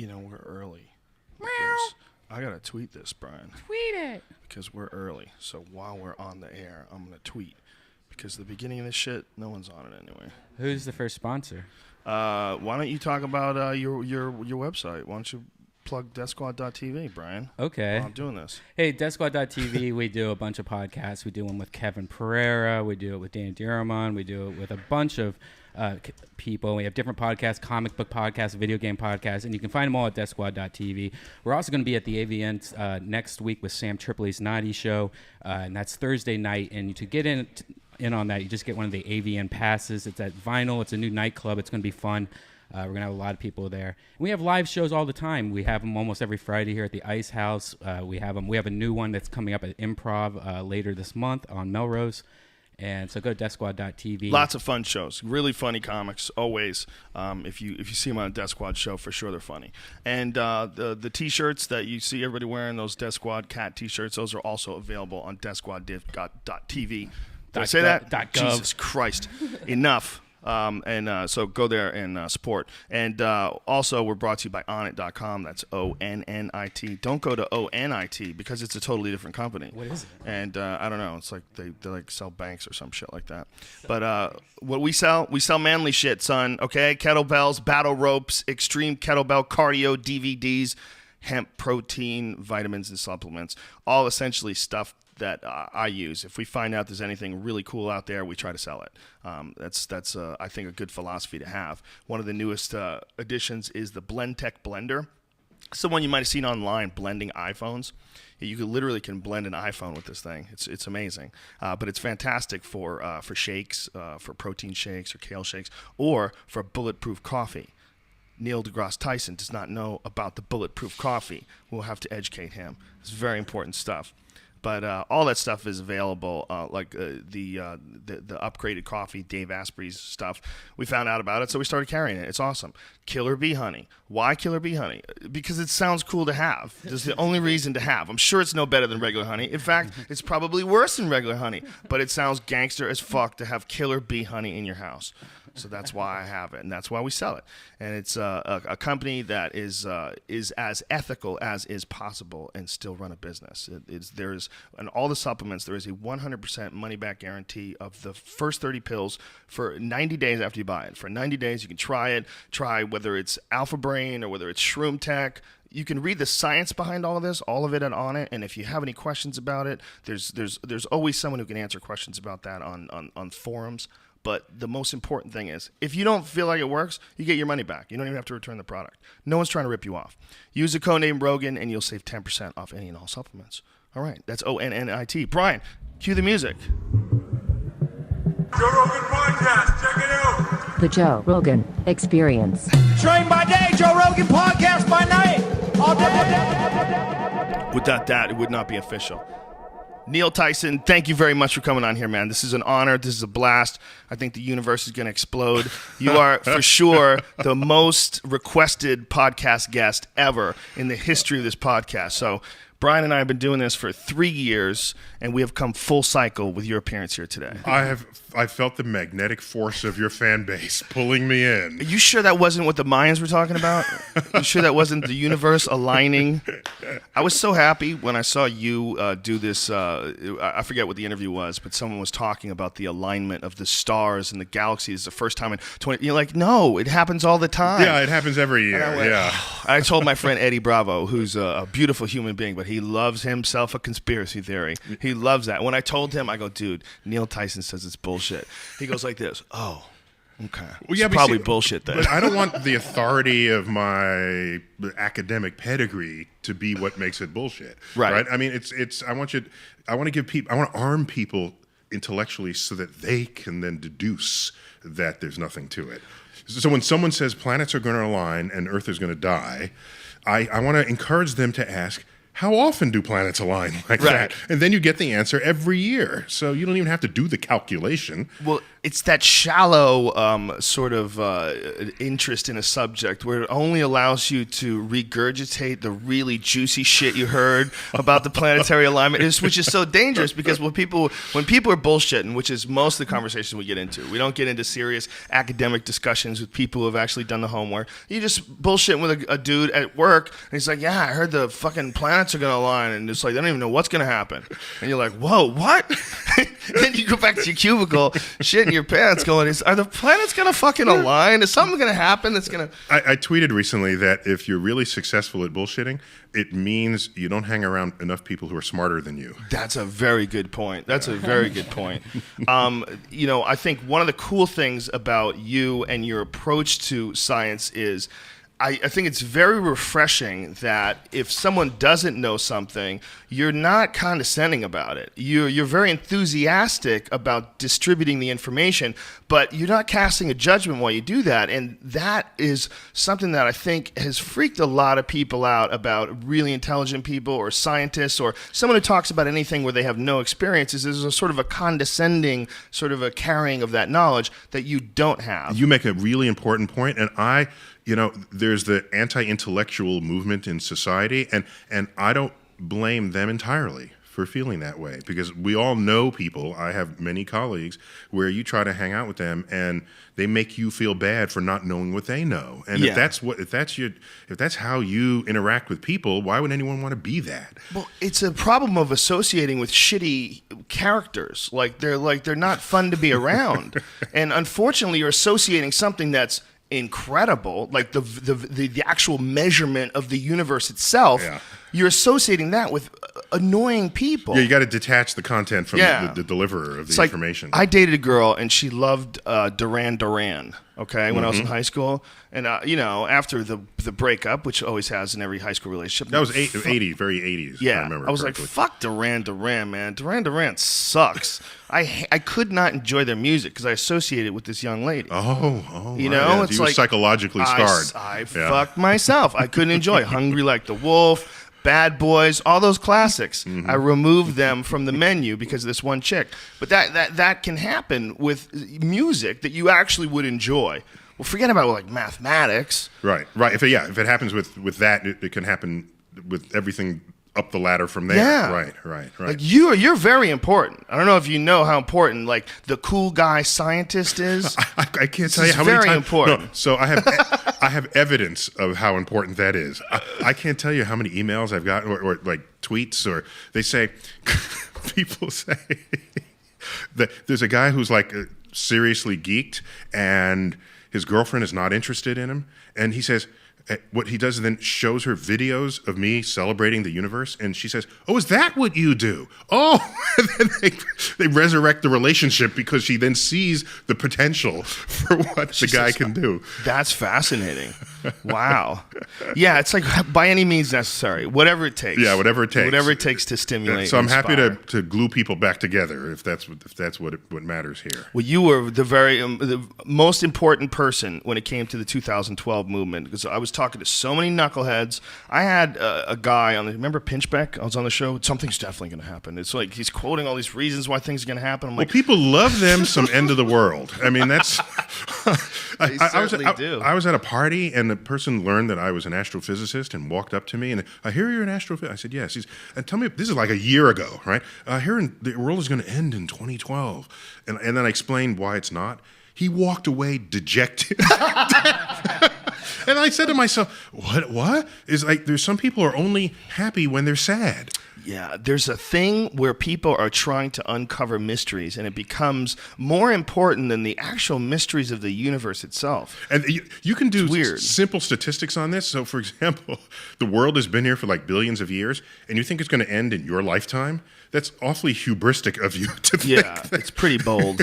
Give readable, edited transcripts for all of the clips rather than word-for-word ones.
we're early. I got to tweet this, Brian. Tweet it. Because we're early. So while we're on the air, I'm going to tweet. Because the beginning of this shit, no one's on it anyway. Who's the first sponsor? Why don't you talk about your website? Why don't you plug DeathSquad.tv, Brian? Okay. While I'm doing this. Hey, DeathSquad.tv, we do a bunch of podcasts. We do one with Kevin Pereira. We do it with Dan Diramon. We do it with a bunch of people. We have different podcasts, comic book podcasts, video game podcasts, and you can find them all at DeathSquad.tv. We're also going to be at the AVN next week with Sam Tripoli's Naughty Show, and that's Thursday night. And to get in on that, you just get one of the AVN passes. It's at Vinyl. It's a new nightclub. It's going to be fun. We're going to have a lot of people there. And we have live shows all the time. We have them almost every Friday here at the Ice House. We have a new one that's coming up at Improv later this month on Melrose. And so go to DeathSquad.tv. Lots of fun shows. Really funny comics, always. If you see them on a Death Squad show, for sure they're funny. And the T-shirts that you see everybody wearing, those Death Squad cat T-shirts, those are also available on DeathSquad.tv. Did I say that? Jesus Christ. Enough. So go there and support. And also, we're brought to you by Onnit.com. That's ONNIT. Don't go to ONIT because it's a totally different company. What is it? And I don't know. It's like they like sell banks or some shit like that. But what we sell manly shit, son. Okay, kettlebells, battle ropes, extreme kettlebell cardio DVDs, hemp protein, vitamins and supplements. All essentially stuff that I use. If we find out there's anything really cool out there, we try to sell it. That's I think a good philosophy to have. One of the newest additions is the Blendtec Blender. It's the one you might have seen online, blending iPhones. You literally can blend an iPhone with this thing. It's amazing. But it's fantastic for shakes, for protein shakes or kale shakes, or for bulletproof coffee. Neil Degrasse Tyson does not know about the bulletproof coffee. We'll have to educate him. It's very important stuff. But all that stuff is available, like the upgraded coffee, Dave Asprey's stuff. We found out about it, so we started carrying it. It's awesome. Killer bee honey. Why killer bee honey? Because it sounds cool to have. It's the only reason to have. I'm sure it's no better than regular honey. In fact, it's probably worse than regular honey. But it sounds gangster as fuck to have killer bee honey in your house. So that's why I have it, and that's why we sell it. And it's a company that is as ethical as is possible and still run a business. There's and all the supplements, there is a 100% money-back guarantee of the first 30 pills for 90 days after you buy it. For 90 days, you can try it. Try whether it's Alpha Brain or whether it's Shroom Tech. You can read the science behind all of this, all of it on Onnit, and if you have any questions about it, there's always someone who can answer questions about that on forums. But the most important thing is, if you don't feel like it works, you get your money back. You don't even have to return the product. No one's trying to rip you off. Use the code name Rogan, and you'll save 10% off any and all supplements. All right, that's ONNIT. Brian, cue the music. Joe Rogan Podcast, check it out. The Joe Rogan Experience. Train by day, Joe Rogan Podcast by night. All day. Without that, it would not be official. Neil Tyson, thank you very much for coming on here, man. This is an honor. This is a blast. I think the universe is going to explode. You are, for sure, the most requested podcast guest ever in the history of this podcast. So Brian and I have been doing this for 3 years, and we have come full cycle with your appearance here today. I felt the magnetic force of your fan base pulling me in. Are you sure that wasn't what the Mayans were talking about? You sure that wasn't the universe aligning? I was so happy when I saw you do this. I forget what the interview was, but someone was talking about the alignment of the stars and the galaxies. The first time in 20. You're like, no, it happens all the time. Yeah, it happens every year. I told my friend Eddie Bravo, who's a beautiful human being, but he loves himself a conspiracy theory. He loves that. When I told him, I go, dude, Neil Tyson says it's bullshit. He goes like this. Oh, okay. Well, yeah, it's probably bullshit then. But I don't want the authority of my academic pedigree to be what makes it bullshit. Right? I mean, I want to arm people intellectually so that they can then deduce that there's nothing to it. So when someone says planets are going to align and Earth is going to die, I want to encourage them to ask, how often do planets align like that? And then you get the answer every year. So you don't even have to do the calculation. Well, it's that shallow sort of interest in a subject where it only allows you to regurgitate the really juicy shit you heard about the planetary alignment, which is so dangerous because when people are bullshitting, which is most of the conversations we get into, we don't get into serious academic discussions with people who have actually done the homework. You just bullshitting with a dude at work, and he's like, yeah, I heard the fucking planets are going to align, and it's like, they don't even know what's going to happen. And you're like, whoa, what? Then you go back to your cubicle, shit in your pants going, are the planets going to fucking align? Is something going to happen that's going to... I tweeted recently that if you're really successful at bullshitting, it means you don't hang around enough people who are smarter than you. That's a very good point. That's a very good point. I think one of the cool things about you and your approach to science is I think it's very refreshing that if someone doesn't know something, you're not condescending about it. You're very enthusiastic about distributing the information, but you're not casting a judgment while you do that. And that is something that I think has freaked a lot of people out about really intelligent people or scientists or someone who talks about anything where they have no experiences. There's a sort of a condescending, sort of a carrying of that knowledge that you don't have. You make a really important point, and there's the anti-intellectual movement in society, and I don't blame them entirely for feeling that way, because we all know people. I have many colleagues where you try to hang out with them and they make you feel bad for not knowing what they know. And if that's how you interact with people, why would anyone want to be that? Well, it's a problem of associating with shitty characters. They're not fun to be around. And unfortunately, you're associating something that's incredible, like the actual measurement of the universe itself. Yeah. You're associating that with annoying people. Yeah, you got to detach the content from the deliverer of the information. I dated a girl and she loved Duran Duran. Okay, when I was in high school, and after the breakup, which always has in every high school relationship. That was 80, very 80s. Yeah, I remember. I was correctly. like, "Fuck Duran Duran, man. Duran Duran sucks." I could not enjoy their music because I associated it with this young lady. It's like psychologically scarred. I fucked myself. I couldn't enjoy Hungry Like the Wolf, Bad Boys, all those classics. I removed them from the menu because of this one chick. But that can happen with music that you actually would enjoy. Well, forget about like mathematics. Right. If it happens with that, it can happen with everything up the ladder from there. Yeah. Right. Like you're very important. I don't know if you know how important like the cool guy scientist is. I can't tell you how many times. Very important. No, so I have evidence of how important that is. I can't tell you how many emails I've gotten or like tweets, or they say people say that there's a guy who's like seriously geeked and his girlfriend is not interested in him, and he says, what he does is then shows her videos of me celebrating the universe, and she says, "Oh, is that what you do?" Oh, and then they resurrect the relationship because she then sees the potential for what the guy can do. That's fascinating. Wow. Yeah, it's like by any means necessary, whatever it takes. Yeah, whatever it takes. Whatever it takes to stimulate. So I'm happy inspire. to glue people back together if that's what matters here. Well, you were the most important person when it came to the 2012 movement, because I was talking to so many knuckleheads. I had a guy on remember Pinchbeck? I was on the show. Something's definitely going to happen. It's like he's quoting all these reasons why things are going to happen. I'm like, people love them some end of the world. I mean, that's. They certainly do. I was at a party and the person learned that I was an astrophysicist and walked up to me and I hear you're an astrophysicist. I said yes. And tell me, this is like a year ago, right? I hear the world is going to end in 2012, and then I explained why it's not. He walked away dejected. And I said to myself, what? Is like there's some people are only happy when they're sad. Yeah, there's a thing where people are trying to uncover mysteries, and it becomes more important than the actual mysteries of the universe itself. And you can do simple statistics on this. So, for example, the world has been here for like billions of years, and you think it's going to end in your lifetime? That's awfully hubristic of you to think. Yeah, it's pretty bold.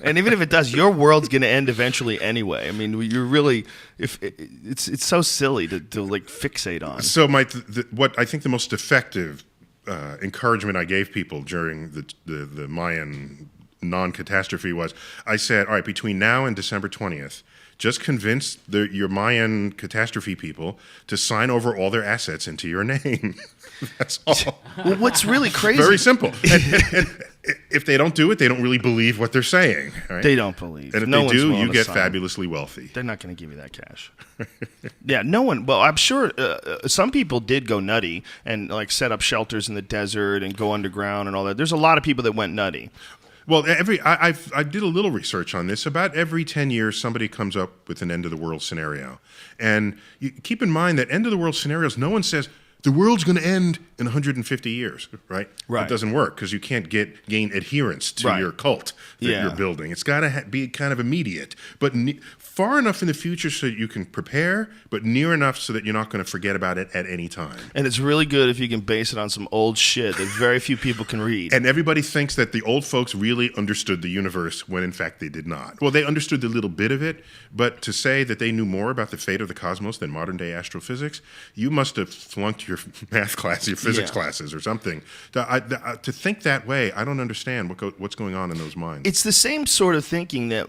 And even if it does, your world's going to end eventually anyway. I mean, you're really it's so silly to like fixate on. So, what I think the most effective encouragement I gave people during the Mayan non-catastrophe was, I said, all right, between now and December 20th, just convince your Mayan catastrophe people to sign over all their assets into your name. That's all. Well, what's really crazy? Very simple. And if they don't do it, they don't really believe what they're saying. Right? They don't believe. And if no they do, one's willing you to get sign. fabulously wealthy. They're not going to give you that cash. Yeah, no one. Well, I'm sure some people did go nutty and like set up shelters in the desert and go underground and all that. There's a lot of people that went nutty. Well, I did a little research on this. About every 10 years, somebody comes up with an end of the world scenario, and you keep in mind that end of the world scenarios. No one says the world's going to end in 150 years, right? Right. It doesn't work because you can't gain adherence to your cult that you're building. It's got to be kind of immediate, but far enough in the future so that you can prepare, but near enough so that you're not going to forget about it at any time. And it's really good if you can base it on some old shit that very few people can read. And everybody thinks that the old folks really understood the universe when in fact they did not. Well, they understood a little bit of it, but to say that they knew more about the fate of the cosmos than modern day astrophysics, you must have flunked your math class, your physics classes or something. To think that way, I don't understand what's going on in those minds. It's the same sort of thinking that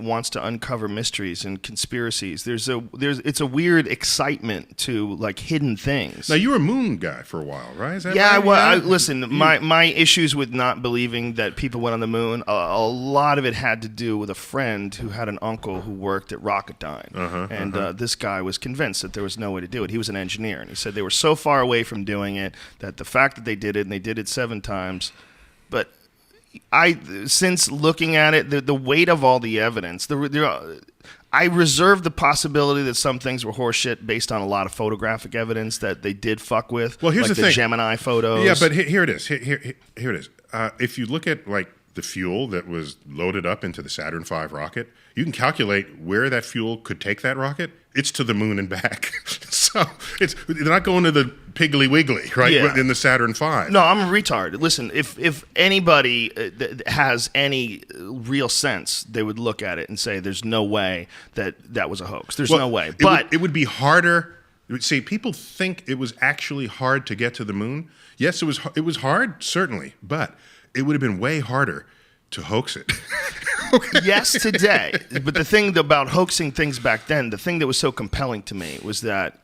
wants to uncover mysteries and conspiracies. It's a weird excitement to like hidden things. Now you were a moon guy for a while, right? Is that Yeah, right? listen, my issues with not believing that people went on the moon, a lot of it had to do with a friend who had an uncle who worked at Rocketdyne. This guy was convinced that there was no way to do it. He was an engineer, and he said they were so far away from doing it that the fact that they did it, and they did it 7 times, but since looking at it, the weight of all the evidence, I reserve the possibility that some things were horseshit based on a lot of photographic evidence that they did fuck with. Well, here's like the thing. Gemini photos. Yeah, but here it is. Here it is. If you look at like the fuel that was loaded up into the Saturn V rocket, you can calculate where that fuel could take that rocket. It's to the moon and back. So they're not going to the Piggly Wiggly, right? Yeah. In the Saturn V. No, I'm a retard. Listen, if anybody has any real sense, they would look at it and say, "There's no way that was a hoax. There's no way." But it would be harder. See, people think it was actually hard to get to the moon. Yes, it was hard, certainly, but it would have been way harder to hoax it. Okay. Yes, today. But the thing about hoaxing things back then, the thing that was so compelling to me was that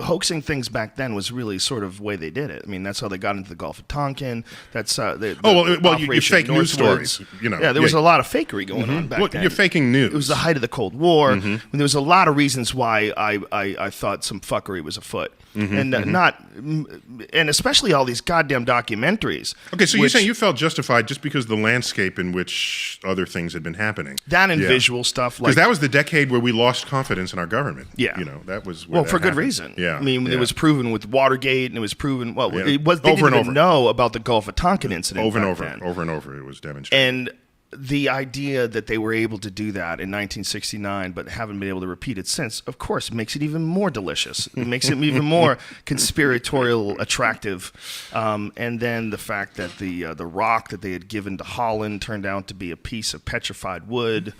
hoaxing things back then was really sort of the way they did it. I mean, that's how they got into the Gulf of Tonkin. That's you fake news stories. There was a lot of fakery going on back then. You're faking news. It was the height of the Cold War. And there was a lot of reasons why I thought some fuckery was afoot. And especially all these goddamn documentaries. Okay, so you're saying you felt justified just because of the landscape in which other things had been happening. That and visual stuff. Because that was the decade where we lost confidence in our government. Yeah. That was where for good happened. reason. Yeah. I mean, it was proven with Watergate, and it was proven, they over didn't and even over. know about the Gulf of Tonkin incident Over and back over, then. over and over, it was demonstrated. And the idea that they were able to do that in 1969 but haven't been able to repeat it since, of course, makes it even more delicious. It makes it even more conspiratorial attractive. And then the fact that the rock that they had given to Holland turned out to be a piece of petrified wood.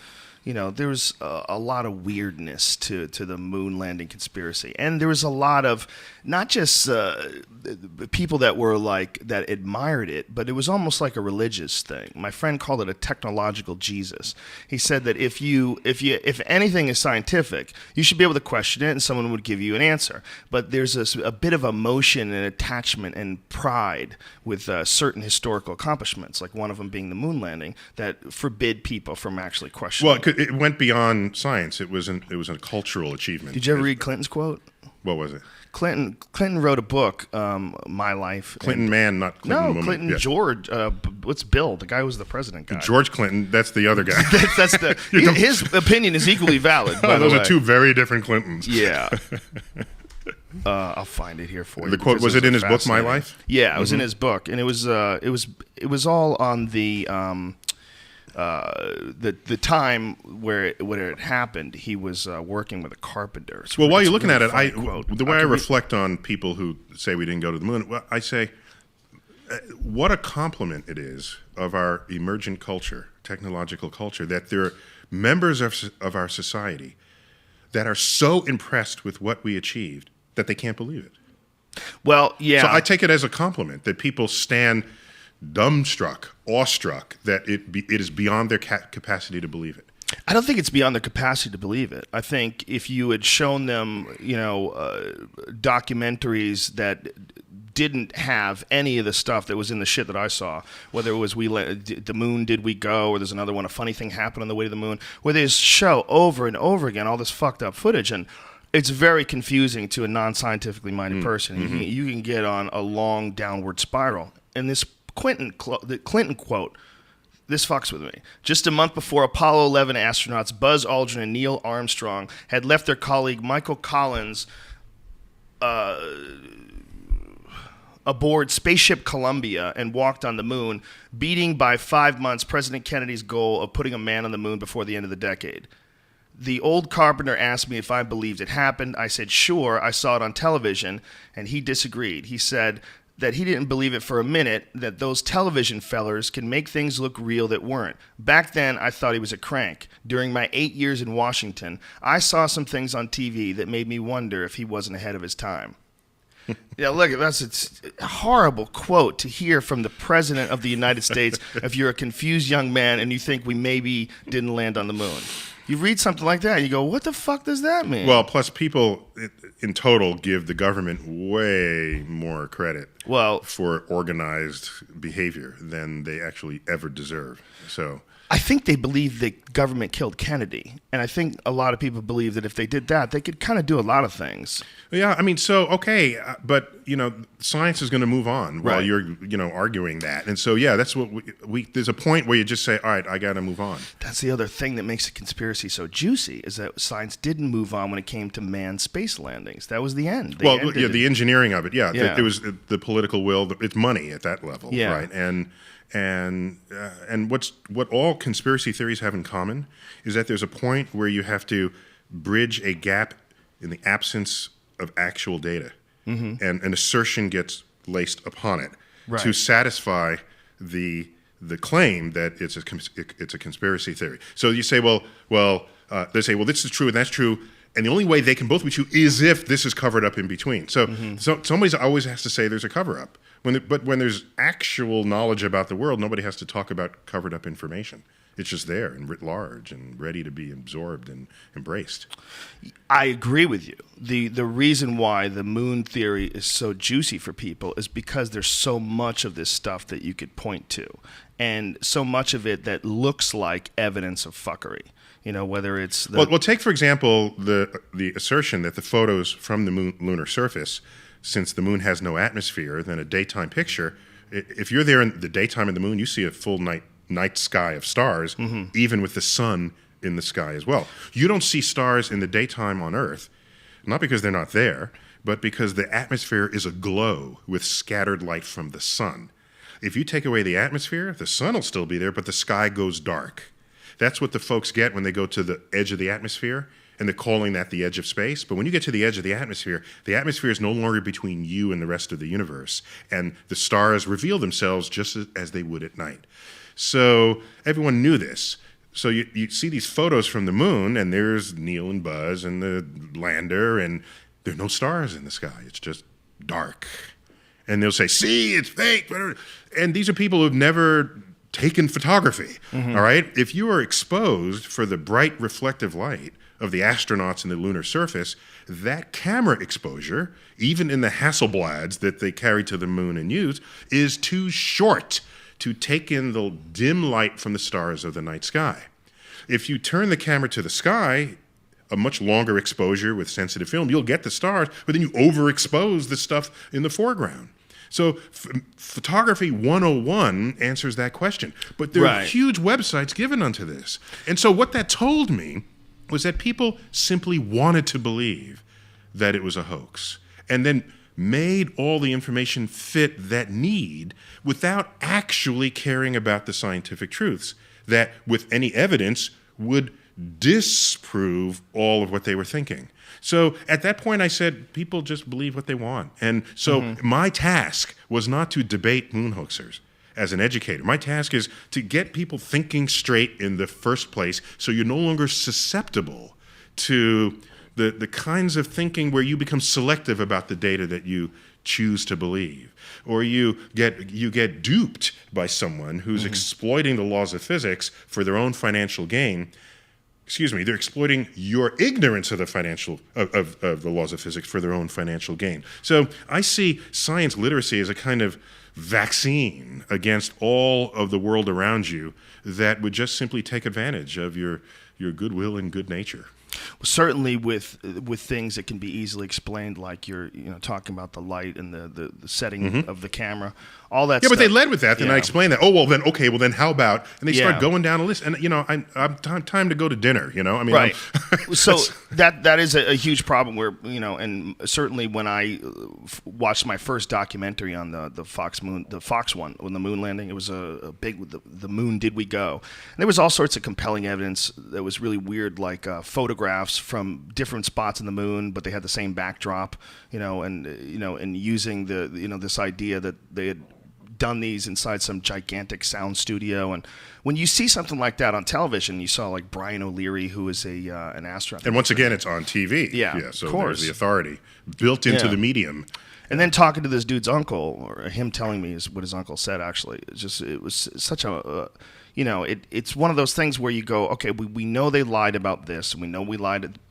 There's a lot of weirdness to the moon landing conspiracy. And there was a lot of not just people that were that admired it, but it was almost like a religious thing. My friend called it a technological Jesus. He said that if anything is scientific, you should be able to question it and someone would give you an answer. But there's a bit of emotion and attachment and pride with certain historical accomplishments, like one of them being the moon landing, that forbid people from actually questioning. Well, it went beyond science. It was a cultural achievement. Did you ever read Clinton's quote? What was it? Clinton wrote a book, My Life. Clinton man, not Clinton woman. No, Clinton George. What's Bill? The guy who was the president guy. George Clinton. That's the other guy. His opinion is equally valid. By those the way. are two very different Clintons. Yeah. I'll find it here for you. The quote was it in his book, My Life? Yeah, it was in his book, and it was all on the time where it happened. He was working with a carpenter. Well, while you're looking at it, the way I reflect on people who say we didn't go to the moon, I say, what a compliment it is of our emergent culture, technological culture, that there are members of our society that are so impressed with what we achieved that they can't believe it. Well, yeah. So I take it as a compliment that people stand dumbstruck, awestruck, that it is beyond their capacity to believe it. I don't think it's beyond their capacity to believe it. I think if you had shown them, documentaries that didn't have any of the stuff that was in the shit that I saw, whether it was the moon, did we go, or there's another one, a funny thing happened on the way to the moon, where they just show over and over again all this fucked up footage, and it's very confusing to a non-scientifically minded person. Mm-hmm. You can get on a long downward spiral. And this Clinton quote, this fucks with me. Just a month before, Apollo 11 astronauts Buzz Aldrin and Neil Armstrong had left their colleague Michael Collins aboard Spaceship Columbia and walked on the moon, beating by 5 months President Kennedy's goal of putting a man on the moon before the end of the decade. The old carpenter asked me if I believed it happened. I said, sure, I saw it on television, and he disagreed. He said that he didn't believe it for a minute, that those television fellers can make things look real that weren't. Back then, I thought he was a crank. During my 8 years in Washington, I saw some things on TV that made me wonder if he wasn't ahead of his time. Yeah, look, it's a horrible quote to hear from the President of the United States if you're a confused young man and you think we maybe didn't land on the moon. You read something like that, and you go, what the fuck does that mean? Well, plus people in total give the government way more credit for organized behavior than they actually ever deserve. So I think they believe the government killed Kennedy. And I think a lot of people believe that if they did that, they could kind of do a lot of things. Yeah, I mean, so, okay, but, science is going to move on while you're, arguing that. And so, yeah, that's what we there's a point where you just say, all right, I got to move on. That's the other thing that makes a conspiracy so juicy, is that science didn't move on when it came to manned space landings. That was the end. The engineering of it, It was the political will. It's money at that level, right? And what all conspiracy theories have in common is that there's a point where you have to bridge a gap in the absence of actual data, and an assertion gets laced upon it to satisfy the claim that it's a conspiracy theory. So you say, they say, this is true and that's true. And the only way they can both be true is if this is covered up in between. So somebody always has to say there's a cover-up. But when there's actual knowledge about the world, nobody has to talk about covered-up information. It's just there and writ large and ready to be absorbed and embraced. I agree with you. The reason why the moon theory is so juicy for people is because there's so much of this stuff that you could point to, and so much of it that looks like evidence of fuckery. Whether it's well, take for example the assertion that the photos from the lunar surface, since the moon has no atmosphere, then a daytime picture. If you're there in the daytime of the moon, you see a full night sky of stars, even with the sun in the sky as well. You don't see stars in the daytime on Earth, not because they're not there, but because the atmosphere is aglow with scattered light from the sun. If you take away the atmosphere, the sun will still be there, but the sky goes dark. That's what the folks get when they go to the edge of the atmosphere, and they're calling that the edge of space. But when you get to the edge of the atmosphere is no longer between you and the rest of the universe, and the stars reveal themselves just as they would at night. So everyone knew this. So you see these photos from the moon, and there's Neil and Buzz and the lander, and there are no stars in the sky. It's just dark. And they'll say, see, it's fake. And these are people who've never taken photography, all right? If you are exposed for the bright reflective light of the astronauts in the lunar surface, that camera exposure, even in the Hasselblads that they carried to the moon and used, is too short to take in the dim light from the stars of the night sky. If you turn the camera to the sky, a much longer exposure with sensitive film, you'll get the stars, but then you overexpose the stuff in the foreground. So photography 101 answers that question. But there are huge websites given unto this. And so what that told me was that people simply wanted to believe that it was a hoax, and then made all the information fit that need without actually caring about the scientific truths that, with any evidence, would disprove all of what they were thinking. So at that point, I said, people just believe what they want. And so my task was not to debate moon hoaxers as an educator. My task is to get people thinking straight in the first place, so you're no longer susceptible to the kinds of thinking where you become selective about the data that you choose to believe, or you get duped by someone who's exploiting the laws of physics for their own financial gain. they're exploiting your ignorance of the financial of the laws of physics for their own financial gain. So I see science literacy as a kind of vaccine against all of the world around you that would just simply take advantage of your goodwill and good nature. Certainly with things that can be easily explained, like you're talking about the light and the setting of the camera, all that stuff. But they led with that, and I explained that. Oh, well then how about, and they start going down a list, and I'm time to go to dinner, I mean, right. So that is a huge problem where, and certainly when I watched my first documentary on the Fox one, on the moon landing, it was a big, the moon, did we go? And there was all sorts of compelling evidence that was really weird, like photographs from different spots in the moon, but they had the same backdrop, and using this idea that they had done these inside some gigantic sound studio. And when you see something like that on television, you saw like Brian O'Leary, who is an astronaut. And once again, it's on TV. Yeah, so of course. There's the authority built into the medium. And then talking to this dude's uncle, or him telling me what his uncle said, actually, it was such a, it's one of those things where you go, okay, we know they lied about this, and we know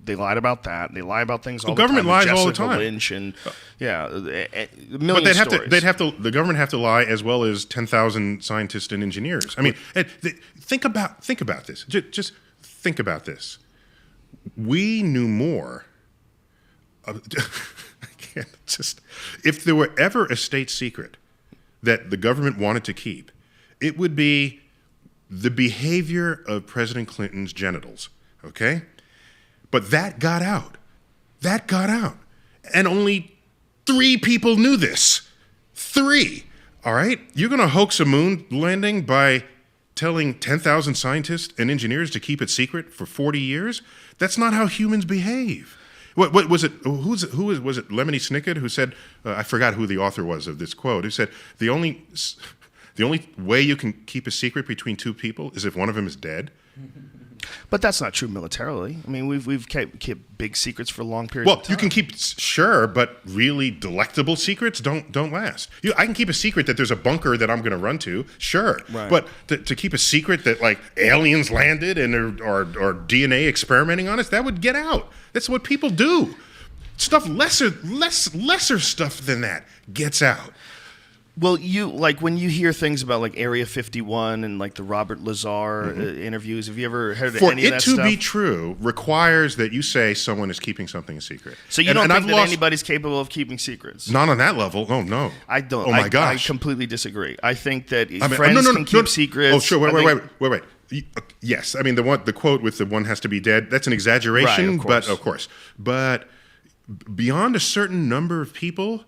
they lied about that, and they lie about things all the time. The government lies all the Jessica time. Lynch and, a million But stories. the government have to lie as well as 10,000 scientists and engineers. I mean, think about this. Just think about this. We knew more. If there were ever a state secret that the government wanted to keep, it would be the behavior of President Clinton's genitals, okay? But that got out. And only 3 people knew this. 3, all right? You're going to hoax a moon landing by telling 10,000 scientists and engineers to keep it secret for 40 years? That's not how humans behave. What was it? Was it Lemony Snicket who said? I forgot who the author was of this quote. Who said the only way you can keep a secret between 2 people is if one of them is dead. But that's not true militarily. I mean, we've kept big secrets for long periods of time. Well, you can keep, but really delectable secrets don't last. I can keep a secret that there's a bunker that I'm going to run to, sure. Right. But to keep a secret that like aliens landed and are DNA experimenting on us, that would get out. That's what people do. Stuff lesser stuff than that gets out. Well, when you hear things about like Area 51 and like the Robert Lazar interviews, have you ever heard of any of that stuff? For it to be true requires that you say someone is keeping something a secret. So you don't think that anybody's capable of keeping secrets? Not on that level. Oh, no. I don't. Oh, my gosh. I completely disagree. I think that friends can keep secrets. Oh, sure. Wait. Yes. I mean, the quote with the one has to be dead, that's an exaggeration. Right, of course. But beyond a certain number of people,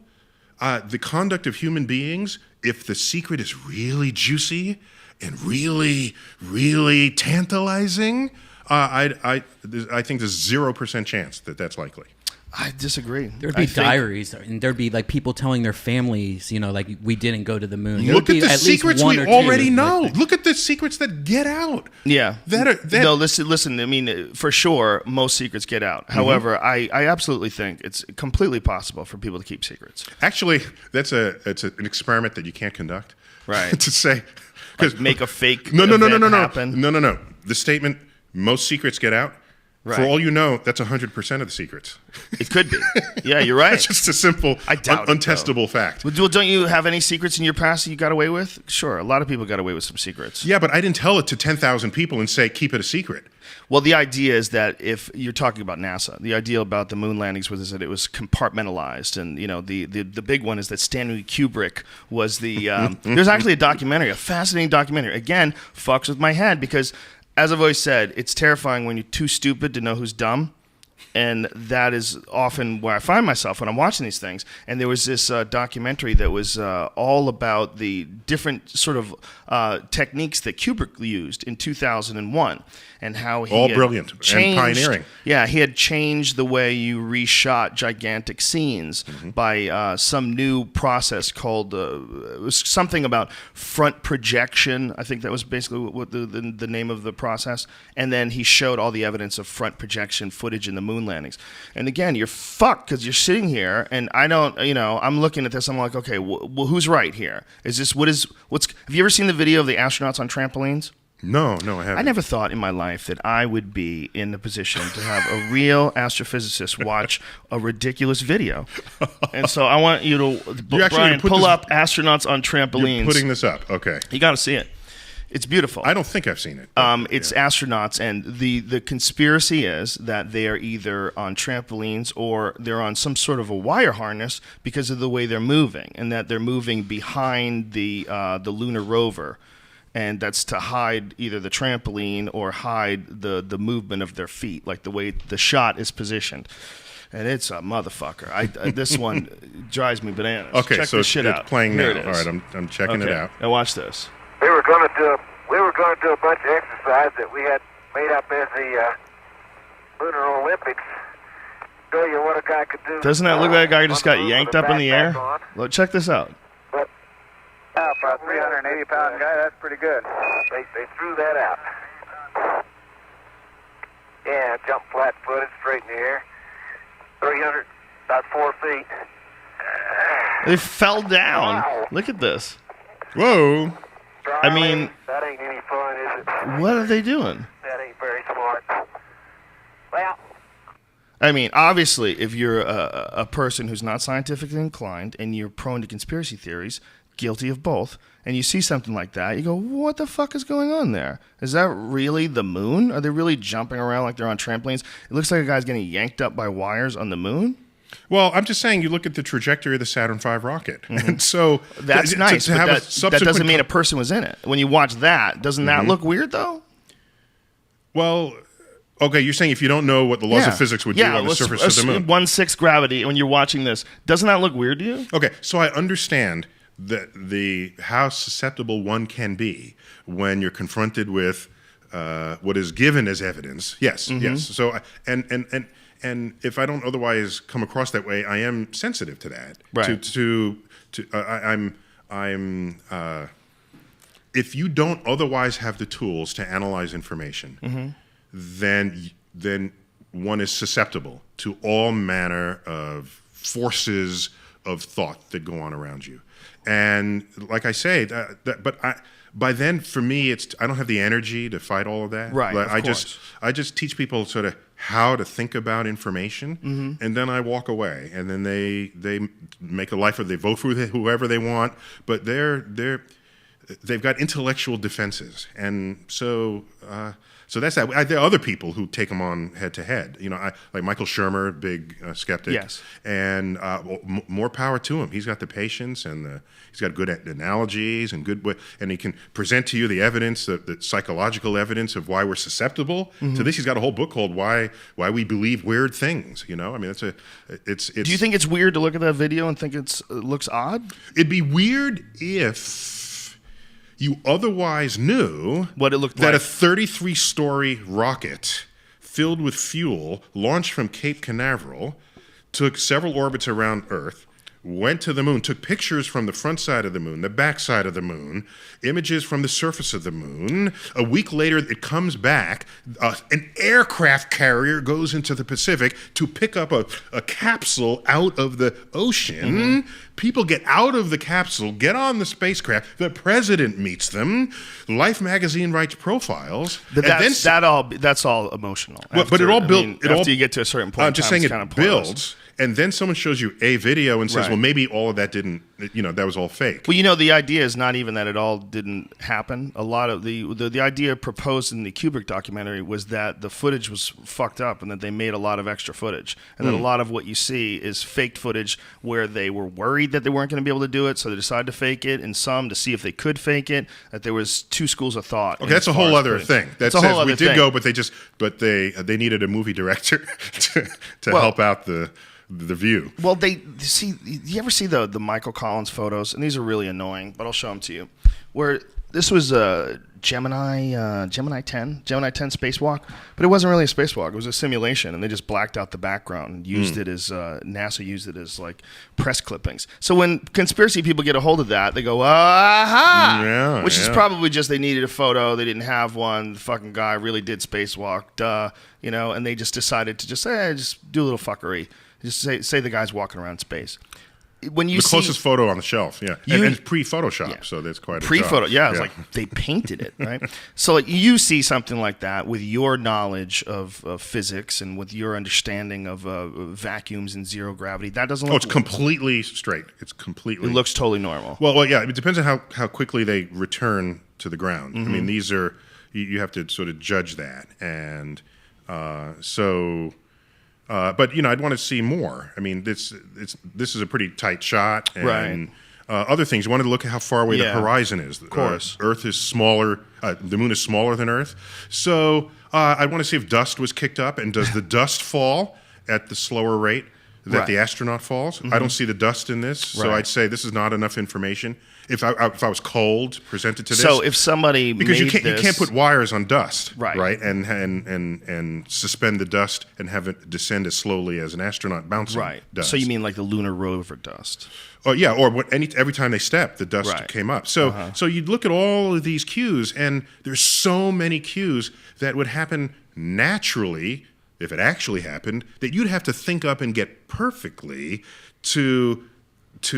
the conduct of human beings, if the secret is really juicy and really, really tantalizing, I think there's 0% chance that that's likely. I disagree. There'd be diaries, and there'd be like people telling their families, like we didn't go to the moon. Look at the secrets we already know. Look at the secrets that get out. Yeah. No, listen. I mean, for sure, most secrets get out. However, I absolutely think it's completely possible for people to keep secrets. Actually, it's an experiment that you can't conduct. Right. To say, like make a fake happen. No. The statement, most secrets get out. Right. For all you know, that's 100% of the secrets. It could be. Yeah, you're right. It's just a simple, untestable fact. Well, don't you have any secrets in your past that you got away with? Sure, a lot of people got away with some secrets. Yeah, but I didn't tell it to 10,000 people and say, keep it a secret. Well, the idea is that if you're talking about NASA, the idea about the moon landings was that it was compartmentalized. And, the big one is that Stanley Kubrick was the... there's actually a fascinating documentary. Again, fucks with my head because... As I've always said, it's terrifying when you're too stupid to know who's dumb. And that is often where I find myself when I'm watching these things. And there was this documentary that was all about the different sort of techniques that Kubrick used in 2001 and how he had brilliant and pioneering. Yeah, he had changed the way you reshot gigantic scenes by some new process called it was something about front projection. I think that was basically what the name of the process. And then he showed all the evidence of front projection footage in the moon landings. And again, you're fucked because you're sitting here and I don't, I'm looking at this. I'm like, okay, well, who's right here? Is this, have you ever seen the video of the astronauts on trampolines? No, I haven't. I never thought in my life that I would be in the position to have a real astrophysicist watch a ridiculous video. And so I want you to, Brian, pull up astronauts on trampolines. You're putting this up. Okay. You got to see it. It's beautiful. I don't think I've seen it. It's astronauts, and the conspiracy is that they are either on trampolines or they're on some sort of a wire harness because of the way they're moving, and that they're moving behind the lunar rover. And that's to hide either the trampoline or hide the movement of their feet, like the way the shot is positioned. And it's a motherfucker. This one drives me bananas. Okay, Check so this shit it's out. playing Here now. it All is. right, I'm checking it out. Now watch this. We were going to do a bunch of exercise that we had made up as the Lunar Olympics. Show you what a guy could do. Doesn't that look like a guy who just got On the yanked up in the air? backpack on. Look, check this out. But for a 380-pound guy, that's pretty good. They threw that out. Yeah, jump flat-footed, straight in the air. 300, about 4 feet. They fell down. Wow. Look at this. Whoa. I mean, that ain't any fun, is it? what are they doing? That ain't very smart. Well, I mean, obviously, if you're a person who's not scientifically inclined and you're prone to conspiracy theories, guilty of both, and you see something like that, you go, what the fuck is going on there? Is that really the moon? Are they really jumping around like they're on trampolines? It looks like a guy's getting yanked up by wires on the moon. Well, I'm just saying, you look at the trajectory of the Saturn V rocket, and so That's nice, to but have a that subsequent doesn't mean a person was in it. When you watch that, doesn't that look weird, though? Well, okay, you're saying if you don't know what the laws of physics would do on the surface of the moon. 1/6 gravity, when you're watching this, doesn't that look weird to you? Okay, so I understand that how susceptible one can be when you're confronted with what is given as evidence. Yes, yes. So and if I don't otherwise come across that way, I am sensitive to that. Right. I'm if you don't otherwise have the tools to analyze information, then one is susceptible to all manner of forces of thought that go on around you. And like I say, by then for me, I don't have the energy to fight all of that. Right. Like, of course. I just teach people sort of how to think about information, and then I walk away, and then they make a life of, they vote for whoever they want, but they've got intellectual defenses, and so that's that. There are other people who take them on head to head. You know, like Michael Shermer, big skeptic. Yes. And more power to him. He's got the patience, and he's got good analogies and and he can present to you the evidence, the psychological evidence of why we're susceptible to this. He's got a whole book called Why We Believe Weird Things. You know, I mean, it's. Do you think it's weird to look at that video and think it looks odd? It'd be weird if you otherwise knew what it looked that like. A 33-story rocket filled with fuel launched from Cape Canaveral, took several orbits around Earth, went to the moon, took pictures from the front side of the moon, the back side of the moon, images from the surface of the moon. A week later, it comes back. An aircraft carrier goes into the Pacific to pick up a capsule out of the ocean. People get out of the capsule, get on the spacecraft. The president meets them. Life magazine writes profiles. But that's all emotional. But it all built. After you get to a certain point, I'm just saying kind it of builds. And then someone shows you a video and says, well, maybe all of that didn't, that was all fake. Well, the idea is not even that it all didn't happen. A lot of the idea proposed in the Kubrick documentary was that the footage was fucked up and that they made a lot of extra footage. And that a lot of what you see is faked footage where they were worried that they weren't going to be able to do it, so they decided to fake it, and some to see if they could fake it, that there was two schools of thought. Okay, that's a whole other thing. That says we did go, but they needed a movie director to help out the view. Well, you ever see the Michael Collins photos? And these are really annoying, but I'll show them to you. Where this was Gemini 10 spacewalk, but it wasn't really a spacewalk. It was a simulation, and they just blacked out the background and used it as NASA used it as like press clippings. So when conspiracy people get a hold of that, they go, aha! Which is probably just they needed a photo, they didn't have one. The fucking guy really did spacewalk, and they just decided to just do a little fuckery. Just say the guy's walking around space. when you the see closest photo on the shelf, and pre-Photoshop, so that's quite a pre-photo. job. Yeah, it's like they painted it, right? So like, you see something like that with your knowledge of physics and with your understanding of vacuums and zero gravity. That doesn't look. It's completely straight. It's completely. It looks totally normal. Well, yeah. It depends on how quickly they return to the ground. I mean, these are you have to sort of judge that, and but I'd want to see more. I mean, this is a pretty tight shot, and right. Other things. You wanted to look at how far away the horizon is. Of course, Earth is smaller. The moon is smaller than Earth, so I want to see if dust was kicked up, and does the dust fall at the slower rate that the astronaut falls? I don't see the dust in this, so I'd say this is not enough information. If I was cold presented to this, so if somebody because made you can't put wires on dust, right, and suspend the dust and have it descend as slowly as an astronaut bouncing does. So you mean like the lunar rover dust? Oh yeah, or every time they step, the dust came up. So so you'd look at all of these cues, and there's so many cues that would happen naturally if it actually happened that you'd have to think up and get perfectly to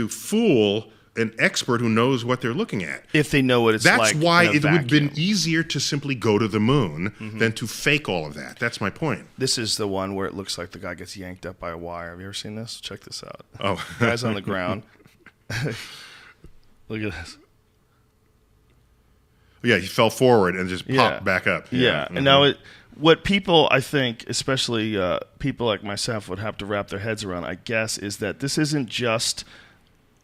fool an expert who knows what they're looking at. If they know what it's That's like. That's why it would have vacuum. been easier to simply go to the moon than to fake all of that. That's my point. This is the one where it looks like the guy gets yanked up by a wire. Have you ever seen this? Check this out. Oh. Guy's on the ground. Look at this. Yeah, he fell forward and just popped back up. Yeah. And now what people, I think, especially people like myself, would have to wrap their heads around, I guess, is that this isn't just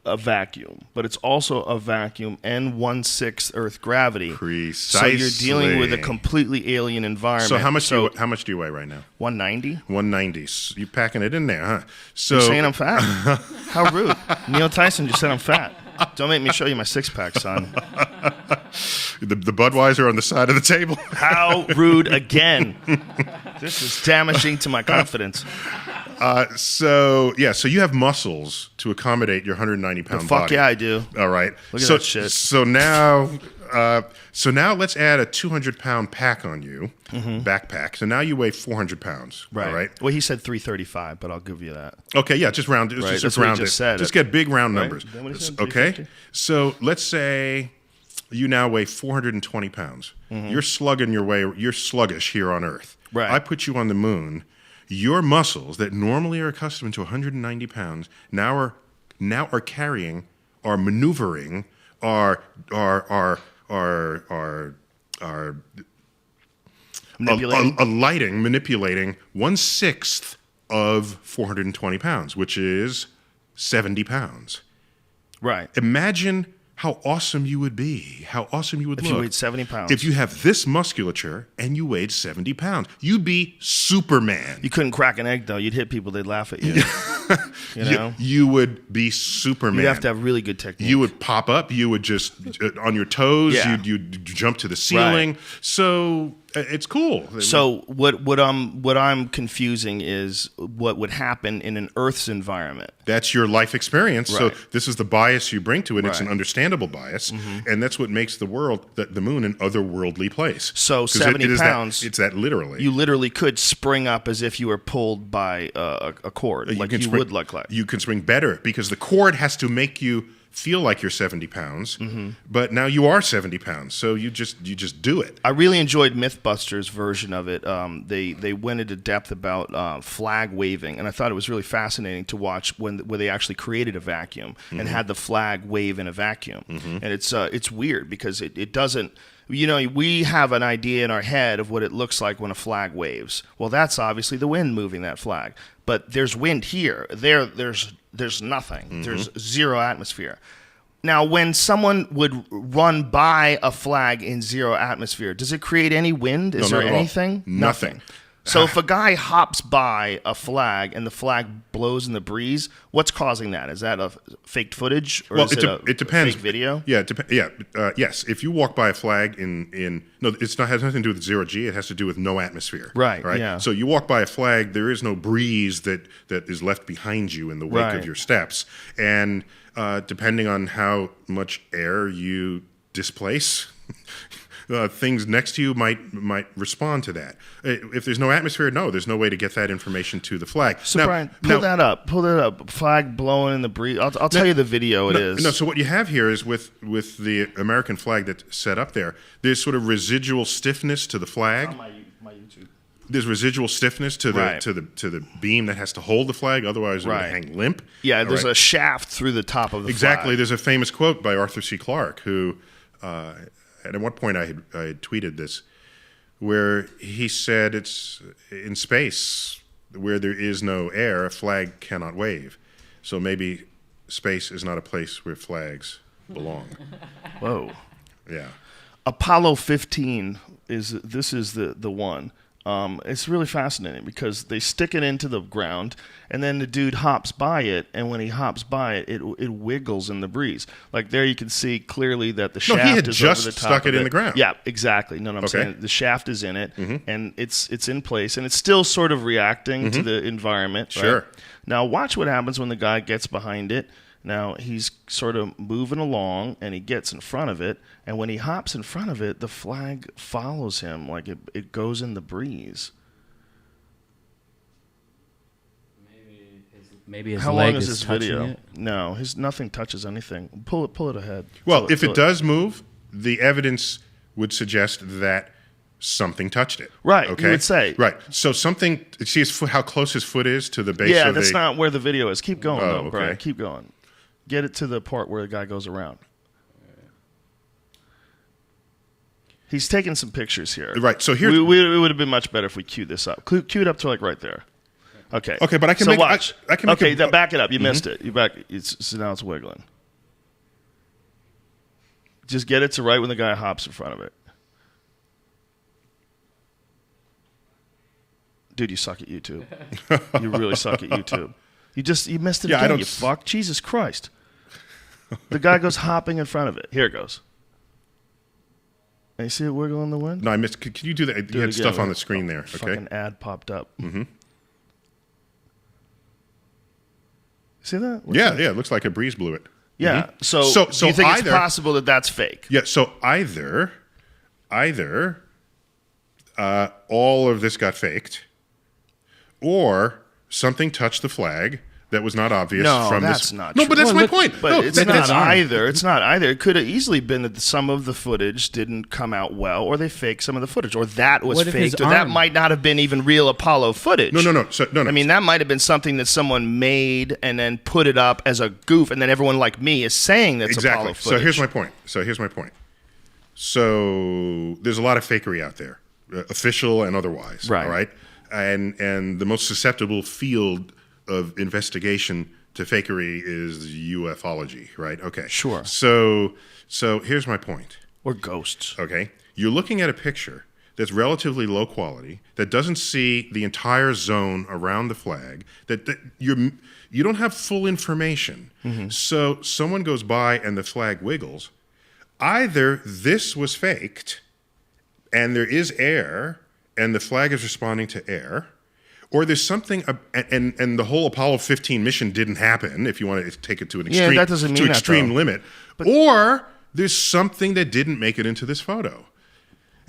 a vacuum, but it's also a vacuum and 1/6 Earth gravity. Precisely. So you're dealing with a completely alien environment. So how much do you weigh right now? 190. 190. So you packing it in there, huh? So You're saying I'm fat? How rude. Neil Tyson just said I'm fat. Don't make me show you my six-pack, son. The Budweiser on the side of the table. How rude again. This is damaging to my confidence. So you have muscles to accommodate your 190-pound Fuck body. yeah, I do. All right. Look at that shit. So now let's add a 200-pound pack on you, backpack. So now you weigh 400 pounds. Right. All right. Well, he said 335, but I'll give you that. Okay. Yeah. Just round it. Right. Just That's what he round just it. said. Just get big round numbers. Then what he said, Okay. 350? So let's say you now weigh 420 pounds. You're sluggish here on Earth. Right. I put you on the moon. Your muscles that normally are accustomed to 190 pounds now are carrying, are maneuvering, are manipulating 1/6 of 420 pounds, which is 70 pounds. Right. Imagine how awesome you would be, how awesome you would If look. you weighed 70 pounds. If you have this musculature and you weighed 70 pounds, you'd be Superman. You couldn't crack an egg, though. You'd hit people, they'd laugh at you. You know? You would be Superman. You'd have to have really good technique. You would pop up. You would just, on your toes, Yeah. you'd jump to the ceiling. Right. So it's cool. So what I'm confusing is what would happen in an Earth's environment. That's your life experience. Right. So this is the bias you bring to it. It's an Right. understandable bias. And that's what makes the world, the moon, an otherworldly place. So 'Cause 70 pounds. It's that literally. You literally could spring up as if you were pulled by a cord, like you would look like. You can spring better because the cord has to make you feel like you're 70 pounds, but now you are 70 pounds, so you just do it. I really enjoyed Mythbusters' version of it. They went into depth about flag waving, and I thought it was really fascinating to watch where they actually created a vacuum and had the flag wave in a vacuum. And it's weird because it doesn't. You know, we have an idea in our head of what it looks like when a flag waves. Well, that's obviously the wind moving that flag. But there's wind here. There's nothing. There's zero atmosphere. Now, when someone would run by a flag in zero atmosphere, does it create any wind? Is there anything? Nothing. So if a guy hops by a flag and the flag blows in the breeze, what's causing that? Is that a faked footage or is it depends. Fake video? Yeah, yes. If you walk by a flag has nothing to do with zero G. It has to do with no atmosphere. Right. Right. Yeah. So you walk by a flag, there is no breeze that is left behind you in the wake of your steps, and depending on how much air you displace. things next to you might respond to that. If there's no atmosphere, no, there's no way to get that information to the flag. So Brian, pull that up. Pull that up. Flag blowing in the breeze. I'll tell you the video it is. No, so what you have here is with the American flag that's set up there, there's sort of residual stiffness to the flag. My YouTube. There's residual stiffness to the Right. to the beam that has to hold the flag, otherwise it would Right. hang limp. Yeah, All there's right? a shaft through the top of the Exactly. flag. There's a famous quote by Arthur C. Clarke, who, and at one point I had tweeted this, where he said it's in space where there is no air, a flag cannot wave. So maybe space is not a place where flags belong. Whoa. Yeah. Apollo 15 is the one. It's really fascinating because they stick it into the ground, and then the dude hops by it, and when he hops by it, it wiggles in the breeze. Like there, you can see clearly that the shaft he had is just over the top stuck of it in the ground. Yeah, exactly. No, I'm Okay. saying the shaft is in it, and it's in place, and it's still sort of reacting to the environment. Right? Sure. Now watch what happens when the guy gets behind it. Now he's sort of moving along, and he gets in front of it. And when he hops in front of it, the flag follows him like it goes in the breeze. Maybe his How leg long is this touching video? it. No, nothing touches anything. Pull it ahead. Well, Pull if pull it does move, the evidence would suggest that something touched it. Right, you Okay. would say. Right. So something. See his foot, how close his foot is to the base. Yeah, of that's the, not where the video is. Keep going, though, okay. Brian. Keep going. Get it to the part where the guy goes around. He's taking some pictures here. Right, so here's- it would have been much better if we queued this up. Cue it up to like right there. Okay. Okay, but I can so make- watch. I can make okay, a- then back it up. You missed it. You back. So now it's wiggling. Just get it to right when the guy hops in front of it. Dude, you suck at YouTube. You really suck at YouTube. You missed it Yeah, I again, don't you s- fuck. Jesus Christ. The guy goes hopping in front of it. Here it goes. And you see it wiggle in the wind? No, I missed. Can you do that? Do You it had again. stuff on the screen there. Okay. Fucking ad popped up. Mm-hmm. See that? What's Yeah, that? yeah. It looks like a breeze blew it. Yeah. Mhm. So So do you think it's either- possible that that's fake? Yeah. So either all of this got faked, or something touched the flag that was not obvious No, from that's this. not No, true. but that's Well, my look- point. But No, it's that's- not either. It's not either. It could have easily been that some of the footage didn't come out well, or they faked some of the footage, or that was What if his faked, or that arm- might not have been even real Apollo footage. No. So, no. I mean, that might have been something that someone made and then put it up as a goof, and then everyone like me is saying that's Apollo exactly. footage. So here's my point. So there's a lot of fakery out there, official and otherwise. Right. All right. And the most susceptible field of investigation to fakery is ufology, right? Okay. Sure. So here's my point. Or ghosts. Okay. You're looking at a picture that's relatively low quality, that doesn't see the entire zone around the flag, that you don't have full information. Mm-hmm. So someone goes by and the flag wiggles. Either this was faked and there is air and the flag is responding to air, or there's something, and the whole Apollo 15 mission didn't happen, if you want to take it to an extreme, that doesn't mean that, extreme though. limit, or there's something that didn't make it into this photo.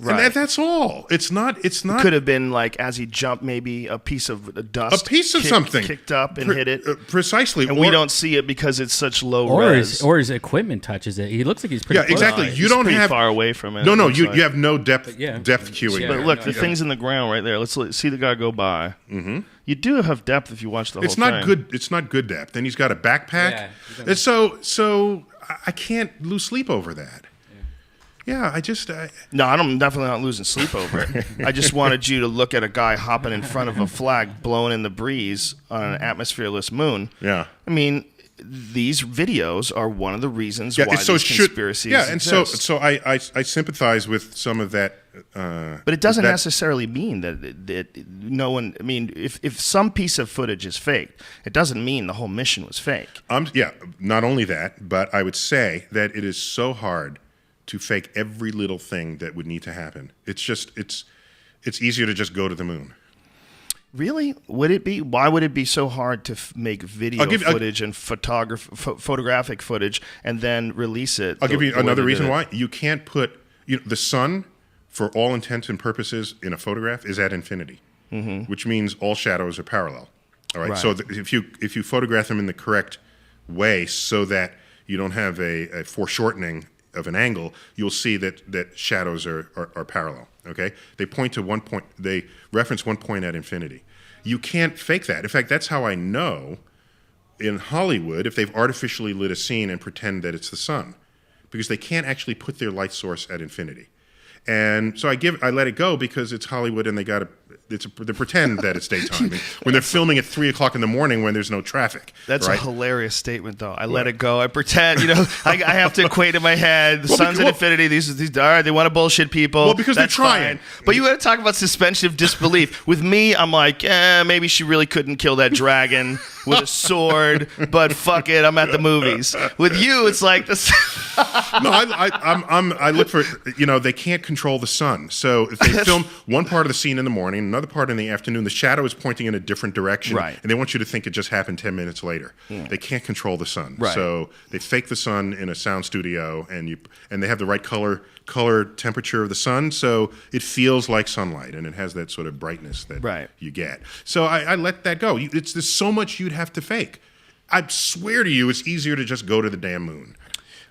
Right. And that's all. It's not. Could have been like as he jumped, maybe a piece of dust, a piece of something kicked up and hit it, precisely, and we don't see it because it's such low Or res. his equipment touches it. He looks like he's pretty Yeah, close. exactly. He's You don't pretty have far away from it. No, it no. looks You like. have no depth yeah. queuing. Yeah. But there. look, the thing's in the ground right there. Let's see the guy go by. Mm-hmm. You do have depth if you watch the whole It's thing. not good. It's not good depth. And he's got a backpack. Yeah, And so I can't lose sleep over that. Yeah, No, I'm definitely not losing sleep over it. I just wanted you to look at a guy hopping in front of a flag blowing in the breeze on an atmosphereless moon. Yeah. I mean, these videos are one of the reasons why so these it should- conspiracies Yeah, and exist. so I sympathize with some of that. But it doesn't necessarily mean that no one. I mean, if some piece of footage is faked, it doesn't mean the whole mission was fake. Yeah, not only that, but I would say that it is so hard to fake every little thing that would need to happen. It's easier to just go to the moon. Really? Would it be? Why would it be so hard to make video footage and photographic footage and then release it? I'll give you the way another they reason did it? why. You can't put the sun for all intents and purposes in a photograph, is at infinity, which means all shadows are parallel. All right. Right. So if you photograph them in the correct way, so that you don't have a foreshortening of an angle, you'll see that shadows are parallel. Okay. They point to one point. They reference one point at infinity. You can't fake that. In fact, that's how I know in Hollywood if they've artificially lit a scene and pretend that it's the sun, because they can't actually put their light source at infinity. And so I let it go because it's Hollywood and they pretend that it's daytime when they're filming at 3:00 in the morning when there's no traffic. That's right? a hilarious statement, though. I let it go. I pretend, I have to equate in my head. The sun's at infinity. These all right. They want to bullshit people. Well, because that's they're trying. Fine. But you got to talk about suspension of disbelief. With me, I'm like, maybe she really couldn't kill that dragon with a sword, but fuck it, I'm at the movies. With you, it's like this. No, I look for, they can't control the sun. So if they film one part of the scene in the morning, another part in the afternoon, the shadow is pointing in a different direction. Right. And they want you to think it just happened 10 minutes later. They can't control the sun. Right. So they fake the sun in a sound studio and they have the right color temperature of the sun, so it feels like sunlight and it has that sort of brightness that you get. So I let that go. There's so much you'd have to fake. I swear to you, it's easier to just go to the damn moon.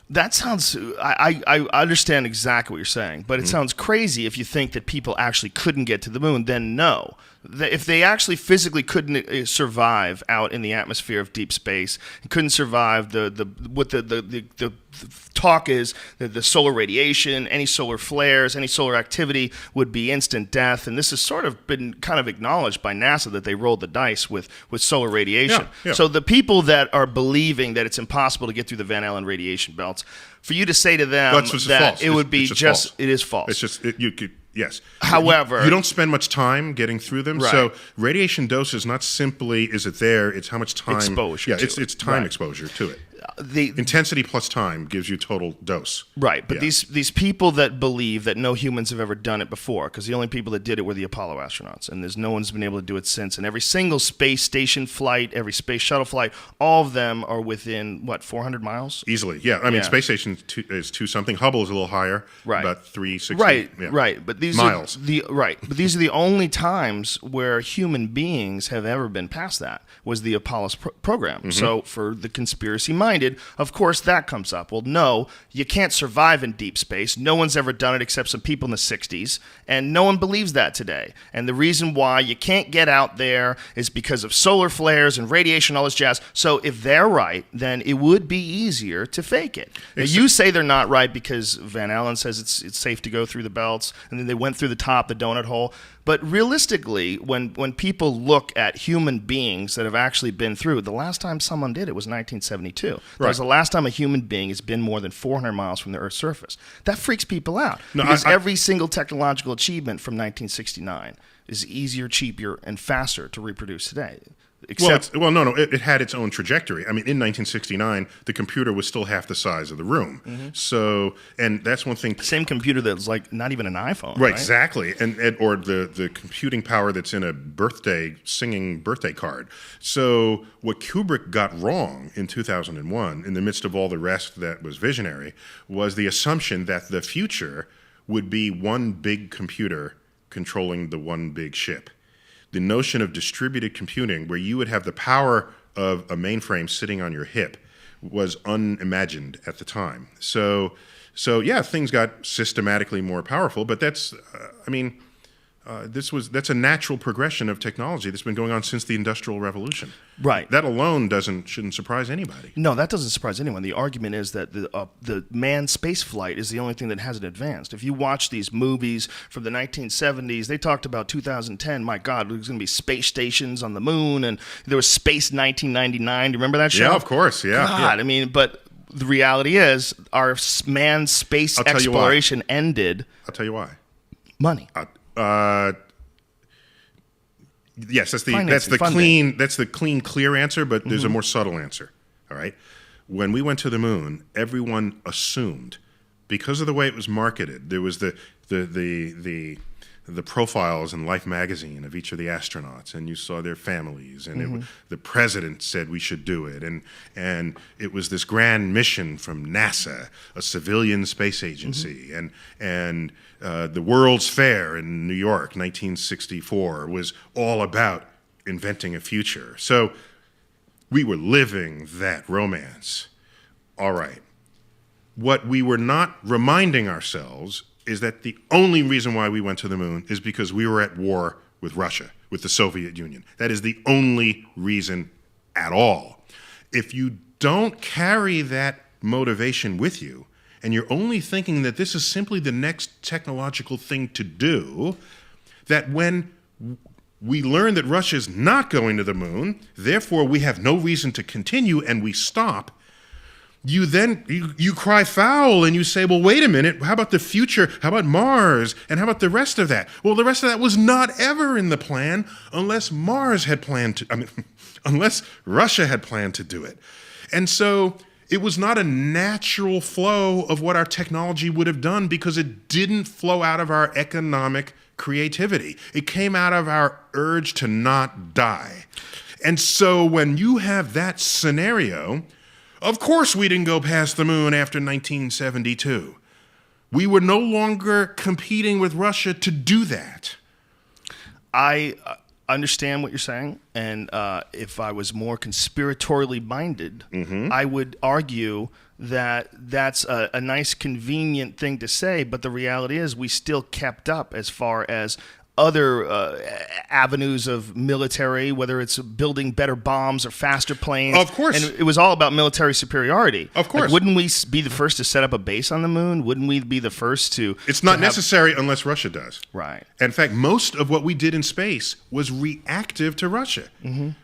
That sounds. I understand exactly what you're saying, but it sounds crazy if you think that people actually couldn't get to the moon. Then no, if they actually physically couldn't survive out in the atmosphere of deep space, couldn't survive what the talk is that the solar radiation, any solar flares, any solar activity would be instant death, and this has sort of been kind of acknowledged by NASA that they rolled the dice with solar radiation. Yeah. So the people that are believing that it's impossible to get through the Van Allen radiation belts, for you to say to them that it would be just it is false. It's just you could. Yes. However, you don't spend much time getting through them. Right. So radiation dose is not simply is it there, it's how much time exposure. Yeah, it's time exposure to it. The intensity plus time gives you total dose. Right, but these people that believe that no humans have ever done it before, because the only people that did it were the Apollo astronauts, and there's no one's been able to do it since. And every single space station flight, every space shuttle flight, all of them are within 400 miles easily. Yeah, I mean space station is 2 something. Hubble is a little higher, right? About 360. Right. But these miles. But these are the only times where human beings have ever been past that. Was the Apollo program. So for the conspiracy-minded, of course, that comes up. Well, no, you can't survive in deep space. No one's ever done it except some people in the 60s, and no one believes that today. And the reason why you can't get out there is because of solar flares and radiation, all this jazz. So if they're right, then it would be easier to fake it. Now, you say they're not right because Van Allen says it's safe to go through the belts, and then they went through the top, the donut hole. But realistically, when people look at human beings that have actually been through, the last time someone did it was 1972. That was the last time a human being has been more than 400 miles from the Earth's surface. That freaks people out. Because every single technological achievement from 1969 is easier, cheaper, and faster to reproduce today. It had its own trajectory. I mean, in 1969, the computer was still half the size of the room. So, and that's one thing. Same computer that's like not even an iPhone. Right, exactly. And or the computing power that's in a singing birthday card. So what Kubrick got wrong in 2001, in the midst of all the rest that was visionary, was the assumption that the future would be one big computer controlling the one big ship. The notion of distributed computing, where you would have the power of a mainframe sitting on your hip, was unimagined at the time. So yeah, things got systematically more powerful, but that's a natural progression of technology that's been going on since the Industrial Revolution. Right. That alone shouldn't surprise anybody. No, that doesn't surprise anyone. The argument is that the manned space flight is the only thing that hasn't advanced. If you watch these movies from the 1970s, they talked about 2010. My God, there's going to be space stations on the moon, and there was Space 1999. Do you remember that show? Yeah, of course. Yeah. God, yeah. I mean, but the reality is our manned space exploration ended. I'll tell you why. Money. Yes, that's the clean, clear answer, but there's a more subtle answer. All right. When we went to the moon, everyone assumed, because of the way it was marketed, there was the the profiles in Life magazine of each of the astronauts, and you saw their families, and the president said we should do it, and it was this grand mission from NASA, a civilian space agency, and the World's Fair in New York, 1964, was all about inventing a future. So we were living that romance. All right. What we were not reminding ourselves is that the only reason why we went to the moon is because we were at war with Russia, with the Soviet Union. That is the only reason at all. If you don't carry that motivation with you, and you're only thinking that this is simply the next technological thing to do, that when we learn that Russia's not going to the moon, therefore we have no reason to continue, and we stop, you then you cry foul and you say, well, wait a minute, how about the future? How about Mars? And how about the rest of that? Well, the rest of that was not ever in the plan unless Mars had planned to, unless Russia had planned to do it. And so it was not a natural flow of what our technology would have done because it didn't flow out of our economic creativity. It came out of our urge to not die. And so when you have that scenario, of course we didn't go past the moon after 1972. We were no longer competing with Russia to do that. I understand what you're saying, and if I was more conspiratorially minded, I would argue that that's a nice, convenient thing to say, but the reality is we still kept up as far as other avenues of military, whether it's building better bombs or faster planes. Of course. And it was all about military superiority. Of course. Like, wouldn't we be the first to set up a base on the moon? Wouldn't we be the first to... It's not necessary unless Russia does. Right. In fact, most of what we did in space was reactive to Russia.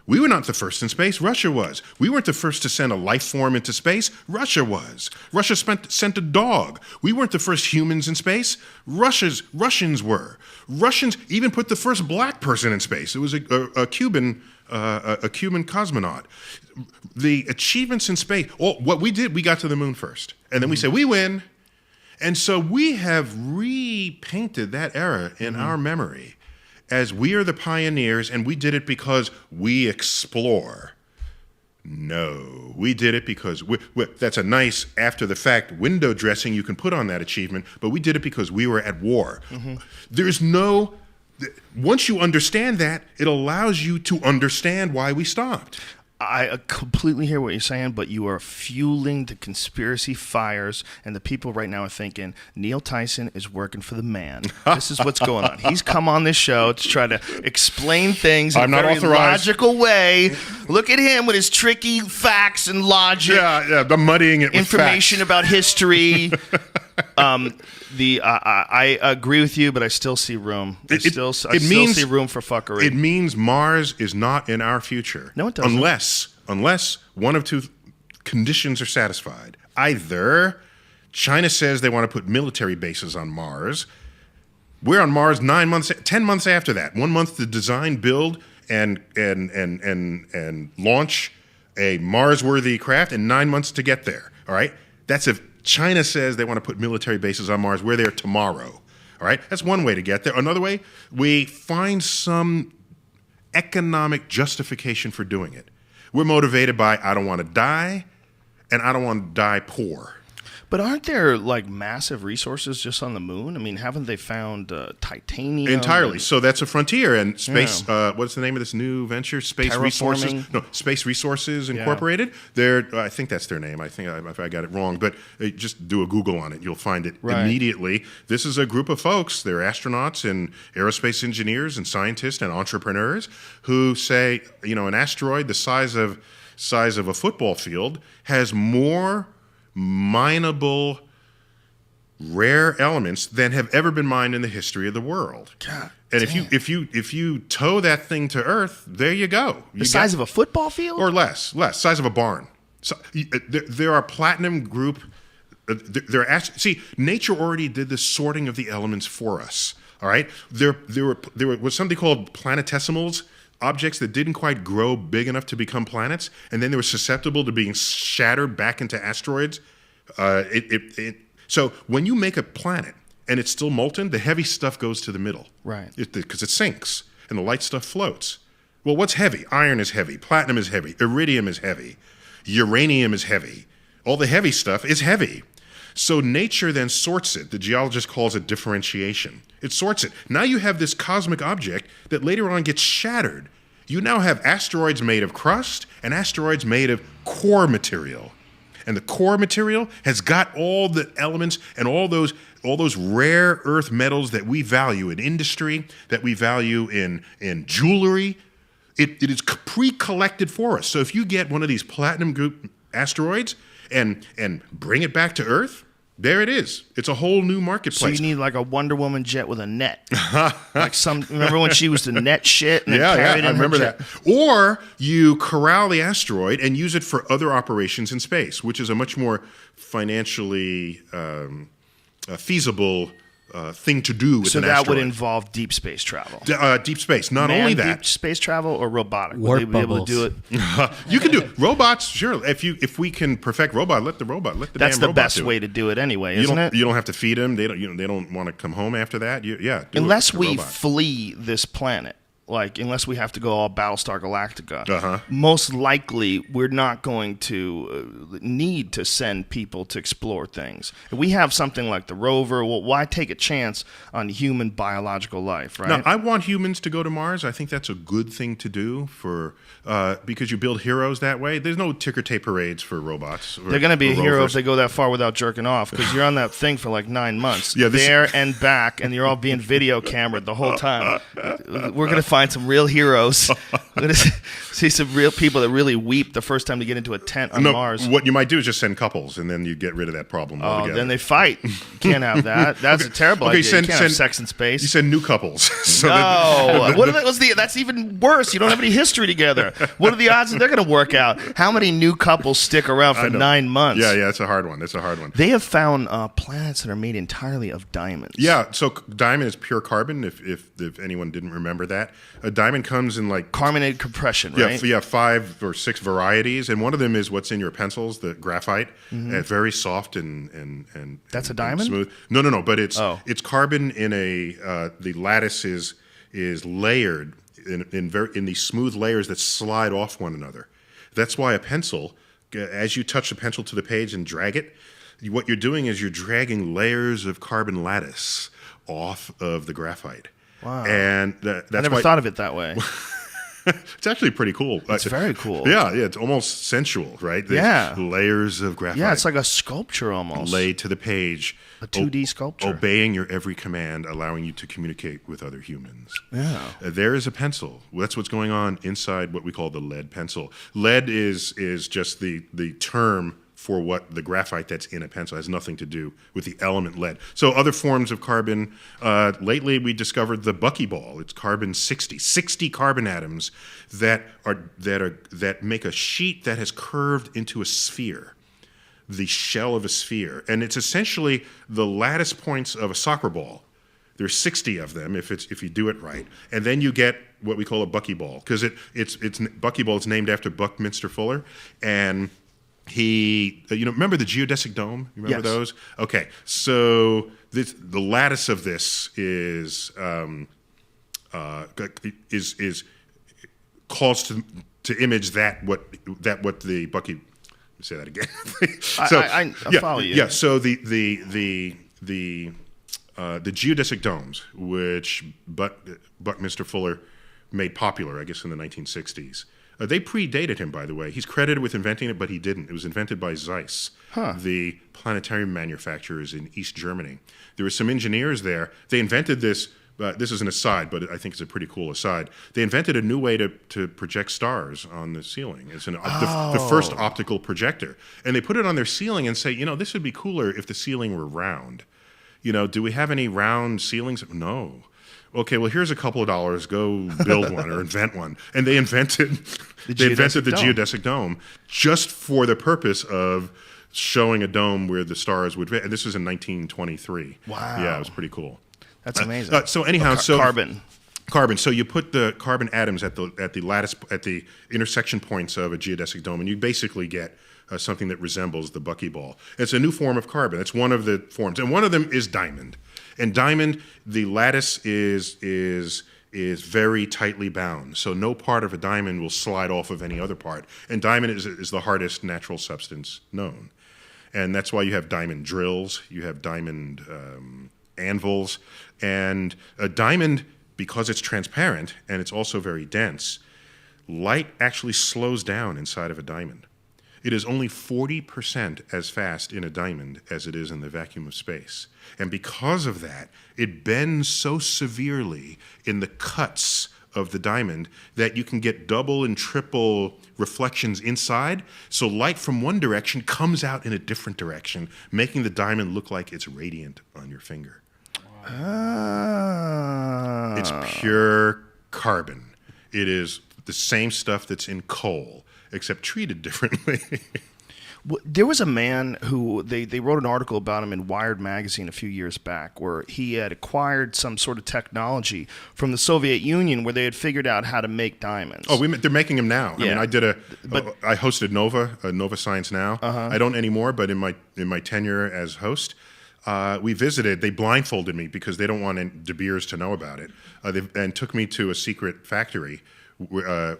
We were not the first in space. Russia was. We weren't the first to send a life form into space. Russia was. Russia sent a dog. We weren't the first humans in space. Russians were. Russians even put the first black person in space. It was a Cuban cosmonaut. The achievements in space, what we did, we got to the moon first. And then we said, we win. And so we have repainted that era in our memory as we are the pioneers, and we did it because we explore. No, we did it because that's a nice after-the-fact window dressing you can put on that achievement, but we did it because we were at war. There's no... Once you understand that, it allows you to understand why we stopped. I completely hear what you're saying, but you are fueling the conspiracy fires, and the people right now are thinking, Neil Tyson is working for the man. This is what's going on. He's come on this show to try to explain things in a very logical way. Look at him with his tricky facts and logic. Yeah, the muddying it with information facts. About history. I agree with you, but I still see room. I still see room for fuckery. It means Mars is not in our future. No, it doesn't. Unless one of two conditions are satisfied. Either China says they want to put military bases on Mars. We're on Mars 10 months after that. 1 month to design, build, and launch a Mars-worthy craft, and 9 months to get there. All right? That's if China says they want to put military bases on Mars. We're there tomorrow. All right? That's one way to get there. Another way, we find some economic justification for doing it. We're motivated by, I don't want to die, and I don't want to die poor. But aren't there like massive resources just on the moon? I mean, haven't they found titanium? Entirely. So that's a frontier. And space, what's the name of this new venture? Space Resources. No, Space Resources Incorporated. They're, I think that's their name. I think if I got it wrong, but just do a Google on it. You'll find it immediately. This is a group of folks. They're astronauts and aerospace engineers and scientists and entrepreneurs who say, an asteroid the size of a football field has more mineable rare elements than have ever been mined in the history of the world. God, and if you tow that thing to Earth, there you go. The size of a football field, or less, size of a barn. So there are platinum group. See, nature already did the sorting of the elements for us. All right, there was something called planetesimals. Objects that didn't quite grow big enough to become planets, and then they were susceptible to being shattered back into asteroids. So when you make a planet, and it's still molten, the heavy stuff goes to the middle. Right. Because it sinks, and the light stuff floats. Well, what's heavy? Iron is heavy. Platinum is heavy. Iridium is heavy. Uranium is heavy. All the heavy stuff is heavy. So nature then sorts it. The geologist calls it differentiation. It sorts it. Now you have this cosmic object that later on gets shattered. You now have asteroids made of crust and asteroids made of core material. And the core material has got all the elements and all those rare earth metals that we value in industry, that we value in jewelry. It is pre-collected for us. So if you get one of these platinum group asteroids and bring it back to Earth, there it is. It's a whole new marketplace. So you need like a Wonder Woman jet with a net. Remember when she used to net shit and then carry it in I remember her jet? that. Or you corral the asteroid and use it for other operations in space, which is a much more financially feasible thing to do with So an that asteroid. would involve deep space travel. Deep space. Not only that. Deep space travel or robotic? Warp Would they be able to do it? You can do robots, sure. If we can perfect robot, let the That's damn the robot best do it. way to do it anyway, You isn't don't it? you don't have to feed them. They don't want to come home after that. Do Unless it, we robot. flee this planet. Like, unless we have to go all Battlestar Galactica, Uh-huh. most likely we're not going to need to send people to explore things. If we have something like the rover, well, why take a chance on human biological life, right? Now, I want humans to go to Mars. I think that's a good thing to do because you build heroes that way. There's no ticker tape parades for robots. They're going to be a hero if rovers. they go that far without jerking off, because you're on that thing for like 9 months, Yeah, this- there and back, and you're all being video cameraed the whole time. We're going to find some real heroes. We're going to see some real people that really weep the first time they get into a tent on Mars. What you might do is just send couples, and then you get rid of that problem Oh, altogether. then they fight. You can't have that. That's a terrible idea. send- you can't have send- sex in space. You send new couples. So No, that's even worse. You don't have any history together. What are the odds that they're going to work out? How many new couples stick around for 9 months? Yeah, it's a hard one. They have found planets that are made entirely of diamonds. Yeah, so diamond is pure carbon. If anyone didn't remember that, a diamond comes in like Carbonated compression, right? Yeah, 5 or 6 varieties, and one of them is what's in your pencils, the graphite, very soft and That's a and diamond? smooth. No, but it's Oh. it's carbon in the lattice is layered in these smooth layers that slide off one another. That's why a pencil, as you touch the pencil to the page and drag it, what you're doing is you're dragging layers of carbon lattice off of the graphite. Wow. And that's I never why thought of it that way. it's actually pretty cool. It's very cool. Yeah, it's almost sensual, right? There's Yeah. layers of graphite. Yeah, it's like a sculpture almost. laid to the page. A 2D sculpture. Obeying your every command, allowing you to communicate with other humans. Yeah. There is a pencil. That's what's going on inside what we call the lead pencil. Lead is just the term for what the graphite that's in a pencil. It has nothing to do with the element lead. So other forms of carbon, lately we discovered the Buckyball. It's carbon 60 carbon atoms that make a sheet that has curved into a sphere, the shell of a sphere. And it's essentially the lattice points of a soccer ball. There's 60 of them if you do it right, and then you get what we call a Buckyball, because it's Buckyball is named after Buckminster Fuller, and he remember the geodesic dome? You remember Yes. those? Okay, so the lattice of this is calls to image what the Bucky. Let me say that again. I follow you. Yeah, so the geodesic domes, which Buckminster Fuller made popular, I guess, in the 1960s. They predated him, by the way. He's credited with inventing it, but he didn't. It was invented by Zeiss, the planetarium manufacturers in East Germany. There were some engineers there. They invented this. This is an aside, but I think it's a pretty cool aside. They invented a new way to project stars on the ceiling. It's the first optical projector. And they put it on their ceiling and say, this would be cooler if the ceiling were round. Do we have any round ceilings? No. Okay, well, here's a couple of dollars. Go build one or invent one. And they invented the geodesic dome just for the purpose of showing a dome where the stars would fit. And this was in 1923. Wow. Yeah, it was pretty cool. That's amazing. So anyhow, carbon. So you put the carbon atoms at the intersection points of a geodesic dome, and you basically get something that resembles the Buckyball. It's a new form of carbon. It's one of the forms, and one of them is diamond. And diamond, the lattice is very tightly bound, so no part of a diamond will slide off of any other part. And diamond is the hardest natural substance known. And that's why you have diamond drills, you have diamond anvils, and a diamond, because it's transparent and it's also very dense, light actually slows down inside of a diamond. It is only 40% as fast in a diamond as it is in the vacuum of space. And because of that, it bends so severely in the cuts of the diamond that you can get double and triple reflections inside. So light from one direction comes out in a different direction, making the diamond look like it's radiant on your finger. Ah. It's pure carbon. It is the same stuff that's in coal, except treated differently. There was a man who they wrote an article about him in Wired magazine a few years back, where he had acquired some sort of technology from the Soviet Union where they had figured out how to make diamonds. Oh, they're making them now. Yeah. I mean, I hosted Nova Science Now. I don't anymore, but in my tenure as host, we visited. They blindfolded me because they don't want De Beers to know about it, and took me to a secret factory, a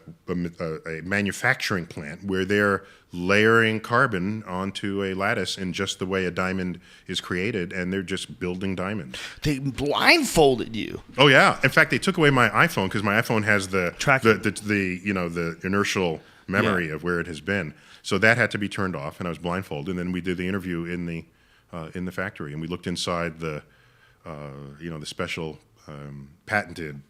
manufacturing plant where they're layering carbon onto a lattice in just the way a diamond is created, and they're just building diamonds. They blindfolded you. Oh yeah! In fact, they took away my iPhone because my iPhone has the inertial memory of where it has been. So that had to be turned off, and I was blindfolded. And then we did the interview in the factory, and we looked inside the special patented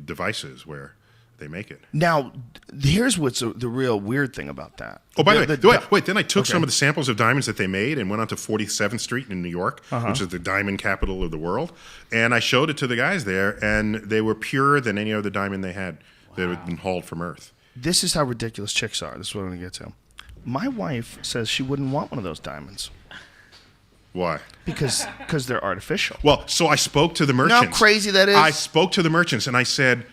devices where they make it. Now, here's what's the real weird thing about that. Oh, by the way, wait. Then I took some of the samples of diamonds that they made and went on to 47th Street in New York, which is the diamond capital of the world, and I showed it to the guys there, and they were purer than any other diamond they had that had been hauled from Earth. This is how ridiculous chicks are. This is what I'm going to get to. My wife says she wouldn't want one of those diamonds. Why? Because they're artificial. Well, so I spoke to the merchants. You know how crazy that is? I spoke to the merchants, and I said,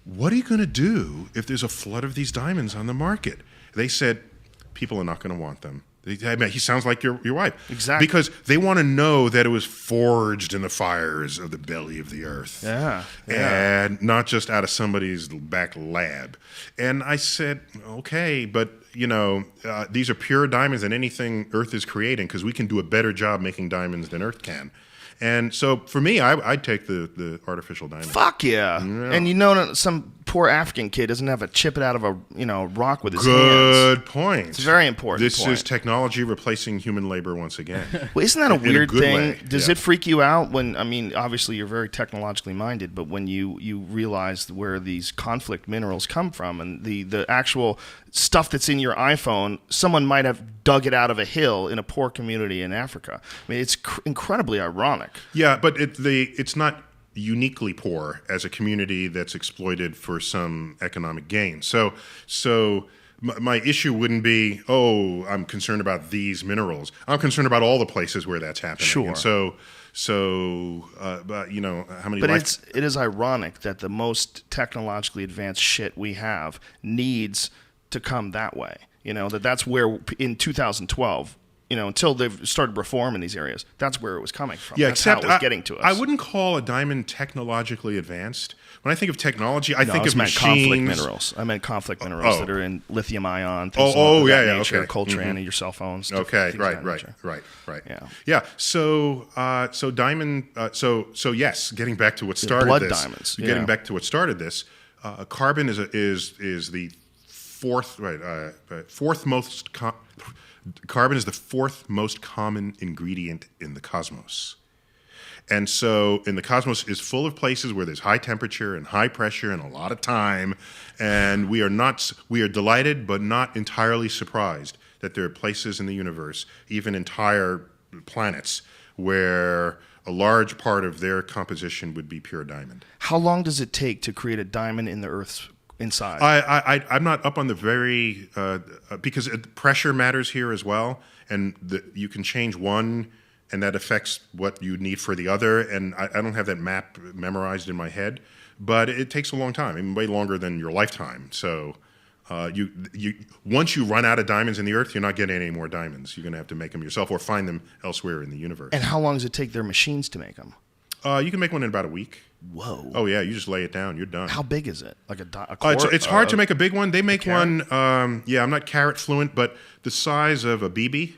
what are you going to do if there's a flood of these diamonds on the market? They said, people are not going to want them. He sounds like your wife. Exactly. Because they want to know that it was forged in the fires of the belly of the earth. Yeah. And not just out of somebody's back lab. And I said, okay, but, these are pure diamonds than anything Earth is creating because we can do a better job making diamonds than Earth can. And so for me, I'd take the artificial diamond. Fuck yeah. And some poor African kid doesn't have to chip it out of a rock with his hands. Good point. It's a very important This point. is technology replacing human labor once again. Well, isn't that a weird good thing? way, Does yeah. it freak you out when, obviously you're very technologically minded, but when you realize where these conflict minerals come from and the actual stuff that's in your iPhone, someone might have dug it out of a hill in a poor community in Africa. I mean, it's incredibly ironic. Yeah, but it's not uniquely poor as a community that's exploited for some economic gain. So my issue wouldn't be, I'm concerned about these minerals. I'm concerned about all the places where that's happening. Sure. And but how many? But it is ironic that the most technologically advanced shit we have needs to come that way. That's where in 2012. Until they've started reform in these areas, that's where it was coming from. Yeah, that's except how it was getting to us. I wouldn't call a diamond technologically advanced. When I think of technology, I think of machines. Conflict minerals. I meant conflict minerals that are in lithium ion. Things nature, okay. Coltrane and your cell phones. Okay, right. Yeah. So diamond. So yes. Getting back to what started blood this. diamonds. Getting back to what started this. Carbon is the fourth most. Carbon is the fourth most common ingredient in the cosmos. And so in the cosmos is full of places where there's high temperature and high pressure and a lot of time. And we are delighted but not entirely surprised that there are places in the universe, even entire planets, where a large part of their composition would be pure diamond. How long does it take to create a diamond in the Earth's inside? I'm not up on the very because pressure matters here as well, and you can change one, and that affects what you need for the other. And I don't have that map memorized in my head, but it takes a long time, I mean, way longer than your lifetime. So once you run out of diamonds in the Earth, you're not getting any more diamonds. You're going to have to make them yourself or find them elsewhere in the universe. And how long does it take their machines to make them? You can make one in about a week. Whoa. Oh yeah, you just lay it down. You're done. How big is it? Like a quart? It's hard to make a big one. They make one. I'm not carrot fluent, but the size of a BB.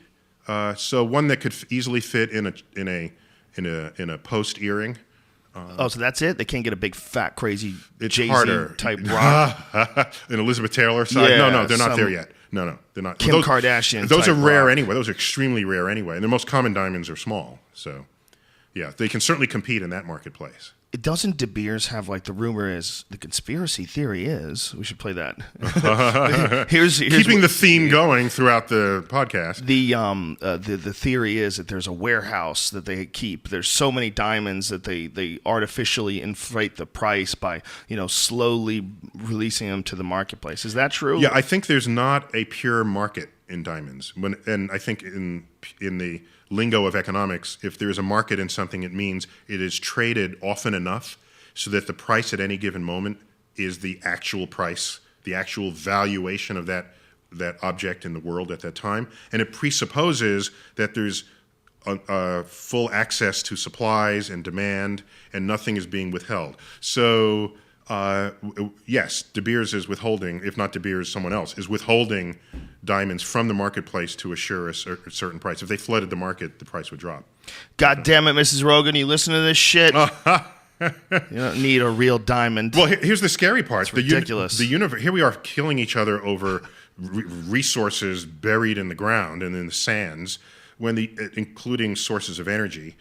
So one that could easily fit in a post earring. So that's it? They can't get a big, fat, crazy It's Jay-Z harder. type rock? An Elizabeth Taylor side? Yeah, No, they're not there yet. No, they're not. Kim Kardashian Those type are rare rock. anyway. Those are extremely rare anyway. And the most common diamonds are small. So, yeah, they can certainly compete in that marketplace. It doesn't De Beers have like the rumor is the conspiracy theory is we should play that. here's Keeping the theme going throughout the podcast. The theory is that there's a warehouse that they keep. There's so many diamonds that they artificially inflate the price by slowly releasing them to the marketplace. Is that true? Yeah, I think there's not a pure market in diamonds. And I think in the lingo of economics, if there is a market in something, it means it is traded often enough so that the price at any given moment is the actual price, the actual valuation of that object in the world at that time. And it presupposes that there's full access to supplies and demand, and nothing is being withheld. So, yes, De Beers is withholding, if not De Beers, someone else, is withholding diamonds from the marketplace to assure a certain price. If they flooded the market, the price would drop. God damn it, Mrs. Rogan, you listen to this shit? You don't need a real diamond. Well, here's the scary part. It's ridiculous. The universe. Here we are killing each other over resources buried in the ground and in the sands, including sources of energy,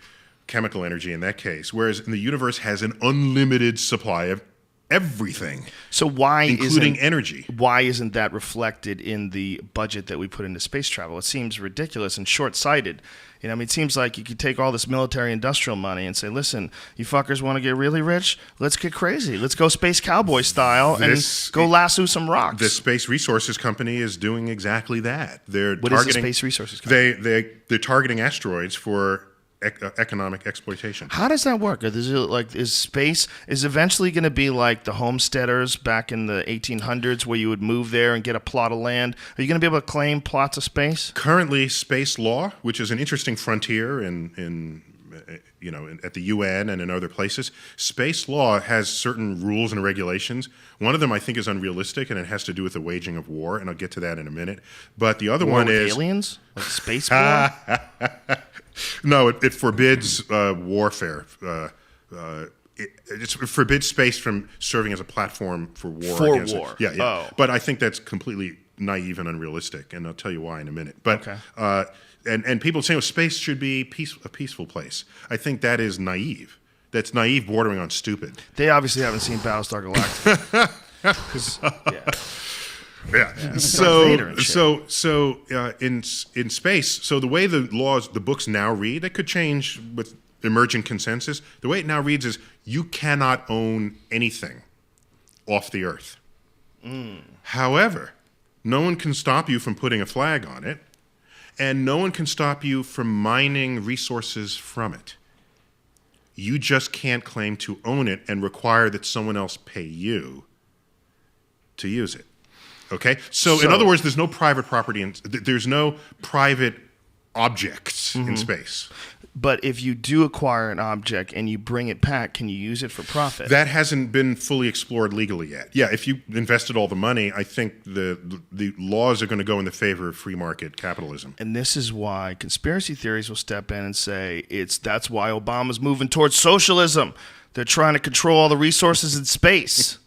chemical energy in that case. Whereas the universe has an unlimited supply of everything. So including energy. Why isn't that reflected in the budget that we put into space travel? It seems ridiculous and short-sighted. It seems like you could take all this military-industrial money and say, listen, you fuckers want to get really rich? Let's get crazy. Let's go space cowboy style and go lasso some rocks. The Space Resources Company is doing exactly that. What is the Space Resources Company? They're targeting asteroids for economic exploitation. How does that work? Is space eventually going to be like the homesteaders back in the 1800s, where you would move there and get a plot of land? Are you going to be able to claim plots of space? Currently, space law, which is an interesting frontier at the UN and in other places, space law has certain rules and regulations. One of them I think is unrealistic, and it has to do with the waging of war, and I'll get to that in a minute. But the other War one with is aliens, like space war. No, it forbids warfare. It forbids space from serving as a platform for war. For war. Yeah. Oh. But I think that's completely naive and unrealistic, and I'll tell you why in a minute. But okay. And people saying space should be a peaceful place. I think that is naive. That's naive, bordering on stupid. They obviously haven't seen Battlestar Galactica. Yeah. In space, so the way the books now read, it could change with emerging consensus. The way it now reads is you cannot own anything off the Earth. However, no one can stop you from putting a flag on it, and no one can stop you from mining resources from it. You just can't claim to own it and require that someone else pay you to use it. Okay? So in other words, there's no private property, there's no private objects in space. But if you do acquire an object and you bring it back, can you use it for profit? That hasn't been fully explored legally yet. Yeah, if you invested all the money, I think the laws are going to go in the favor of free market capitalism. And this is why conspiracy theories will step in and say that's why Obama's moving towards socialism. They're trying to control all the resources in space.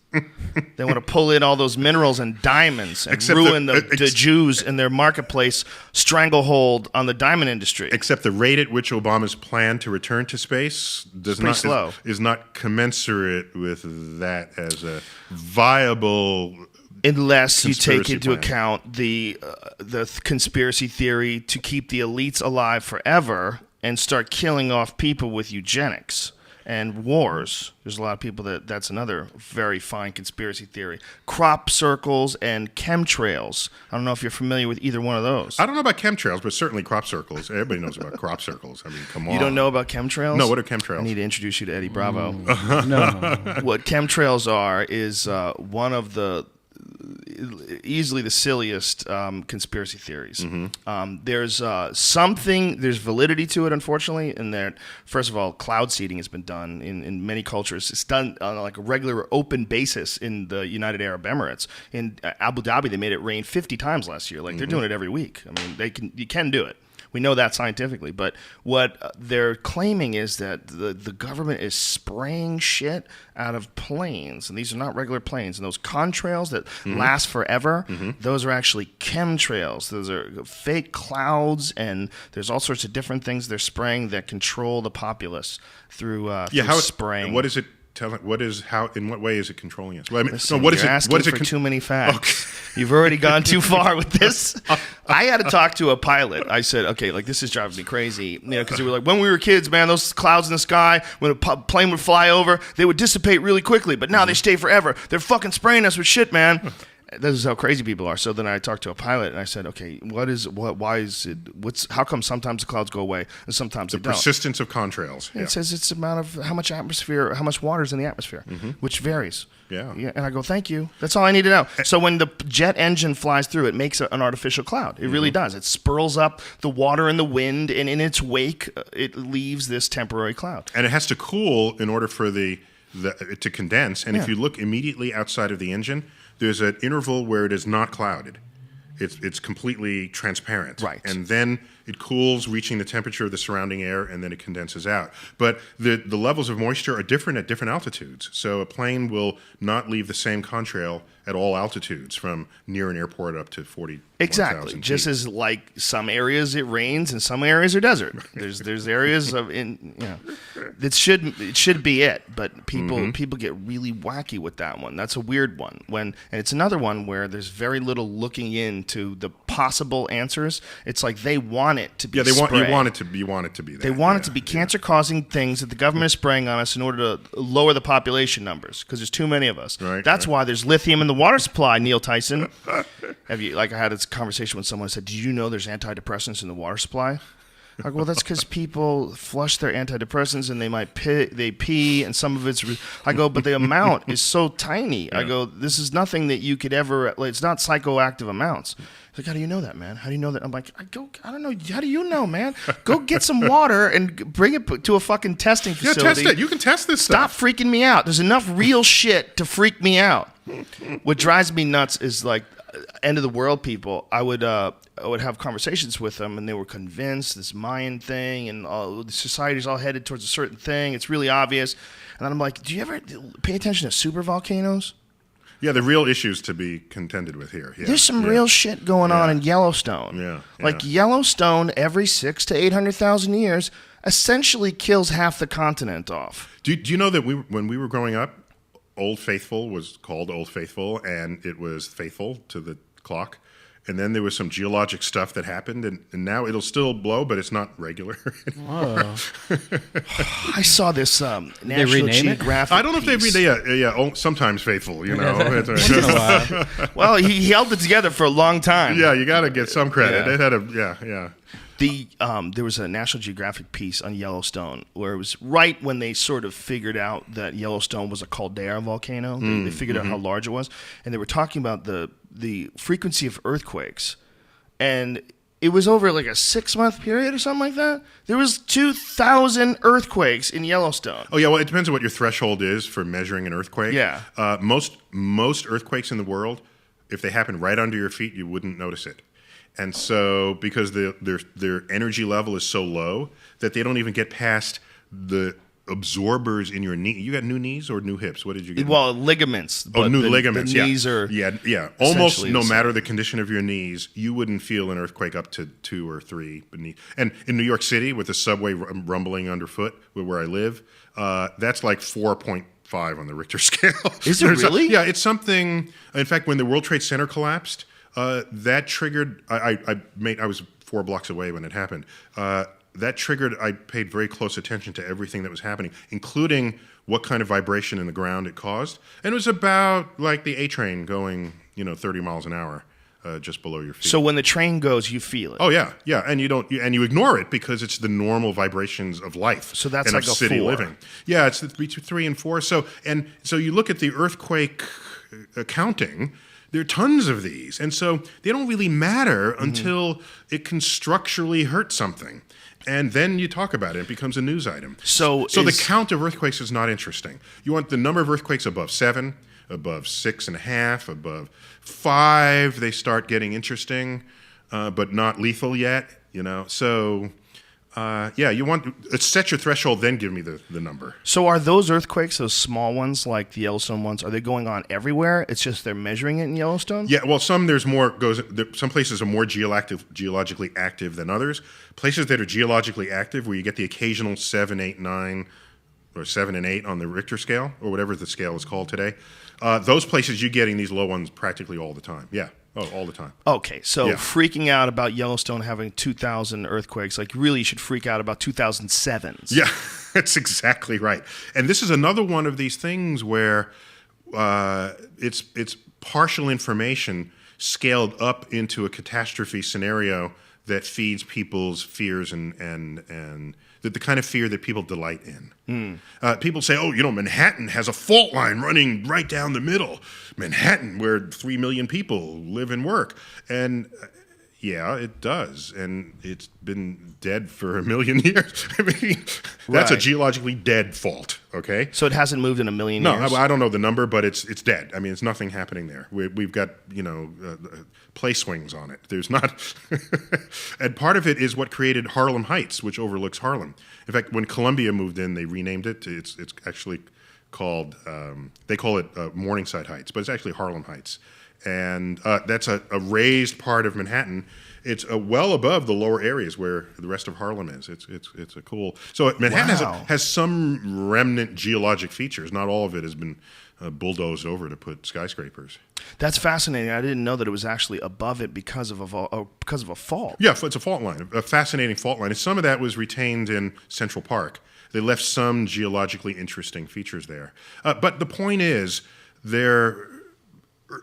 They want to pull in all those minerals and diamonds and ruin the Jews in their marketplace stranglehold on the diamond industry. Except the rate at which Obama's plan to return to space is not commensurate with that as a viable. Unless you take into account the conspiracy theory to keep the elites alive forever and start killing off people with eugenics. And wars. There's a lot of people that's another very fine conspiracy theory. Crop circles and chemtrails. I don't know if you're familiar with either one of those. I don't know about chemtrails, but certainly crop circles. Everybody knows about crop circles. I mean, come on. You don't know about chemtrails? No, what are chemtrails? I need to introduce you to Eddie Bravo. No. What chemtrails are is one of the easily the silliest conspiracy theories. Mm-hmm. There's there's validity to it, unfortunately, in that, first of all, cloud seeding has been done in many cultures. It's done on like a regular open basis in the United Arab Emirates. In Abu Dhabi, they made it rain 50 times last year. Like, they're doing it every week. I mean, you can do it. We know that scientifically, but what they're claiming is that the government is spraying shit out of planes, and these are not regular planes. And those contrails that last forever, those are actually chemtrails. Those are fake clouds, and there's all sorts of different things they're spraying that control the populace through spraying. What is it? In what way is it controlling us? Well, I mean, Listen, what you're is it? asking What is it? for too many facts. You've already gone too far with this. I had to talk to a pilot. I said, okay, like, this is driving me crazy. Because they were like, when we were kids, man, those clouds in the sky, when a plane would fly over, they would dissipate really quickly. But now they stay forever. They're fucking spraying us with shit, man. This is how crazy people are. So then I talked to a pilot and I said, okay, how come sometimes the clouds go away and sometimes they don't? Persistence of contrails. It says it's the amount of how much water is in the atmosphere, which varies. Yeah. And I go, thank you. That's all I need to know. So when the jet engine flies through, it makes an artificial cloud. It really does. It spirals up the water and the wind, and in its wake, it leaves this temporary cloud. And it has to cool in order for it to condense. And if you look immediately outside of the engine, there's an interval where it is not clouded. It's completely transparent. Right. And then it cools, reaching the temperature of the surrounding air, and then it condenses out. But the levels of moisture are different at different altitudes. So a plane will not leave the same contrail at all altitudes, from near an airport up to 40,000 Exactly. feet. Just as, like, some areas it rains and some areas are desert. There's areas it should be it, but people get really wacky with that one. That's a weird one. And it's another one where there's very little looking into the possible answers. It's like they want it to be you spray. want it to be that. They want it to be cancer-causing things that the government is spraying on us in order to lower the population numbers, because there's too many of us. Right, That's why there's lithium in the water supply, Neil Tyson. I had this conversation with someone who said, did you know there's antidepressants in the water supply? I go, well, that's because people flush their antidepressants and they pee, and some of it's. I go, but the amount is so tiny. Yeah. I go, this is nothing that you could ever. It's not psychoactive amounts. He's like, how do you know that, man? How do you know that? I'm like, I don't know. How do you know, man? Go get some water and bring it to a fucking testing facility. Yeah, test it. You can test this stuff. Stop freaking me out. There's enough real shit to freak me out. What drives me nuts is, like, end of the world people. I would have conversations with them, and they were convinced this Mayan thing and all the society's all headed towards a certain thing. It's really obvious. And then I'm like, do you ever pay attention to supervolcanoes? Yeah, the real issues to be contended with here. Yeah. There's some real shit going on in Yellowstone. Yeah. Like, Yellowstone, every 600,000 to 800,000 years, essentially kills half the continent off. Do you know that when we were growing up, Old Faithful was called Old Faithful, and it was faithful to the clock. And then there was some geologic stuff that happened, and now it'll still blow, but it's not regular anymore. I saw this National Geographic I don't know if they rename it. Sometimes faithful, you know. Once in a while. Well, he held it together for a long time. Yeah, you got to get some credit. Yeah. It had There was a National Geographic piece on Yellowstone where it was right when they sort of figured out that Yellowstone was a caldera volcano. They figured out how large it was, and they were talking about the frequency of earthquakes, and it was over like a 6-month period or something like that. There was 2,000 earthquakes in Yellowstone. Oh yeah, well, it depends on what your threshold is for measuring an earthquake. Yeah. Most earthquakes in the world, if they happen right under your feet, you wouldn't notice it. And so, because their energy level is so low that they don't even get past the absorbers in your knee. You got new knees or new hips? What did you get? Well, ligaments. Oh, new ligaments. The knees are Almost no matter the condition of your knees, you wouldn't feel an earthquake up to 2 or 3 beneath. And in New York City, with the subway rumbling underfoot, where I live, that's like 4.5 on the Richter scale. Is it really? Yeah, it's something. In fact, when the World Trade Center collapsed, that triggered. I was 4 blocks away when it happened. That triggered. I paid very close attention to everything that was happening, including what kind of vibration in the ground it caused. And it was about like the A train going, 30 miles an hour, just below your feet. So when the train goes, you feel it. Oh yeah, and you ignore it because it's the normal vibrations of life. So that's and like of a city 4. living. Yeah, it's between 3 and 4. So you look at the earthquake accounting. There are tons of these. And so they don't really matter until it can structurally hurt something. And then you talk about it. It becomes a news item. So the count of earthquakes is not interesting. You want the number of earthquakes above 7, above 6.5, above 5. They start getting interesting, but not lethal yet. So you want to set your threshold, then give me the number. So are those earthquakes, those small ones like the Yellowstone ones, are they going on everywhere? It's just they're measuring it in Yellowstone? Yeah, well, some places are more geologically active than others. Places that are geologically active, where you get the occasional 7, 8, 9, or 7 and 8 on the Richter scale, or whatever the scale is called today, those places you're getting these low ones practically all the time. Yeah. Oh, all the time. Okay, so freaking out about Yellowstone having 2,000 earthquakes, like really you should freak out about 2007s. Yeah, that's exactly right. And this is another one of these things where it's partial information scaled up into a catastrophe scenario that feeds people's fears and the kind of fear that people delight in. People say, Manhattan has a fault line running right down the middle. Manhattan, where 3 million people live and work. And yeah, it does. And it's been dead for 1 million years. I mean, that's a geologically dead fault, okay? So it hasn't moved in 1 million years? No, I don't know the number, but it's dead. I mean, it's nothing happening there. We've got, play swings on it. There's not... And part of it is what created Harlem Heights, which overlooks Harlem. In fact, when Columbia moved in, they renamed it. It's actually called... they call it Morningside Heights, but it's actually Harlem Heights. And that's a raised part of Manhattan. It's well above the lower areas where the rest of Harlem is. It's a cool... So Manhattan has some remnant geologic features. Not all of it has been bulldozed over to put skyscrapers. That's fascinating. I didn't know that it was actually above it because of a fault. Yeah, it's a fault line, a fascinating fault line. And some of that was retained in Central Park. They left some geologically interesting features there. But the point is,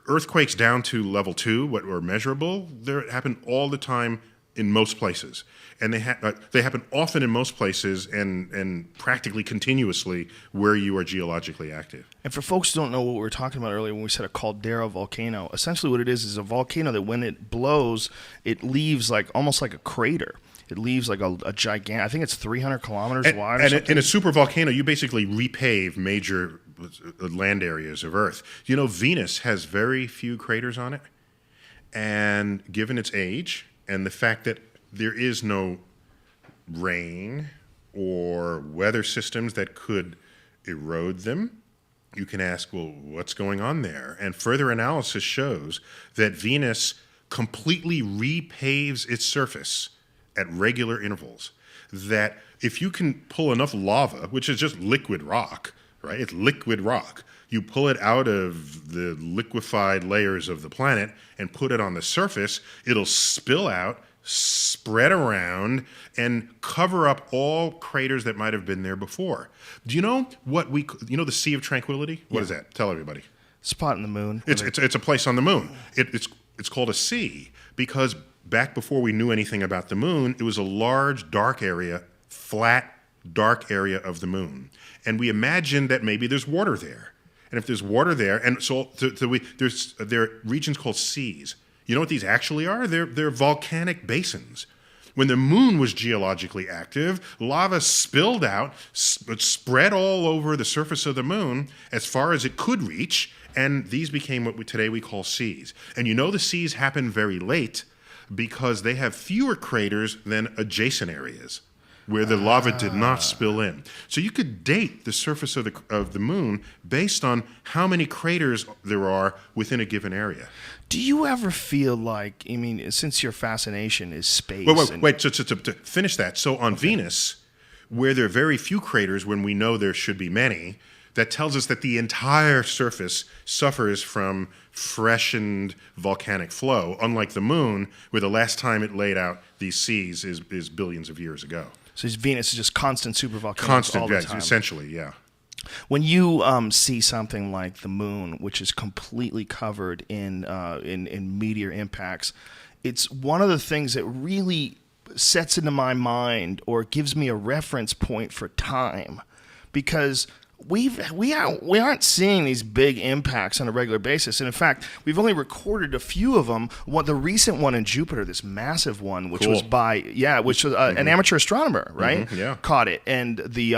earthquakes down to level 2, what were measurable, they happen all the time in most places. And they happen often in most places and practically continuously where you are geologically active. And for folks who don't know what we were talking about earlier when we said a caldera volcano, essentially what it is a volcano that when it blows, it leaves almost like a crater. It leaves like a gigantic, I think it's 300 kilometers wide or something. In a supervolcano, you basically repave major land areas of Earth. Venus has very few craters on it. And given its age and the fact that there is no rain or weather systems that could erode them, you can ask, well, what's going on there? And further analysis shows that Venus completely repaves its surface at regular intervals. That if you can pull enough lava, which is just liquid rock, right? It's liquid rock. You pull it out of the liquefied layers of the planet and put it on the surface, it'll spill out, spread around, and cover up all craters that might have been there before. Do you know what the Sea of Tranquility? What is that? Tell everybody. Spot in the moon. It's a place on the moon. It's called a sea because back before we knew anything about the moon, it was a large, dark area, flat, dark area of the moon. And we imagined that maybe there's water there. And if there's water there, and so there are regions called seas. You know what these actually are? They're volcanic basins. When the moon was geologically active, lava spilled out, spread all over the surface of the moon as far as it could reach, and these became what today we call seas. And the seas happen very late because they have fewer craters than adjacent areas where the lava did not spill in. So you could date the surface of the moon based on how many craters there are within a given area. Do you ever feel like, since your fascination is space... Wait, to finish that. So on Venus, where there are very few craters when we know there should be many, that tells us that the entire surface suffers from freshened volcanic flow, unlike the moon, where the last time it laid out these seas is billions of years ago. So Venus is just constant supervolcano all the time. Essentially, yeah. When you see something like the moon, which is completely covered in meteor impacts, it's one of the things that really sets into my mind or gives me a reference point for time. Because we aren't seeing these big impacts on a regular basis. And in fact, we've only recorded a few of them. The recent one in Jupiter, this massive one, which was an amateur astronomer, right? Yeah. Caught it. And the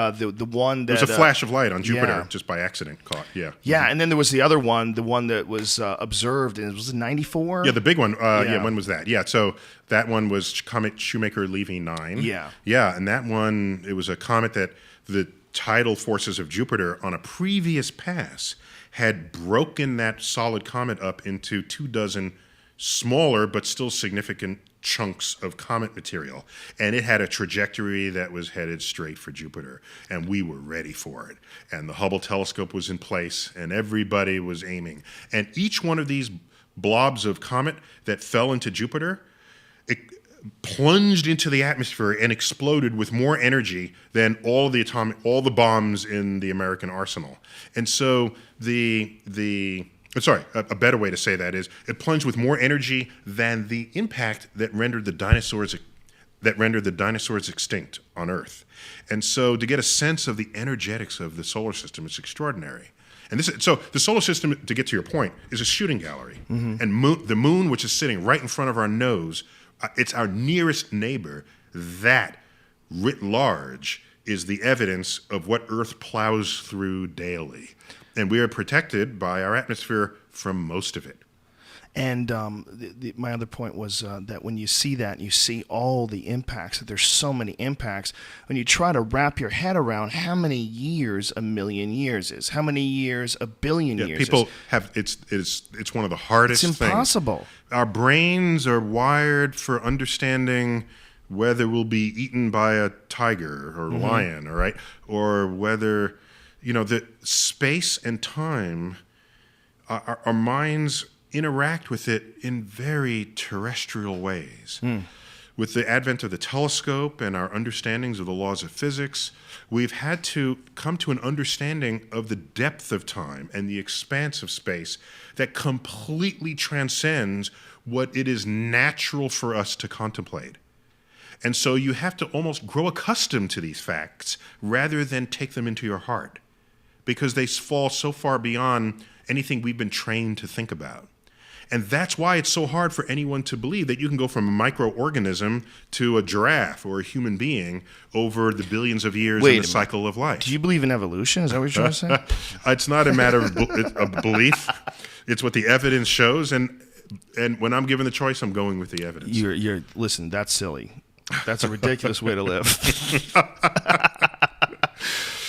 one that... There was a flash of light on Jupiter just by accident caught, yeah. Yeah, and then there was the other one, the one that was observed, and was it 94? Yeah, the big one. When was that? Yeah, so that one was Comet Shoemaker-Levy 9. Yeah. Yeah, and that one, it was a comet that the tidal forces of Jupiter on a previous pass had broken that solid comet up into 24 smaller but still significant chunks of comet material. And it had a trajectory that was headed straight for Jupiter. And we were ready for it. And the Hubble telescope was in place, and everybody was aiming. And each one of these blobs of comet that fell into Jupiter, it plunged into the atmosphere and exploded with more energy than all the bombs in the American arsenal. And so a better way to say that is it plunged with more energy than the impact that rendered the dinosaurs extinct on Earth. And so to get a sense of the energetics of the solar system is extraordinary. And so the solar system, to get to your point, is a shooting gallery. Mm-hmm. And the moon, which is sitting right in front of our nose, it's our nearest neighbor. That, writ large, is the evidence of what Earth plows through daily. And we are protected by our atmosphere from most of it. And my other point was that when you see that, you see all the impacts, that there's so many impacts, when you try to wrap your head around how many years a million years is, how many years a billion years people is. It's one of the hardest things. It's impossible. Our brains are wired for understanding whether we'll be eaten by a tiger or lion, all right? Or whether, the space and time, our minds interact with it in very terrestrial ways. With the advent of the telescope and our understandings of the laws of physics, we've had to come to an understanding of the depth of time and the expanse of space that completely transcends what it is natural for us to contemplate. And so you have to almost grow accustomed to these facts rather than take them into your heart, because they fall so far beyond anything we've been trained to think about. And that's why it's so hard for anyone to believe that you can go from a microorganism to a giraffe or a human being over the billions of years in the cycle of life. Do you believe in evolution? Is that what you're trying to say? It's not a matter of belief. It's what the evidence shows. And when I'm given the choice, I'm going with the evidence. Listen, that's silly. That's a ridiculous way to live.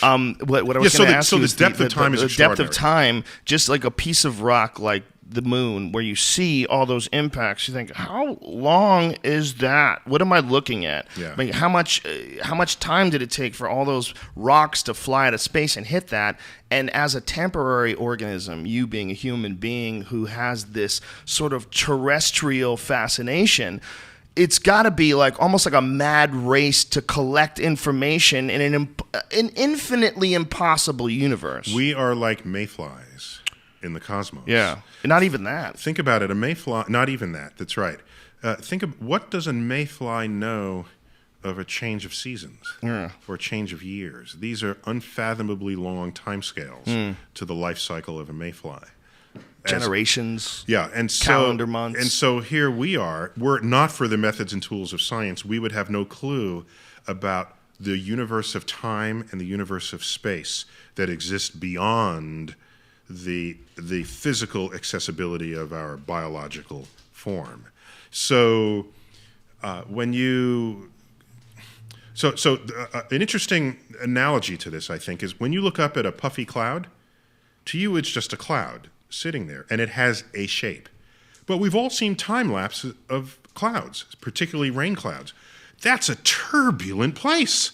What I was going to ask you is the depth of time is extraordinary. The depth of time, just like a piece of rock like the moon, where you see all those impacts, you think, how long is that? What am I looking at? Yeah. I mean, how much time did it take for all those rocks to fly out of space and hit that? And as a temporary organism, you being a human being who has this sort of terrestrial fascination, it's got to be almost like a mad race to collect information in an infinitely impossible universe. We are like mayflies in the cosmos. Yeah, not even that. Think about it. A mayfly, not even that. That's right. Think of what does a mayfly know of a change of seasons or a change of years? These are unfathomably long timescales to the life cycle of a mayfly. Generations, calendar months. And so here we are. Were it not for the methods and tools of science, we would have no clue about the universe of time and the universe of space that exists beyond the physical accessibility of our biological form. So an interesting analogy to this, I think, is when you look up at a puffy cloud, to you it's just a cloud sitting there, and it has a shape. But we've all seen time lapses of clouds, particularly rain clouds. That's a turbulent place.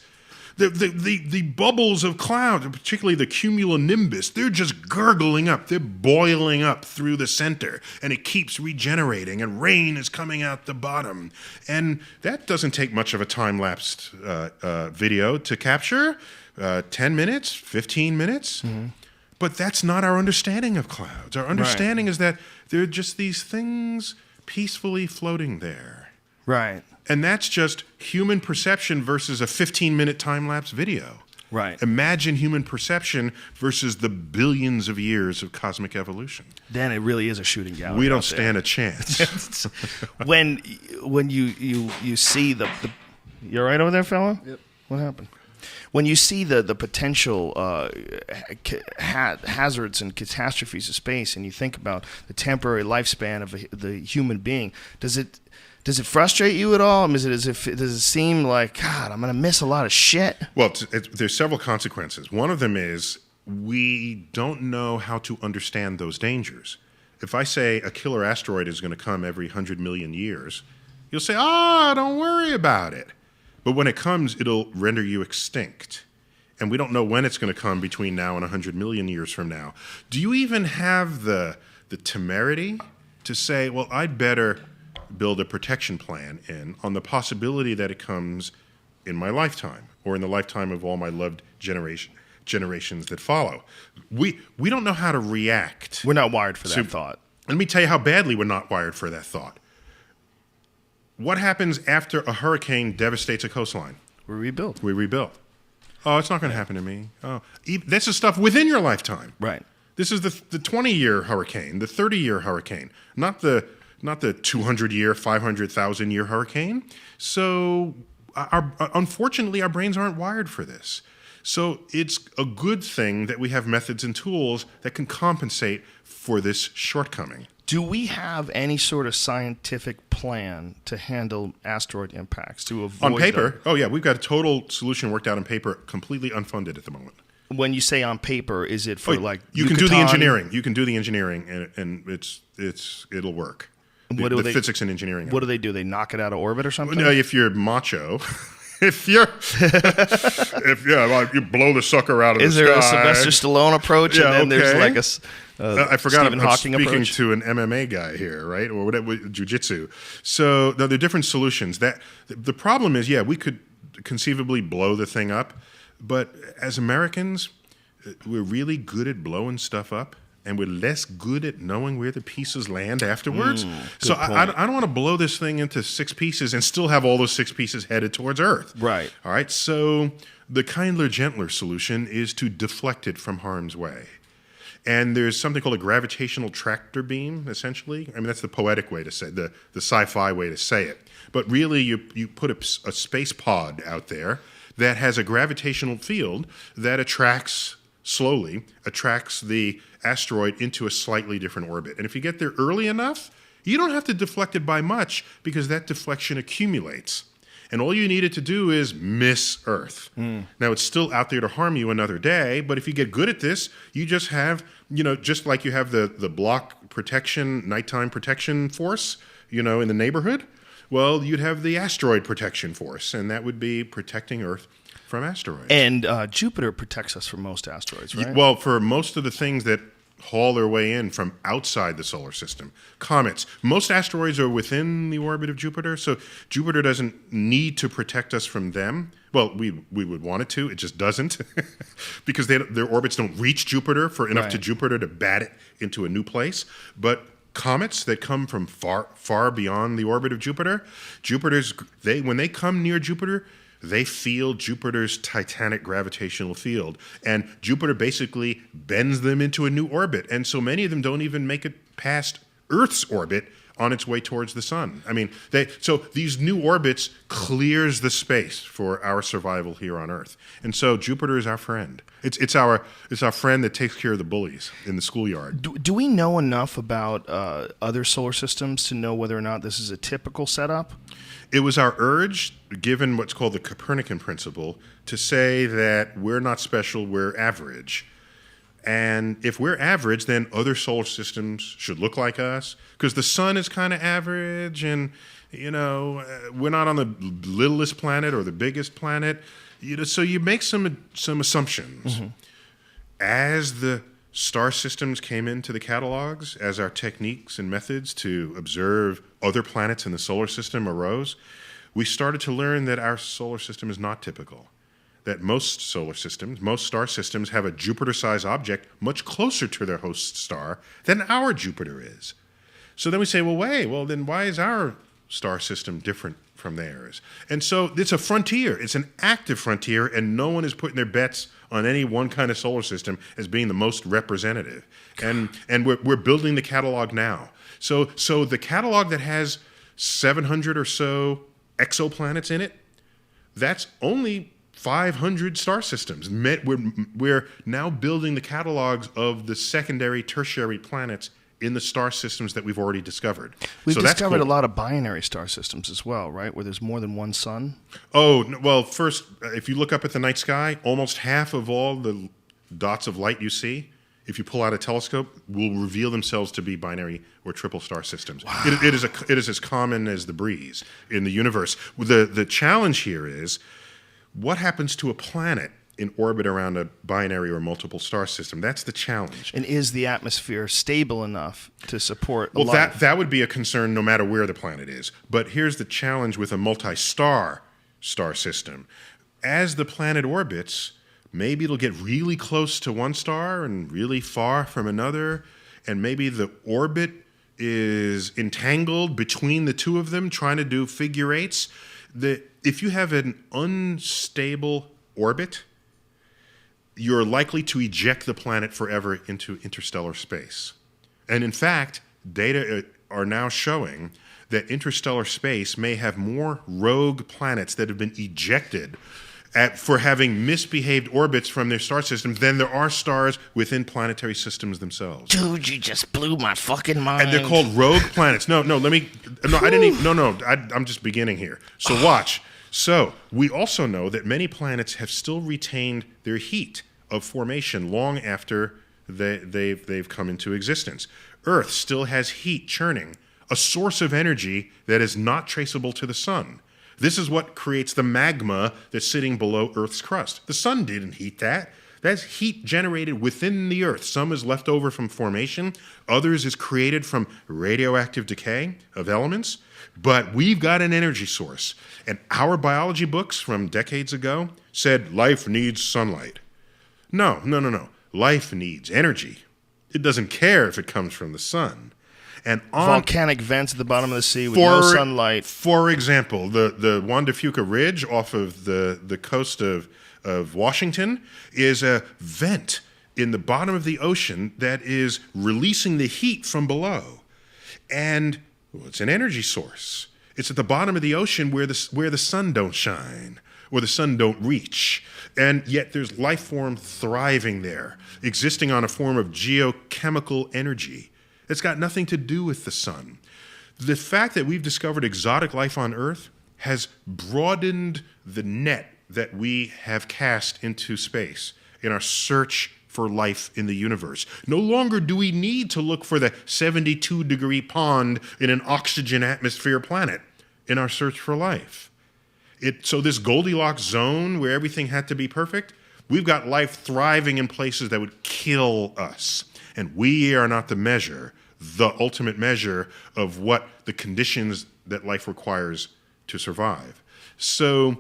The bubbles of cloud, particularly the cumulonimbus, they're just gurgling up. They're boiling up through the center, and it keeps regenerating, and rain is coming out the bottom. And that doesn't take much of a time-lapsed video to capture. 10 minutes, 15 minutes. Mm-hmm. But that's not our understanding of clouds. Our understanding is that they're just these things peacefully floating there. Right. And that's just human perception versus a 15-minute time-lapse video. Right. Imagine human perception versus the billions of years of cosmic evolution. Then it really is a shooting gallery. We don't stand a chance. when you see the you all right over there, fella? Yep. What happened? When you see the potential hazards and catastrophes of space, and you think about the temporary lifespan of the human being, does it frustrate you at all? Does it seem like, God, I'm going to miss a lot of shit? Well, there's several consequences. One of them is we don't know how to understand those dangers. If I say a killer asteroid is going to come every 100 million years, you'll say, don't worry about it. But when it comes, it'll render you extinct. And we don't know when it's going to come between now and 100 million years from now. Do you even have the temerity to say, well, I'd better build a protection plan in on the possibility that it comes in my lifetime or in the lifetime of all my loved generations that follow? We don't know how to react. We're not wired for that thought. Let me tell you how badly we're not wired for that thought. What happens after a hurricane devastates a coastline? We rebuild. Oh, it's not going to happen to me. Oh, this is stuff within your lifetime. Right. This is the 20-year hurricane, the 30-year hurricane, not the 200-year, 500,000-year hurricane. So, unfortunately, our brains aren't wired for this. So it's a good thing that we have methods and tools that can compensate for this shortcoming. Do we have any sort of scientific plan to handle asteroid impacts to avoid on paper? Oh yeah, we've got a total solution worked out on paper, completely unfunded at the moment. When you say on paper, is it for like you can do the engineering? You can do the engineering, and it'll work. The physics and engineering. What do they do? They knock it out of orbit or something? No, if you're macho. If you blow the sucker out of the sky. Is there a Sylvester Stallone approach? Yeah, and then there's like I forgot Stephen I'm Hawking speaking approach? to an MMA guy here, right? Or whatever, jiu-jitsu. So there are different solutions. The problem is, we could conceivably blow the thing up, but as Americans, we're really good at blowing stuff up, and we're less good at knowing where the pieces land afterwards. So I don't want to blow this thing into 6 pieces and still have all those 6 pieces headed towards Earth. Right. All right. So the kinder, gentler solution is to deflect it from harm's way. And there's something called a gravitational tractor beam, essentially. I mean, that's the poetic way to say it, the sci-fi way to say it. But really, you put a space pod out there that has a gravitational field that slowly attracts the asteroid into a slightly different orbit. And if you get there early enough, you don't have to deflect it by much because that deflection accumulates. And all you needed to do is miss Earth. Now, it's still out there to harm you another day, but if you get good at this, you just have, just like you have the block protection, nighttime protection force, in the neighborhood, well, you'd have the asteroid protection force, and that would be protecting Earth from asteroids. And Jupiter protects us from most asteroids, right? Well, for most of the things that haul their way in from outside the solar system, comets, most asteroids are within the orbit of Jupiter, so Jupiter doesn't need to protect us from them. Well, we would want it to. It just doesn't because their orbits don't reach Jupiter for enough to Jupiter to bat it into a new place. But comets that come from far beyond the orbit of Jupiter, when they come near Jupiter, they feel Jupiter's titanic gravitational field, and Jupiter basically bends them into a new orbit. And so many of them don't even make it past Earth's orbit on its way towards the sun. I mean, so these new orbits clears the space for our survival here on Earth. And so Jupiter is our friend. It's our friend that takes care of the bullies in the schoolyard. Do we know enough about other solar systems to know whether or not this is a typical setup? It was our urge, given what's called the Copernican principle, to say that we're not special, we're average. And if we're average, then other solar systems should look like us, because the sun is kind of average, and we're not on the littlest planet or the biggest planet. So you make some assumptions. Mm-hmm. As the star systems came into the catalogs, as our techniques and methods to observe other planets in the solar system arose, we started to learn that our solar system is not typical. That most star systems have a Jupiter-sized object much closer to their host star than our Jupiter is. So then we say, then why is our star system different from theirs. And so it's a frontier. It's an active frontier, and no one is putting their bets on any one kind of solar system as being the most representative. And we're building the catalog now. So the catalog that has 700 or so exoplanets in it, that's only 500 star systems. We're now building the catalogs of the secondary, tertiary planets in the star systems that we've already discovered. We've so that's discovered cool. a lot of binary star systems as well, right? Where there's more than one sun. Oh, well, first, if you look up at the night sky, almost half of all the dots of light you see, if you pull out a telescope, will reveal themselves to be binary or triple star systems. Wow. It is as common as the breeze in the universe. The challenge here is, what happens to a planet in orbit around a binary or multiple star system? That's the challenge. And is the atmosphere stable enough to support Well, life? that would be a concern no matter where the planet is. But here's the challenge with a multi-star star system. As the planet orbits, maybe it'll get really close to one star and really far from another, and maybe the orbit is entangled between the two of them, trying to do figure eights. If you have an unstable orbit, you're likely to eject the planet forever into interstellar space. And in fact, data are now showing that interstellar space may have more rogue planets that have been ejected for having misbehaved orbits from their star systems than there are stars within planetary systems themselves. Dude, you just blew my fucking mind. And they're called rogue planets. I'm just beginning here. So watch. So we also know that many planets have still retained their heat of formation long after they've come into existence. Earth still has heat churning, a source of energy that is not traceable to the sun. This is what creates the magma that's sitting below Earth's crust. The sun didn't heat that. That's heat generated within the Earth. Some is left over from formation. Others is created from radioactive decay of elements. But we've got an energy source. And our biology books from decades ago said life needs sunlight. No. Life needs energy. It doesn't care if it comes from the sun. And volcanic vents at the bottom of the sea with no sunlight. For example, the Juan de Fuca Ridge off of the coast of Washington is a vent in the bottom of the ocean that is releasing the heat from below. And it's an energy source. It's at the bottom of the ocean where the sun don't shine or the sun don't reach. And yet there's life form thriving there, existing on a form of geochemical energy. It's got nothing to do with the sun. The fact that we've discovered exotic life on Earth has broadened the net that we have cast into space in our search for life in the universe. No longer do we need to look for the 72-degree pond in an oxygen atmosphere planet in our search for life. So this Goldilocks zone where everything had to be perfect, we've got life thriving in places that would kill us. And we are not the ultimate measure of what the conditions that life requires to survive. So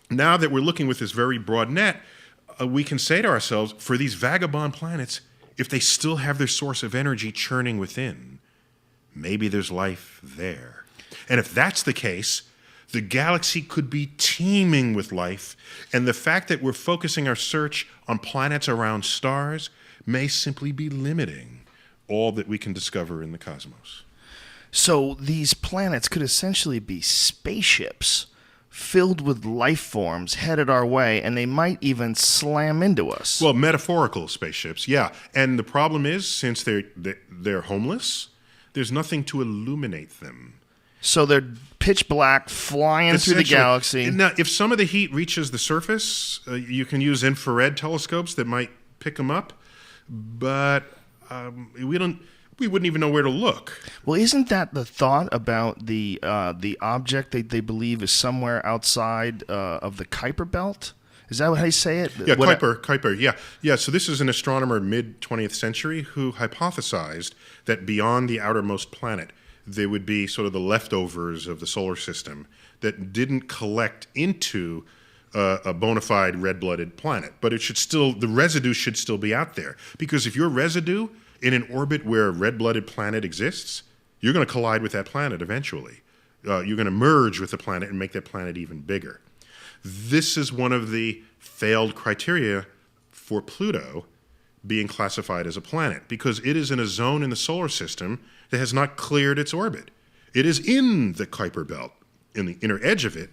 now that we're looking with this very broad net, we can say to ourselves, for these vagabond planets, if they still have their source of energy churning within, maybe there's life there. And if that's the case, the galaxy could be teeming with life, and the fact that we're focusing our search on planets around stars may simply be limiting all that we can discover in the cosmos. So these planets could essentially be spaceships filled with life forms headed our way, and they might even slam into us. Well, metaphorical spaceships, yeah. And the problem is, since they're homeless, there's nothing to illuminate them. So they're pitch black, flying through the galaxy. Now, if some of the heat reaches the surface, you can use infrared telescopes that might pick them up, but we wouldn't even know where to look. Well, isn't that the thought about the object they believe is somewhere outside of the Kuiper Belt? Is that how you say it? Yeah, Kuiper, yeah. So this is an astronomer mid-20th century who hypothesized that beyond the outermost planet, there would be sort of the leftovers of the solar system that didn't collect into a bona fide red-blooded planet. But the residue should still be out there. Because if your residue in an orbit where a red-blooded planet exists, you're going to collide with that planet eventually. you're going to merge with the planet and make that planet even bigger. This is one of the failed criteria for Pluto being classified as a planet, because it is in a zone in the solar system that has not cleared its orbit. It is in the Kuiper Belt, in the inner edge of it,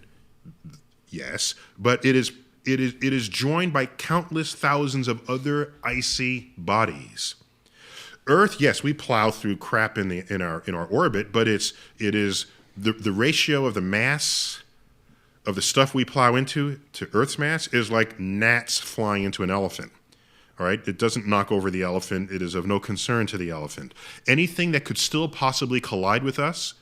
yes, but it is joined by countless thousands of other icy bodies. Earth, yes, we plow through crap in our orbit, but it is the ratio of the mass of the stuff we plow into to Earth's mass is like gnats flying into an elephant. All right, it doesn't knock over the elephant. It is of no concern to the elephant. Anything that could still possibly collide with us,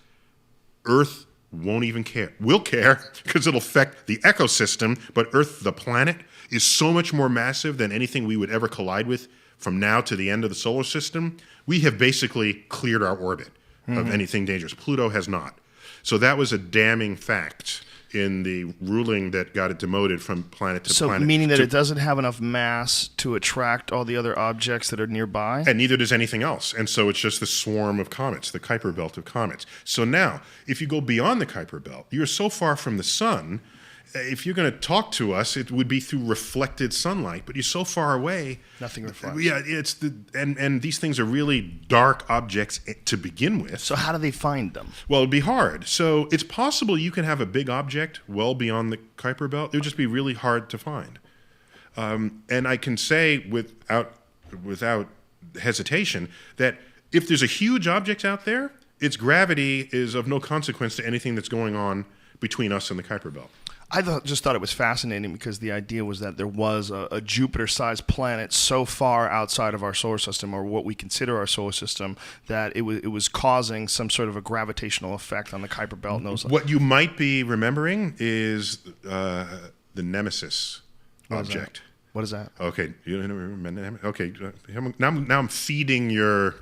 Earth won't even care. We'll care because it'll affect the ecosystem, but Earth, the planet, is so much more massive than anything we would ever collide with from now to the end of the solar system. We have basically cleared our orbit of anything dangerous. Pluto has not. So that was a damning fact in the ruling that got it demoted from planet to planet. So meaning that it doesn't have enough mass to attract all the other objects that are nearby? And neither does anything else. And so it's just the swarm of comets, the Kuiper Belt of comets. So now, if you go beyond the Kuiper Belt, you're so far from the sun, if you're going to talk to us, it would be through reflected sunlight, but you're so far away. Nothing reflects. Yeah, and these things are really dark objects to begin with. So how do they find them? Well, it'd be hard. So it's possible you can have a big object well beyond the Kuiper Belt. It would just be really hard to find. And I can say without hesitation that if there's a huge object out there, its gravity is of no consequence to anything that's going on between us and the Kuiper Belt. I just thought it was fascinating because the idea was that there was a Jupiter-sized planet so far outside of our solar system, or what we consider our solar system, that it was causing some sort of a gravitational effect on the Kuiper Belt. And those what you might be remembering is the Nemesis Object. What is that? Okay, you don't remember? Okay, now I'm feeding your.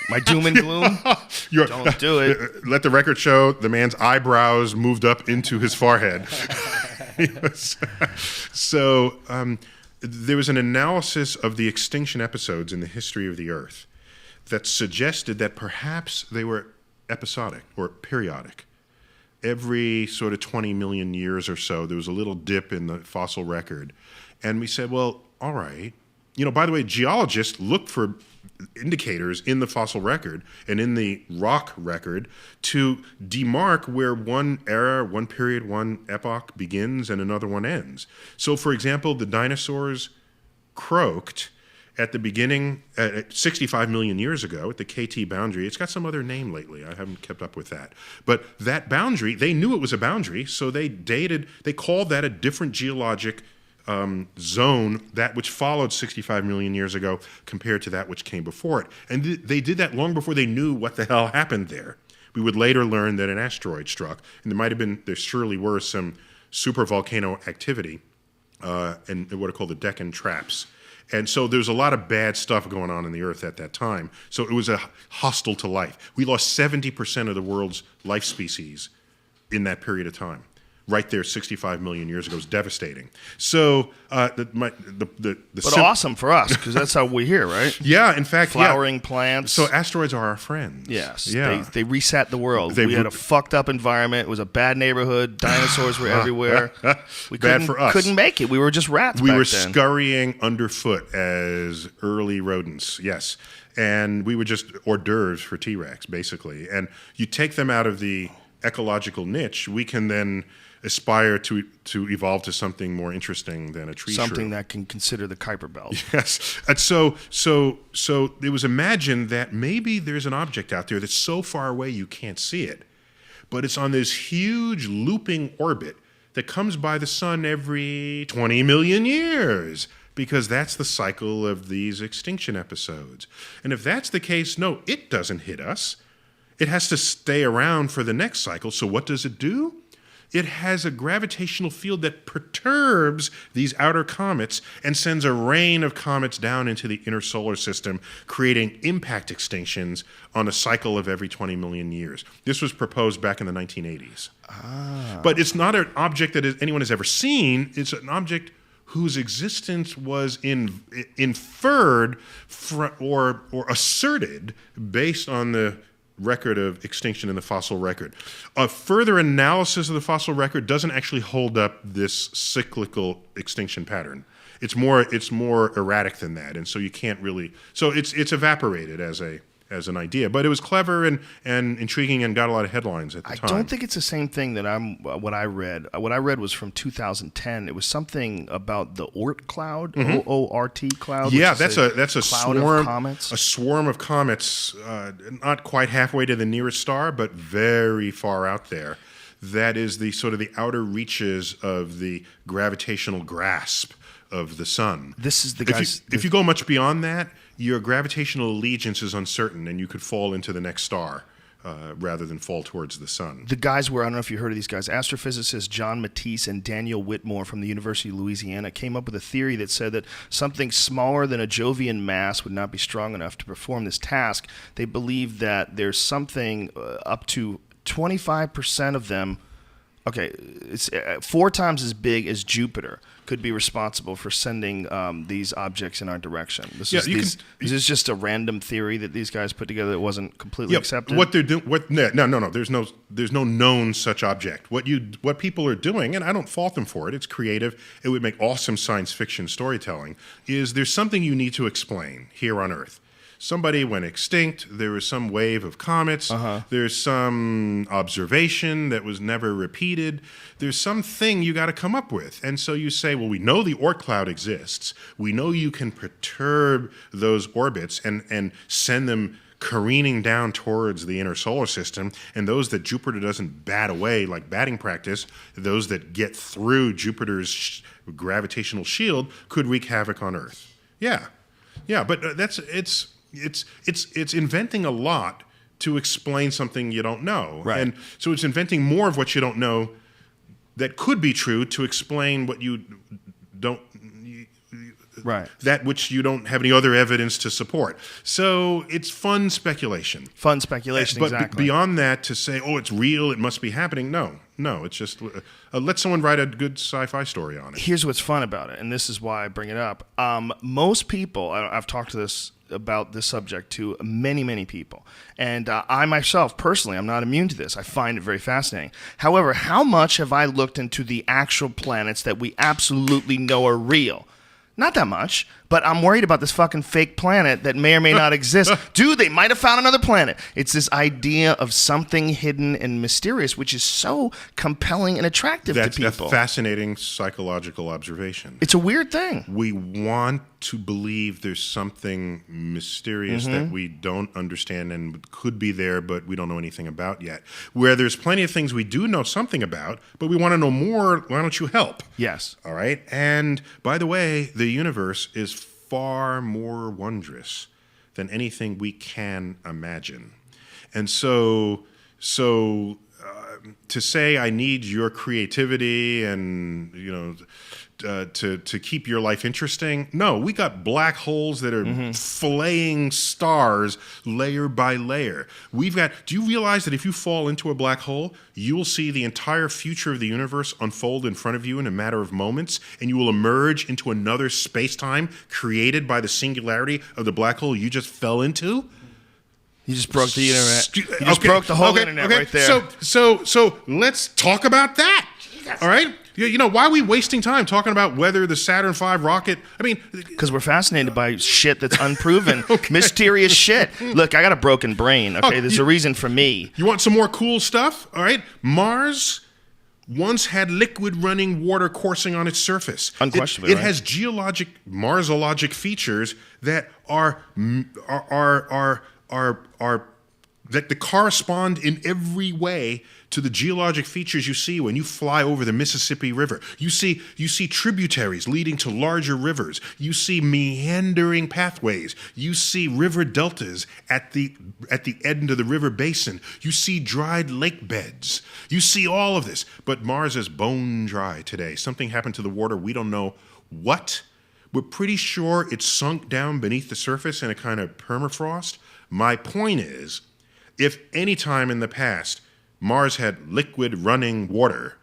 My doom and gloom? Don't do it. Let the record show the man's eyebrows moved up into his forehead. So there was an analysis of the extinction episodes in the history of the Earth that suggested that perhaps they were episodic or periodic. Every sort of 20 million years or so, there was a little dip in the fossil record. And we said, well, all right. By the way, geologists look for indicators in the fossil record and in the rock record to demark where one era, one period, one epoch begins and another one ends. So, for example, the dinosaurs croaked at the beginning, at 65 million years ago, at the KT boundary. It's got some other name lately. I haven't kept up with that. But that boundary, they knew it was a boundary, so they called that a different geologic zone, that which followed 65 million years ago compared to that which came before it. And they did that long before they knew what the hell happened there. We would later learn that an asteroid struck, and there surely were some supervolcano activity and what are called the Deccan Traps. And so there's a lot of bad stuff going on in the Earth at that time. So it was hostile to life. We lost 70% of the world's life species in that period of time. Right there, 65 million years ago, was devastating. So, awesome for us, because that's how we hear, right? Yeah, in fact, flowering plants. So asteroids are our friends. Yes, yeah. They reset the world. We had a fucked up environment. It was a bad neighborhood. Dinosaurs were everywhere. We bad for us. Couldn't make it. We were just rats. We back were then. Scurrying underfoot as early rodents. Yes, and we were just hors d'oeuvres for T-Rex, basically. And you take them out of the ecological niche, we can then aspire to evolve to something more interesting than a tree shrew. Something that can consider the Kuiper Belt. Yes. And so it was imagined that maybe there's an object out there that's so far away you can't see it, but it's on this huge looping orbit that comes by the sun every 20 million years, because that's the cycle of these extinction episodes. And if that's the case, no, it doesn't hit us. It has to stay around for the next cycle. So what does it do? It has a gravitational field that perturbs these outer comets and sends a rain of comets down into the inner solar system, creating impact extinctions on a cycle of every 20 million years. This was proposed back in the 1980s. But it's not an object that anyone has ever seen. It's an object whose existence was inferred or asserted based on the record of extinction in the fossil record. A further analysis of the fossil record doesn't actually hold up this cyclical extinction pattern. It's more erratic than that, and so you can't really. So it's evaporated as an idea, but it was clever and intriguing and got a lot of headlines at the time. I don't think it's the same thing that what I read. What I read was from 2010. It was something about the Oort cloud, OORT cloud. Yeah, that's a cloud swarm of comets. A swarm of comets, not quite halfway to the nearest star, but very far out there. That is the sort of the outer reaches of the gravitational grasp of the sun. This is the guys. If you go much beyond that, your gravitational allegiance is uncertain, and you could fall into the next star rather than fall towards the sun. The guys were, I don't know if you heard of these guys, astrophysicists John Matisse and Daniel Whitmore from the University of Louisiana came up with a theory that said that something smaller than a Jovian mass would not be strong enough to perform this task. They believe that there's something up to 25% of them, it's 4 times as big as Jupiter, could be responsible for sending these objects in our direction. This is just a random theory that these guys put together that wasn't completely accepted. What they're doing? No. There's no known such object. What people are doing, and I don't fault them for it. It's creative. It would make awesome science fiction storytelling. Is there's something you need to explain here on Earth? Somebody went extinct. There was some wave of comets. There's some observation that was never repeated. There's something you got to come up with. And so you say, well, we know the Oort cloud exists. We know you can perturb those orbits and send them careening down towards the inner solar system. And those that Jupiter doesn't bat away like batting practice, those that get through Jupiter's gravitational shield could wreak havoc on Earth. Yeah, but it's inventing a lot to explain something you don't know. Right. And so it's inventing more of what you don't know that could be true to explain what you don't, right. that which you don't have any other evidence to support. So it's fun speculation. Fun speculation, but exactly. Beyond that, to say, oh, it's real, it must be happening, no, it's just let someone write a good sci-fi story on it. Here's what's fun about it, and this is why I bring it up. Most people, I've talked about this subject to many people, and I myself, personally, I'm not immune to this. I find it very fascinating. However, how much have I looked into the actual planets that we absolutely know are real? Not that much, but I'm worried about this fucking fake planet that may or may not exist. Dude, they might have found another planet. It's this idea of something hidden and mysterious, which is so compelling and attractive to people. That's a fascinating psychological observation. It's a weird thing. We want to believe there's something mysterious that we don't understand and could be there, but we don't know anything about yet. Where there's plenty of things we do know something about, but we want to know more. Why don't you help? Yes. All right. And by the way, the universe is far more wondrous than anything we can imagine. And so to say I need your creativity and to keep your life interesting, no, we got black holes that are filleting stars layer by layer. Do you realize that if you fall into a black hole, you will see the entire future of the universe unfold in front of you in a matter of moments, and you will emerge into another space-time created by the singularity of the black hole you just fell into? You just broke the internet. You just broke the whole internet right there. So let's talk about that. All right? Why are we wasting time talking about whether the Saturn V rocket... I mean... Because we're fascinated by shit that's unproven. Mysterious shit. Look, I got a broken brain, okay? There's a reason for me. You want some more cool stuff? All right? Mars once had liquid running water coursing on its surface. Unquestionably, It has Marsologic features that are that correspond in every way to the geologic features you see when you fly over the Mississippi River. You see tributaries leading to larger rivers. You see meandering pathways. You see river deltas at the end of the river basin. You see dried lake beds. You see all of this. But Mars is bone dry today. Something happened to the water. We don't know what. We're pretty sure it sunk down beneath the surface in a kind of permafrost. My point is, if any time in the past Mars had liquid running water,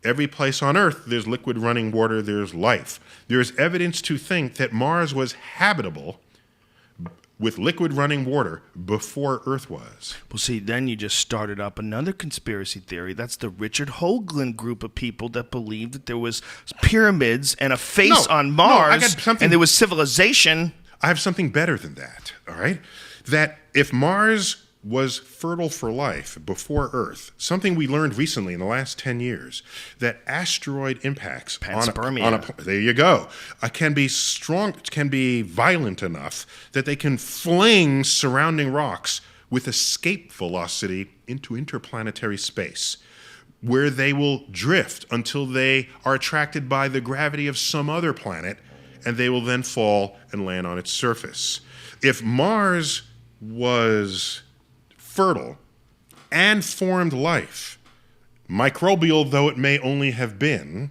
every place on Earth there's liquid running water, there's life. There's evidence to think that Mars was habitable with liquid running water before Earth was. Well, see, then you just started up another conspiracy theory. That's the Richard Hoagland group of people that believed that there was pyramids and a face on Mars, I got something, and there was civilization. I have something better than that, all right? That if Mars was fertile for life before Earth, something we learned recently in the last 10 years, that asteroid impacts panspermia. There you go, can be strong, can be violent enough that they can fling surrounding rocks with escape velocity into interplanetary space, where they will drift until they are attracted by the gravity of some other planet, and they will then fall and land on its surface. If Mars was fertile and formed life, microbial though it may only have been,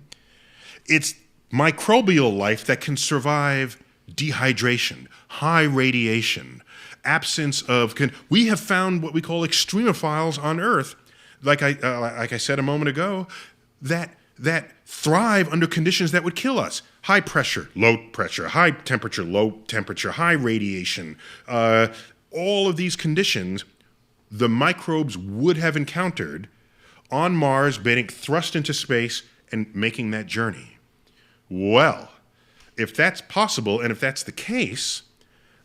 it's microbial life that can survive dehydration, high radiation, absence of... we have found what we call extremophiles on Earth, like I said a moment ago, that thrive under conditions that would kill us. High pressure, low pressure, high temperature, low temperature, high radiation. All of these conditions the microbes would have encountered on Mars, being thrust into space and making that journey. Well, if that's possible, and if that's the case,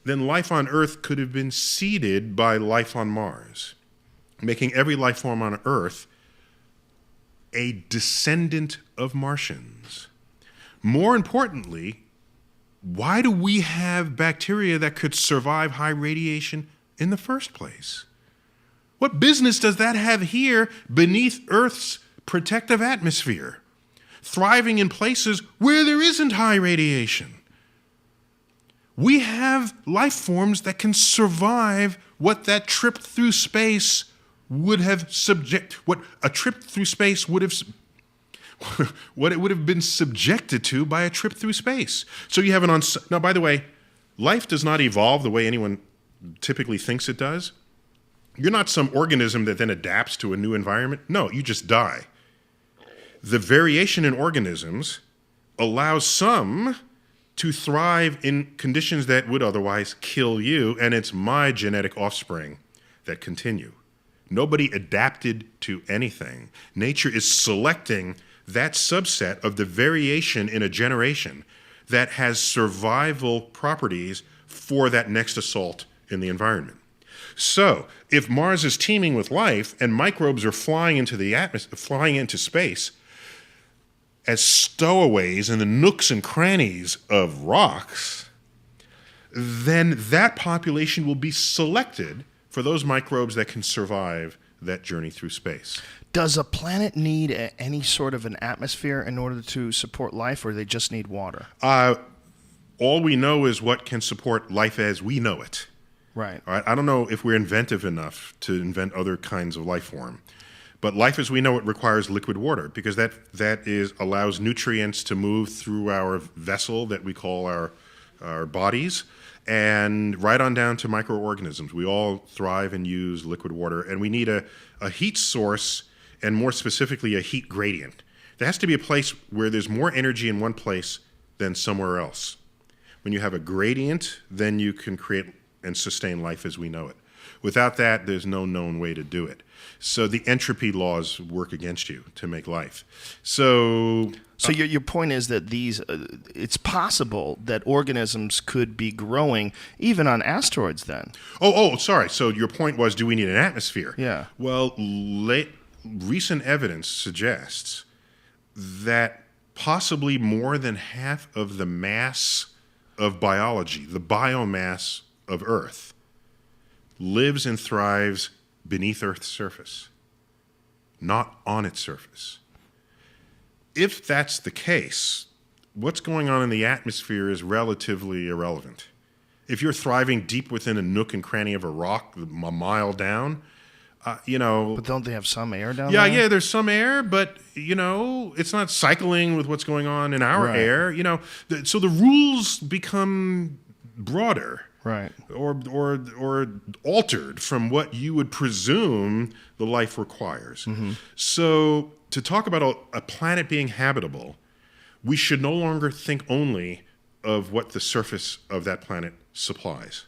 then life on Earth could have been seeded by life on Mars, making every life form on Earth a descendant of Martians. More importantly, why do we have bacteria that could survive high radiation in the first place? What business does that have here beneath Earth's protective atmosphere, thriving in places where there isn't high radiation? We have life forms that can survive what that trip through space would have what a trip through space would have, what it would have been subjected to by a trip through space. So you have now, by the way, life does not evolve the way anyone typically thinks it does. You're not some organism that then adapts to a new environment. No, you just die. The variation in organisms allows some to thrive in conditions that would otherwise kill you, and it's my genetic offspring that continue. Nobody adapted to anything. Nature is selecting that subset of the variation in a generation that has survival properties for that next assault in the environment. So, if Mars is teeming with life and microbes are flying into the atmosphere, flying into space as stowaways in the nooks and crannies of rocks, then that population will be selected for those microbes that can survive that journey through space. Does a planet need any sort of an atmosphere in order to support life, or they just need water? All we know is what can support life as we know it. Right. All right. I don't know if we're inventive enough to invent other kinds of life form, but life as we know it requires liquid water, because that allows nutrients to move through our vessel that we call our bodies, and right on down to microorganisms. We all thrive and use liquid water, and we need a heat source, and more specifically a heat gradient. There has to be a place where there's more energy in one place than somewhere else. When you have a gradient, then you can create and sustain life as we know it. Without that, there's no known way to do it. So the entropy laws work against you to make life. So your point is that it's possible that organisms could be growing even on asteroids then? Sorry. So your point was, do we need an atmosphere? Yeah. Well, recent evidence suggests that possibly more than half of the mass of biology, the biomass of Earth, lives and thrives beneath Earth's surface, not on its surface. If that's the case, what's going on in the atmosphere is relatively irrelevant. If you're thriving deep within a nook and cranny of a rock a mile down, But don't they have some air down there? Yeah, there's some air, but, it's not cycling with what's going on in our air, so the rules become broader. Right. Or altered from what you would presume the life requires. Mm-hmm. So to talk about a planet being habitable, we should no longer think only of what the surface of that planet supplies.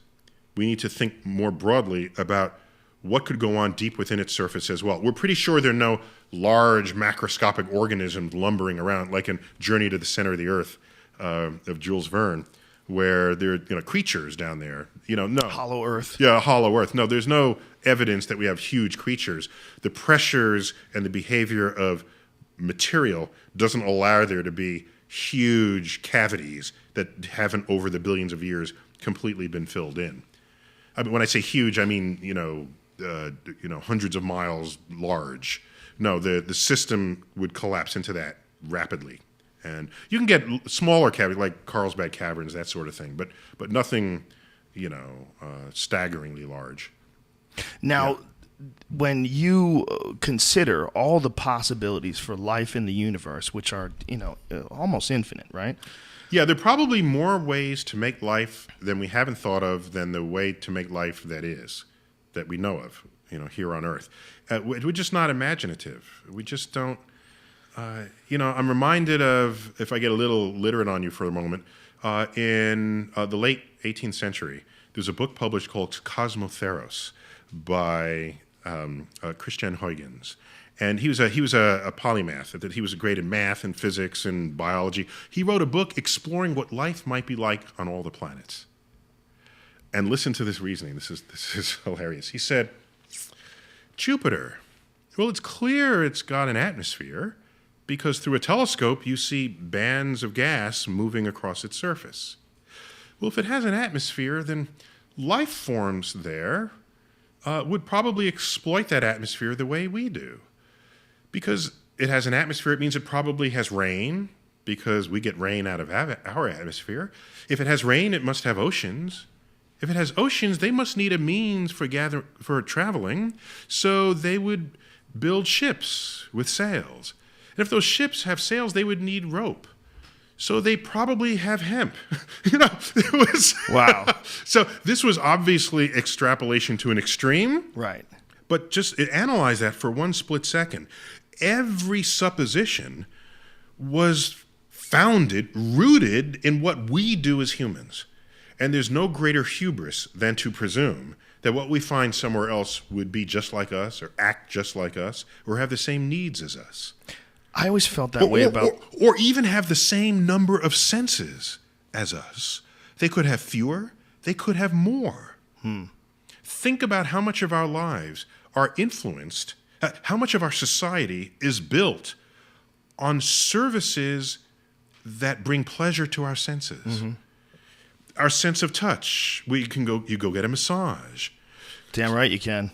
we need to think more broadly about what could go on deep within its surface as well. We're pretty sure there are no large macroscopic organisms lumbering around, like in Journey to the Center of the Earth of Jules Verne, where there are creatures down there. No. Hollow Earth. Yeah, hollow Earth. No, there's no evidence that we have huge creatures. The pressures and the behavior of material doesn't allow there to be huge cavities that haven't, over the billions of years, completely been filled in. I mean, when I say huge, I mean hundreds of miles large. No, the system would collapse into that rapidly, and you can get smaller cavities like Carlsbad Caverns, that sort of thing, but nothing, staggeringly large. Now, when you consider all the possibilities for life in the universe, which are almost infinite, right? Yeah, there are probably more ways to make life than we haven't thought of than the way to make life that we know of, here on Earth. We're just not imaginative. We just don't, I'm reminded of, if I get a little literate on you for a moment, in the late 18th century, there's a book published called Cosmotheros by Christian Huygens. And he was a polymath. That he was great in math and physics and biology. He wrote a book exploring what life might be like on all the planets. And listen to this reasoning. This is hilarious. He said, Jupiter. Well, it's clear it's got an atmosphere because through a telescope you see bands of gas moving across its surface. Well, if it has an atmosphere, then life forms there would probably exploit that atmosphere the way we do. Because it has an atmosphere, it means it probably has rain, because we get rain out of our atmosphere. If it has rain, it must have oceans. If it has oceans, they must need a means for traveling, so they would build ships with sails. And if those ships have sails, they would need rope. So they probably have hemp. It was... Wow. So this was obviously extrapolation to an extreme. Right. But just analyze that for one split second. Every supposition was rooted in what we do as humans. And there's no greater hubris than to presume that what we find somewhere else would be just like us, or act just like us, or have the same needs as us. I always felt that way about... Or even have the same number of senses as us. They could have fewer, they could have more. Think about how much of our lives are influenced, how much of our society is built on services that bring pleasure to our senses. Mm-hmm. Our sense of touch. You go get a massage. Damn right you can.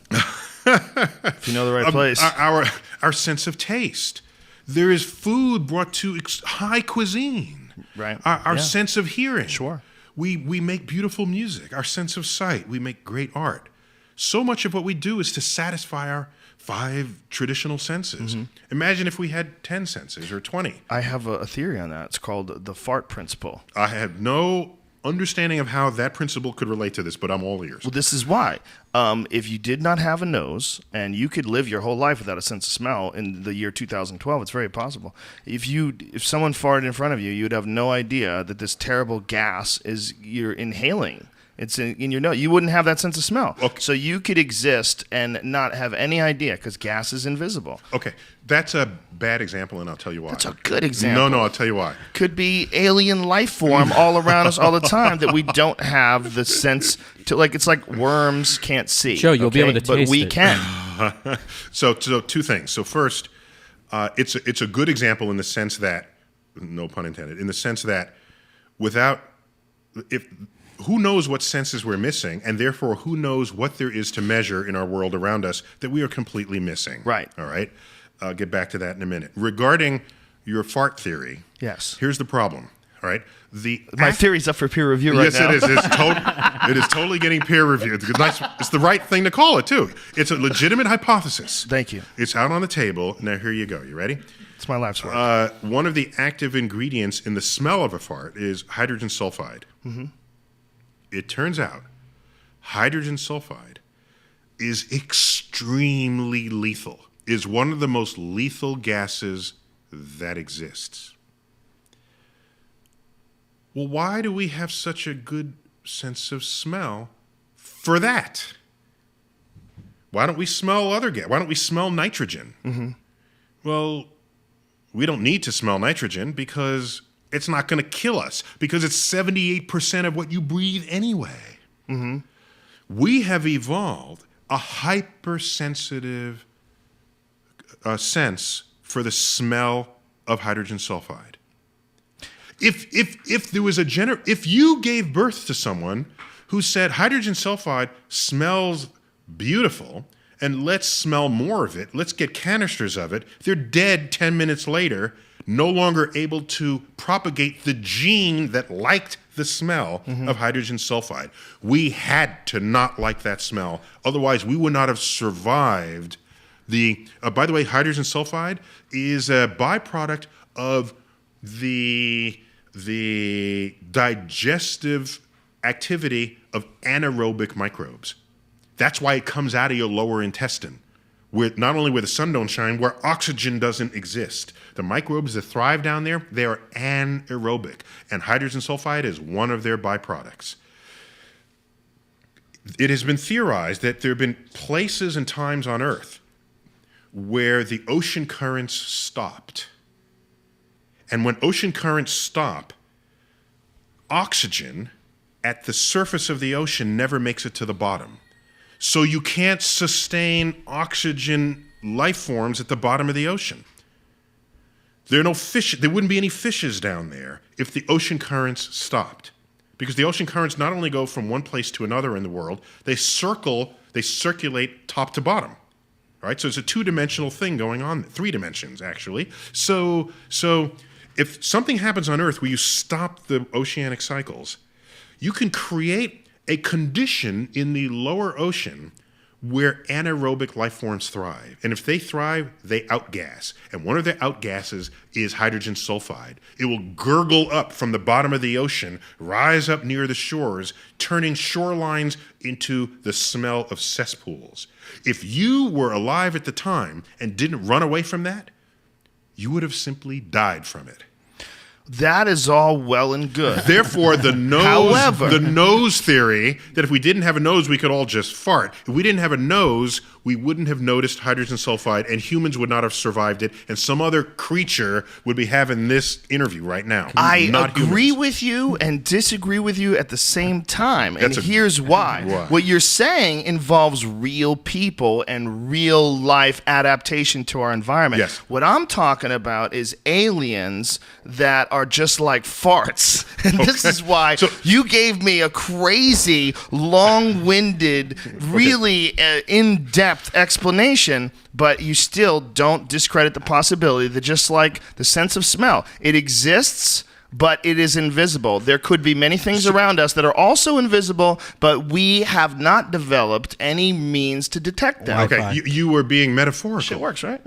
If you know the right place. Our sense of taste. There is food brought to high cuisine. Right. Our sense of hearing. Sure. We make beautiful music. Our sense of sight. We make great art. So much of what we do is to satisfy our 5 traditional senses. Mm-hmm. Imagine if we had 10 senses or 20. I have a theory on that. It's called the fart principle. I have no understanding of how that principle could relate to this, but I'm all ears. Well, this is why. If you did not have a nose and you could live your whole life without a sense of smell in the year 2012, it's very possible. If someone farted in front of you, you'd have no idea that this terrible gas you're inhaling. It's in your nose. You wouldn't have that sense of smell. Okay. So you could exist and not have any idea because gas is invisible. Okay. That's a bad example, and I'll tell you why. That's a good example. No, I'll tell you why. Could be alien life form all around us all the time that we don't have the sense to, like, it's like worms can't see. Joe, you'll be able to taste it. But we can. So 2 things. So first, it's a good example in the sense that, no pun intended, in the sense that who knows what senses we're missing, and therefore who knows what there is to measure in our world around us that we are completely missing. Right. All right? I'll get back to that in a minute. Regarding your fart theory, yes. Here's the problem. All right? My theory's up for peer review right now. Yes, it is. It is totally getting peer reviewed. It's the right thing to call it, too. It's a legitimate hypothesis. Thank you. It's out on the table. Now, here you go. You ready? It's my life's work. One of the active ingredients in the smell of a fart is hydrogen sulfide. Mm-hmm. It turns out hydrogen sulfide is extremely lethal, is one of the most lethal gases that exists. Well, why do we have such a good sense of smell for that. Why don't we smell other gas? Why don't we smell nitrogen? Mm-hmm. Well, we don't need to smell nitrogen because it's not going to kill us, because it's 78% of what you breathe anyway. Mm-hmm. We have evolved a hypersensitive sense for the smell of hydrogen sulfide. If there was if you gave birth to someone who said hydrogen sulfide smells beautiful and let's smell more of it, let's get canisters of it, they're dead 10 minutes later, no longer able to propagate the gene that liked the smell of hydrogen sulfide. We had to not like that smell. Otherwise, we would not have survived the... by the way, hydrogen sulfide is a byproduct of the digestive activity of anaerobic microbes. That's why it comes out of your lower intestine, where not only where the sun don't shine, where oxygen doesn't exist. The microbes that thrive down there, they are anaerobic, and hydrogen sulfide is one of their byproducts. It has been theorized that there have been places and times on Earth where the ocean currents stopped. And when ocean currents stop, oxygen at the surface of the ocean never makes it to the bottom. So you can't sustain oxygen life forms at the bottom of the ocean. There are no fish. There wouldn't be any fishes down there if the ocean currents stopped. Because the ocean currents not only go from one place to another in the world, they circulate top to bottom. Right? So it's a two-dimensional thing going on, 3 dimensions actually. So if something happens on Earth where you stop the oceanic cycles, you can create a condition in the lower ocean where anaerobic life forms thrive. And if they thrive, they outgas. And one of their outgases is hydrogen sulfide. It will gurgle up from the bottom of the ocean, rise up near the shores, turning shorelines into the smell of cesspools. If you were alive at the time and didn't run away from that, you would have simply died from it. That is all well and good. Therefore, the nose theory, that if we didn't have a nose, we could all just fart. If we didn't have a nose, we wouldn't have noticed hydrogen sulfide, and humans would not have survived it, and some other creature would be having this interview right now. I agree with you and disagree with you at the same time, and here's why. What you're saying involves real people and real life adaptation to our environment. Yes. What I'm talking about is aliens that are just like farts. And this is why you gave me a crazy, long-winded, really in-depth explanation, but you still don't discredit the possibility that just like the sense of smell, it exists, but it is invisible. There could be many things around us that are also invisible, but we have not developed any means to detect them. Okay, you were being metaphorical. Shit works, right?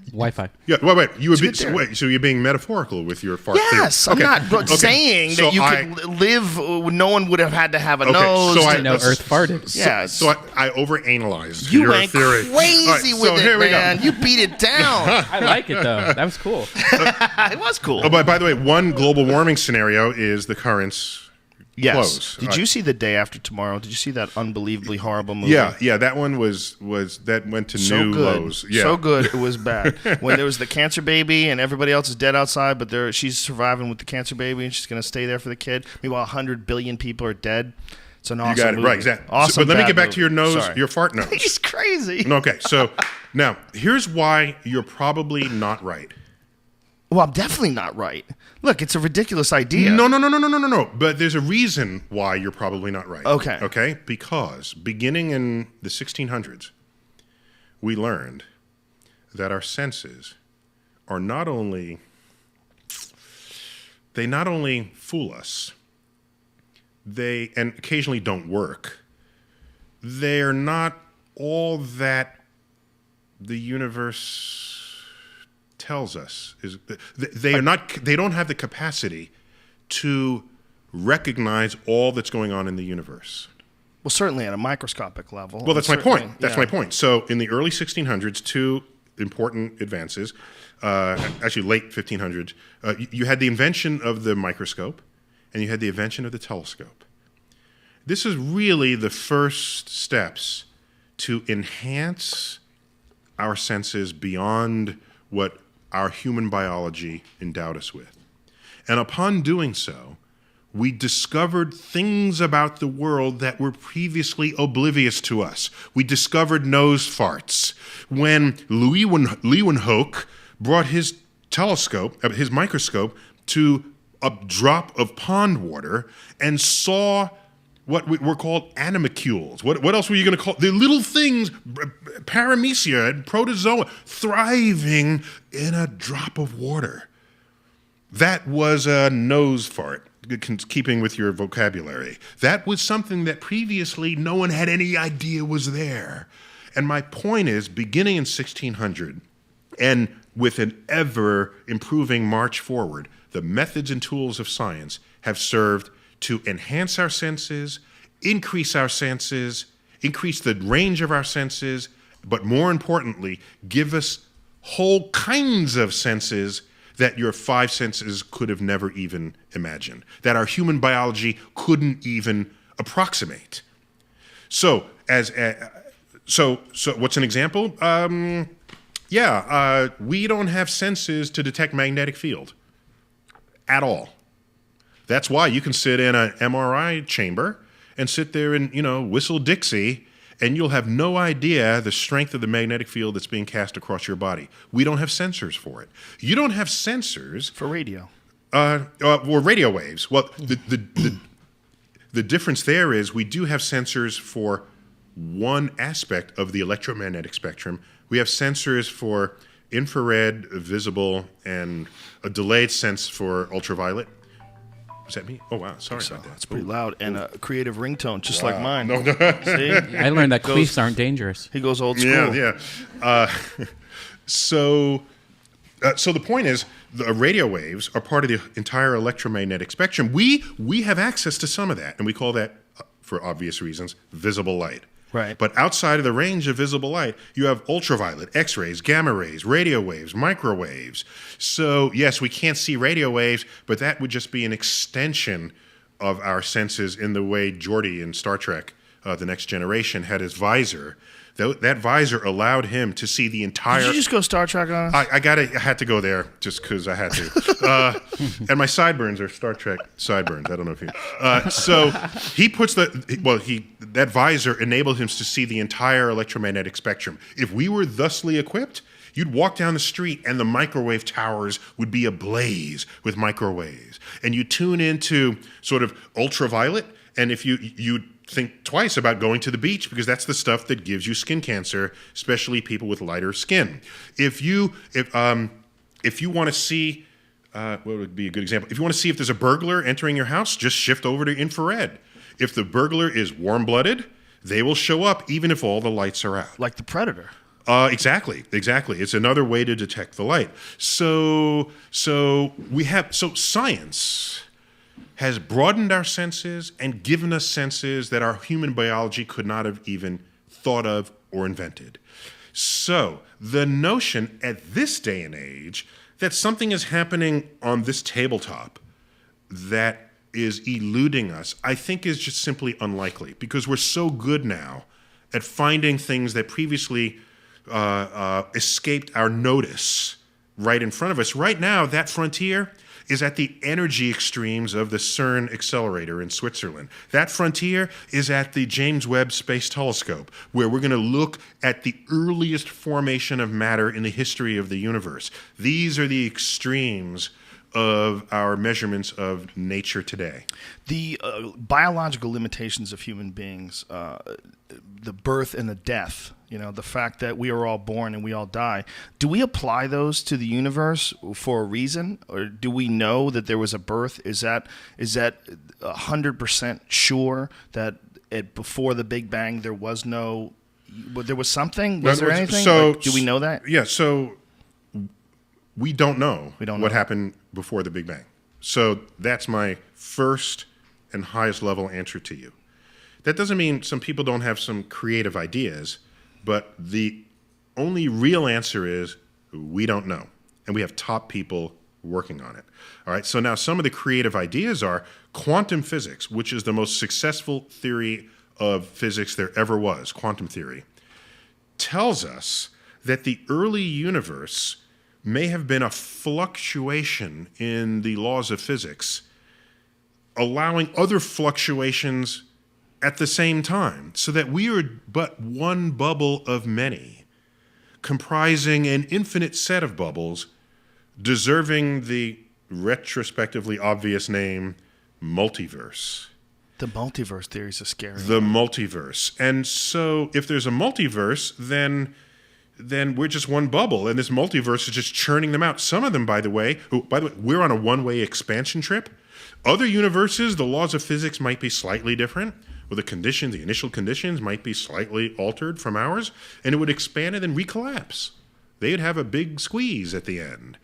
Wi-Fi. Yeah, wait. So you're being metaphorical with your fart theory. Yes, I'm not saying that you could live. No one would have had to have a nose. So I know Earth farted. Yeah. So I overanalyzed you your went theory. Crazy with it, man. You beat it down. I like it though. That was cool. It was cool. Oh, by the way, one global warming scenario is the currents. Yes. Close. Did you see The Day After Tomorrow? Did you see that unbelievably horrible movie? Yeah. That one was that went to new lows. Yeah. So good, it was bad. When there was the cancer baby and everybody else is dead outside, but she's surviving with the cancer baby and she's going to stay there for the kid. Meanwhile, 100 billion people are dead. It's an awesome You got it movie. right, exactly. Awesome. But let me get back to your nose, Sorry. your fart nose. He's crazy. Okay, so now here's why you're probably not right. Well, I'm definitely not right. Look, it's a ridiculous idea. No. But there's a reason why you're probably not right. Okay. Okay? Because beginning in the 1600s, we learned that our senses are not only fool us, and occasionally don't work. They're not all that the universe tells us. They don't have the capacity to recognize all that's going on in the universe. Well, certainly at a microscopic level. Well, that's my point. That's my point. So in the early 1600s, 2 important advances, actually late 1500s, you had the invention of the microscope and you had the invention of the telescope. this is really the first steps to enhance our senses beyond what our human biology endowed us with. And upon doing so, we discovered things about the world that were previously oblivious to us. We discovered nose farts. When Leeuwenhoek brought his telescope, his microscope, to a drop of pond water and saw what were called animalcules. What else were you going to call the little things, paramecia and protozoa, thriving in a drop of water? That was a nose fart, keeping with your vocabulary. That was something that previously no one had any idea was there. And my point is, beginning in 1600, and with an ever-improving march forward, the methods and tools of science have served to enhance our senses, increase the range of our senses, but more importantly, give us whole kinds of senses that your five senses could have never even imagined, that our human biology couldn't even approximate. So, what's an example? We don't have senses to detect magnetic field at all. That's why you can sit in an MRI chamber and sit there and, whistle Dixie, and you'll have no idea the strength of the magnetic field that's being cast across your body. We don't have sensors for it. You don't have sensors for radio. Or radio waves. Well, the difference there is we do have sensors for one aspect of the electromagnetic spectrum. We have sensors for infrared, visible, and a delayed sense for ultraviolet. Was that me? Oh, wow. Sorry about that. It's pretty loud. And a creative ringtone, just like mine. No. See? I learned that queefs aren't dangerous. He goes old school. Yeah. So the point is, the radio waves are part of the entire electromagnetic spectrum. We have access to some of that, and we call that, for obvious reasons, visible light. Right. But outside of the range of visible light, you have ultraviolet, X-rays, gamma rays, radio waves, microwaves. So, yes, we can't see radio waves, but that would just be an extension of our senses in the way Geordi in Star Trek, The Next Generation, had his visor. That visor allowed him to see the entire... Did you just go Star Trek on us? I had to go there just because I had to. And my sideburns are Star Trek sideburns. I don't know if you... So he puts that visor enabled him to see the entire electromagnetic spectrum. If we were thusly equipped, you'd walk down the street and the microwave towers would be ablaze with microwaves. And you tune into sort of ultraviolet, and if you think twice about going to the beach, because that's the stuff that gives you skin cancer, especially people with lighter skin. If you want to see, what would be a good example? If you want to see if there's a burglar entering your house, just shift over to infrared. If the burglar is warm-blooded, they will show up even if all the lights are out. Like the Predator. Exactly. It's another way to detect the light. So science has broadened our senses and given us senses that our human biology could not have even thought of or invented. So the notion at this day and age that something is happening on this tabletop that is eluding us, I think is just simply unlikely, because we're so good now at finding things that previously escaped our notice right in front of us. Right now, that frontier is at the energy extremes of the CERN accelerator in Switzerland. That frontier is at the James Webb Space Telescope, where we're going to look at the earliest formation of matter in the history of the universe. These are the extremes of our measurements of nature today. The biological limitations of human beings, the birth and the death, the fact that we are all born and we all die, do we apply those to the universe for a reason? Or do we know that there was a birth? Is that 100% sure that before the Big Bang there was something? Was there anything? Do we know that? Yeah, so we don't know what happened before the Big Bang. So that's my first and highest level answer to you. That doesn't mean some people don't have some creative ideas, but the only real answer is we don't know. And we have top people working on it. All right, so now some of the creative ideas are quantum physics, which is the most successful theory of physics there ever was, quantum theory, tells us that the early universe may have been a fluctuation in the laws of physics, allowing other fluctuations at the same time, so that we are but one bubble of many, comprising an infinite set of bubbles, deserving the retrospectively obvious name multiverse. The multiverse theory is a scary The one. multiverse. And so if there's a multiverse, then we're just one bubble, and this multiverse is just churning them out. Some of them, by the way, we're on a one-way expansion trip. Other universes, the laws of physics might be slightly different, or the initial conditions might be slightly altered from ours, and it would expand and then recollapse. They'd have a big squeeze at the end.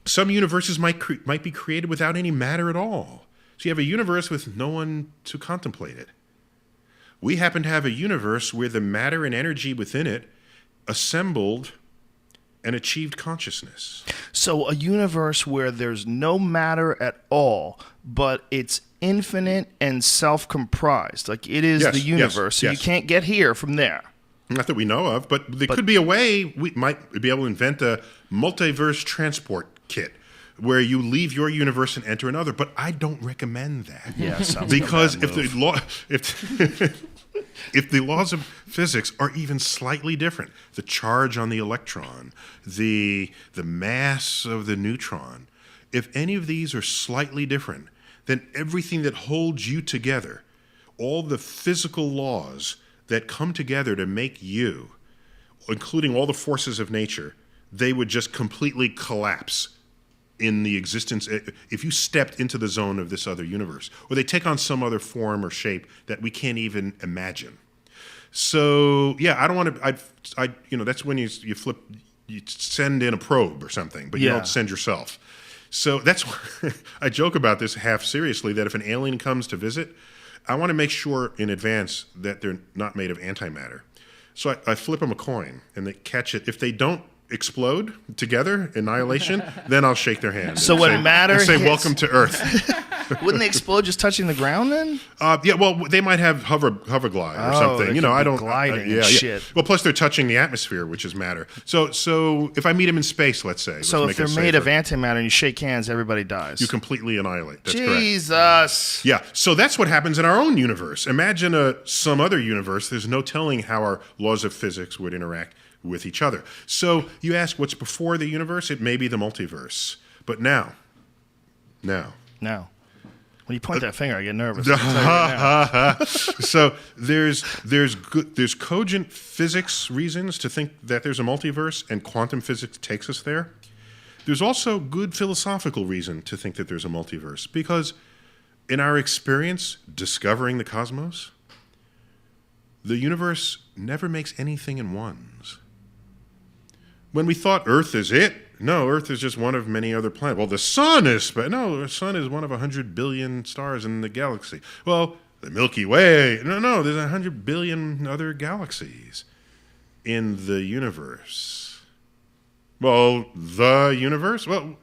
Some universes might be created without any matter at all. So you have a universe with no one to contemplate it. We happen to have a universe where the matter and energy within it assembled and achieved consciousness. So a universe where there's no matter at all, but it's infinite and self-comprised. Like it is the universe. So you can't get here from there. Not that we know of, but there could be a way we might be able to invent a multiverse transport kit where you leave your universe and enter another. But I don't recommend that. Yeah, sounds because like a bad move. if the laws of physics are even slightly different, the charge on the electron, the mass of the neutron, if any of these are slightly different, then everything that holds you together, all the physical laws that come together to make you, including all the forces of nature, they would just completely collapse in the existence if you stepped into the zone of this other universe, or they take on some other form or shape that we can't even imagine. So yeah, I don't want to. That's when you send in a probe or something, but you don't send yourself. So that's why I joke about this half seriously, that if an alien comes to visit, I want to make sure in advance that they're not made of antimatter. So I flip them a coin and they catch it. If they don't explode together, annihilation, then I'll shake their hand. So when matter say hits, welcome to Earth. Wouldn't they explode just touching the ground then? Yeah, well, they might have hover glide or something. I don't gliding and shit. Well, plus they're touching the atmosphere, which is matter. So if I meet them in space, let's say. So if they're made of antimatter and you shake hands, everybody dies. You completely annihilate. That's Jesus. correct. Yeah. So that's what happens in our own universe. Imagine some other universe. There's no telling how our laws of physics would interact with each other. So you ask what's before the universe? It may be the multiverse. But now. When you point that finger, I get nervous. Right So there's cogent physics reasons to think that there's a multiverse, and quantum physics takes us there. There's also good philosophical reason to think that there's a multiverse, because in our experience discovering the cosmos, the universe never makes anything in ones. When we thought Earth is it, no, Earth is just one of many other planets. Well, the sun is, but no, the sun is one of 100 billion stars in the galaxy. Well, the Milky Way, no, there's 100 billion other galaxies in the universe. Well, the universe? Well,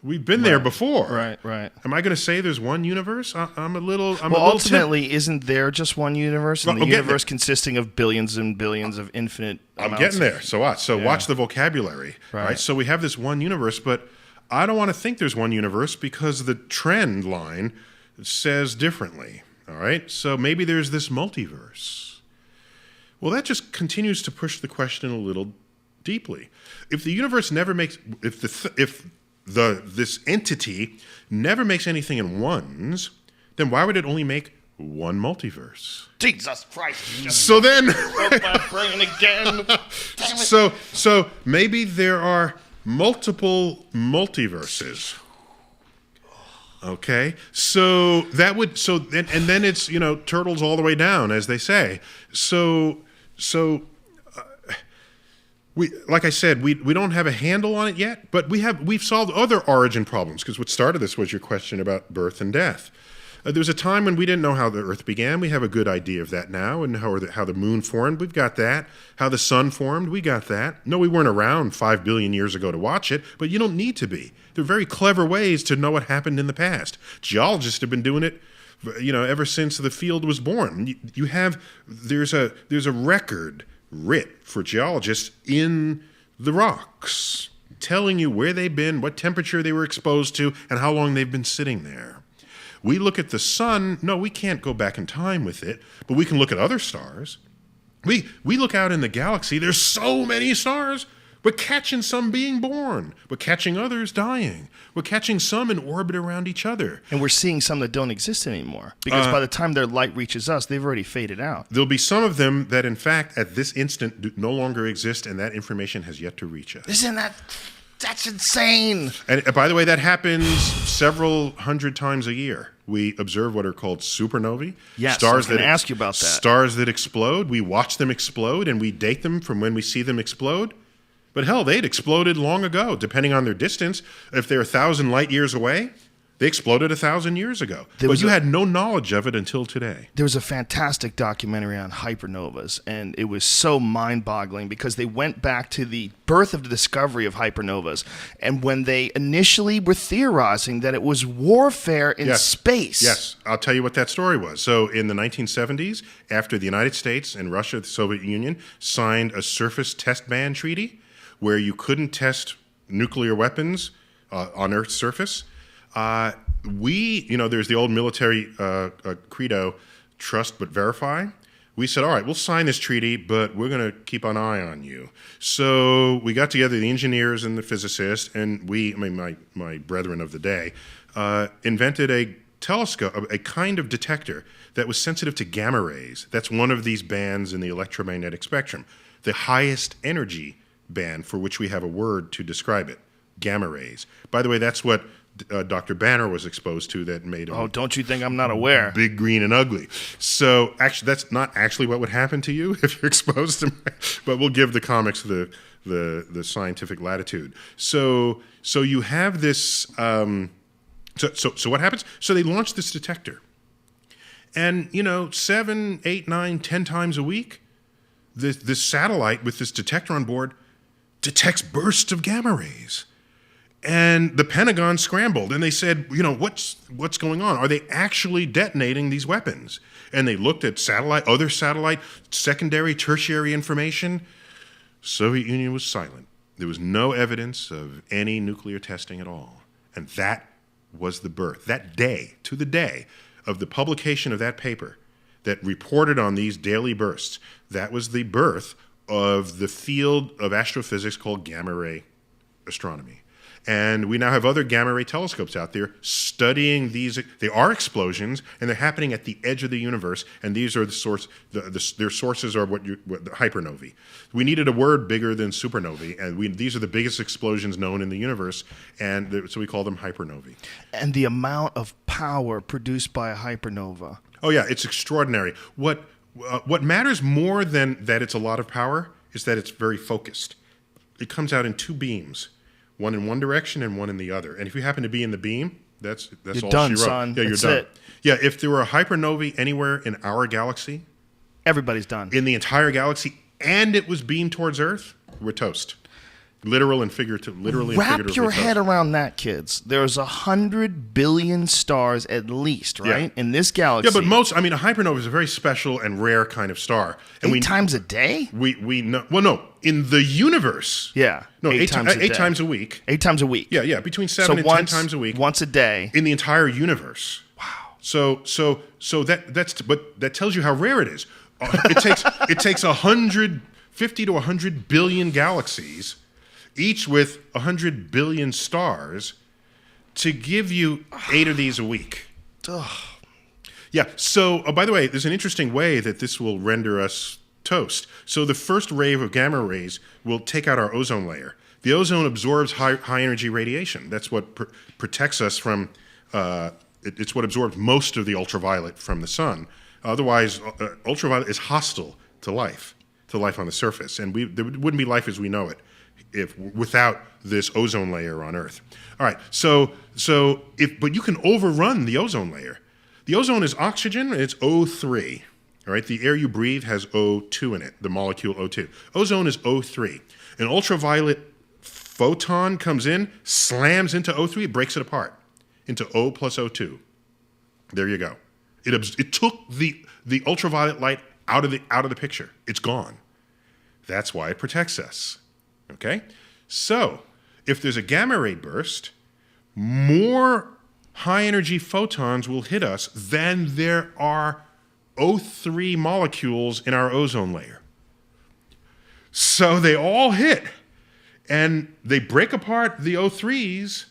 we've been there before. Right. Am I going to say there's one universe? I'm a little. Ultimately, isn't there just one universe? And the universe consisting of billions and billions of infinite I'm getting there. So what? So watch the vocabulary. Right. So we have this one universe, but I don't want to think there's one universe because the trend line says differently. All right. So maybe there's this multiverse. Well, that just continues to push the question a little deeply. If the universe never makes, if this entity never makes anything in ones, then why would it only make one multiverse? Jesus Christ! So then, my brain again. so maybe there are multiple multiverses. Okay, so that would and then it's turtles all the way down, as they say. We, like I said, we don't have a handle on it yet, but we've solved other origin problems, because what started this was your question about birth and death. There was a time when we didn't know how the Earth began. We have a good idea of that now, and how the moon formed. We've got that. How the sun formed. We got that. No, we weren't around 5 billion years ago to watch it, but you don't need to be. There are very clever ways to know what happened in the past. Geologists have been doing it, ever since the field was born. There's a record writ for geologists in the rocks, telling you where they've been, what temperature they were exposed to, and how long they've been sitting there. We look at the sun. No, we can't go back in time with it, but we can look at other stars. We look out in the galaxy. There's so many stars. We're catching some being born. We're catching others dying. We're catching some in orbit around each other. And we're seeing some that don't exist anymore. Because by the time their light reaches us, they've already faded out. There'll be some of them that, in fact, at this instant no longer exist, and that information has yet to reach us. Isn't that... That's insane. And by the way, that happens several hundred times a year. We observe what are called supernovae. Yes, stars I was going to ask you about that. Stars that explode. We watch them explode, and we date them from when we see them explode. But hell, they'd exploded long ago, depending on their distance. If they're 1,000 light years away, they exploded 1,000 years ago. But you had no knowledge of it until today. There was a fantastic documentary on hypernovas, and it was so mind-boggling because they went back to the birth of the discovery of hypernovas, and when they initially were theorizing that it was warfare in space. Yes, I'll tell you what that story was. So in the 1970s, after the United States and Russia, the Soviet Union, signed a surface test ban treaty where you couldn't test nuclear weapons on Earth's surface, there's the old military credo, trust but verify. We said, all right, we'll sign this treaty, but we're going to keep an eye on you. So we got together, the engineers and the physicists, and my brethren of the day, invented a telescope, a kind of detector that was sensitive to gamma rays. That's one of these bands in the electromagnetic spectrum, the highest energy band for which we have a word to describe it, gamma rays. By the way, that's what Dr. Banner was exposed to that made him... Oh, don't you think I'm not aware? Big, green, and ugly. So actually, that's not actually what would happen to you if you're exposed to... But we'll give the comics the scientific latitude. So you have this... So what happens? So they launched this detector. And, 7, 8, 9, 10 times a week, this satellite with this detector on board detects bursts of gamma rays. And the Pentagon scrambled, and they said, what's going on? Are they actually detonating these weapons? And they looked at other satellite, secondary, tertiary information. Soviet Union was silent. There was no evidence of any nuclear testing at all. And that was the birth, that day, to the day of the publication of that paper that reported on these daily bursts. That was the birth of the field of astrophysics called gamma ray astronomy. And we now have other gamma ray telescopes out there studying these. They are explosions, and they're happening at the edge of the universe. And these are the source. Their sources are what the hypernovae. We needed a word bigger than supernovae, and these are the biggest explosions known in the universe. And so we call them hypernovae. And the amount of power produced by a hypernova. Oh yeah, it's extraordinary. What matters more than that it's a lot of power is that it's very focused. It comes out in two beams. One in one direction and one in the other. And if you happen to be in the beam, that's you're all done, she wrote. son. Yeah, that's you're done. it. Yeah, if there were a hypernovae anywhere in our galaxy, everybody's done. In the entire galaxy, and it was beamed towards Earth, we're toast. Literal and figurative. Literally and figuratively. Wrap your head around that, kids. There's 100 billion stars at least, right? Yeah. In this galaxy. Yeah, but a hypernova is a very special and rare kind of star. And 8 times a day? We know. Well, no, in the universe. Yeah. No, 8 times a week. 8 times a week. Yeah, between 7 and 10 times a week. Once a day. In the entire universe. Wow. So that tells you how rare it is. It takes 50 to 100 billion galaxies, each with 100 billion stars, to give you 8 of these a week. Ugh. Yeah, so, by the way, there's an interesting way that this will render us toast. So the first wave of gamma rays will take out our ozone layer. The ozone absorbs high-energy radiation. That's what protects us from, it's what absorbs most of the ultraviolet from the sun. Otherwise, ultraviolet is hostile to life on the surface, and there wouldn't be life as we know it without this ozone layer on Earth. All right, but you can overrun the ozone layer. The ozone is oxygen. It's O3. All right. The air you breathe has O2 in it, the molecule O2. Ozone is O3. An ultraviolet photon comes in, slams into O3, breaks it apart into O plus O2. There you go. It took the ultraviolet light out of the picture. It's gone. That's why it protects us. Okay? So, if there's a gamma ray burst, more high energy photons will hit us than there are O3 molecules in our ozone layer. So they all hit, and they break apart the O3s,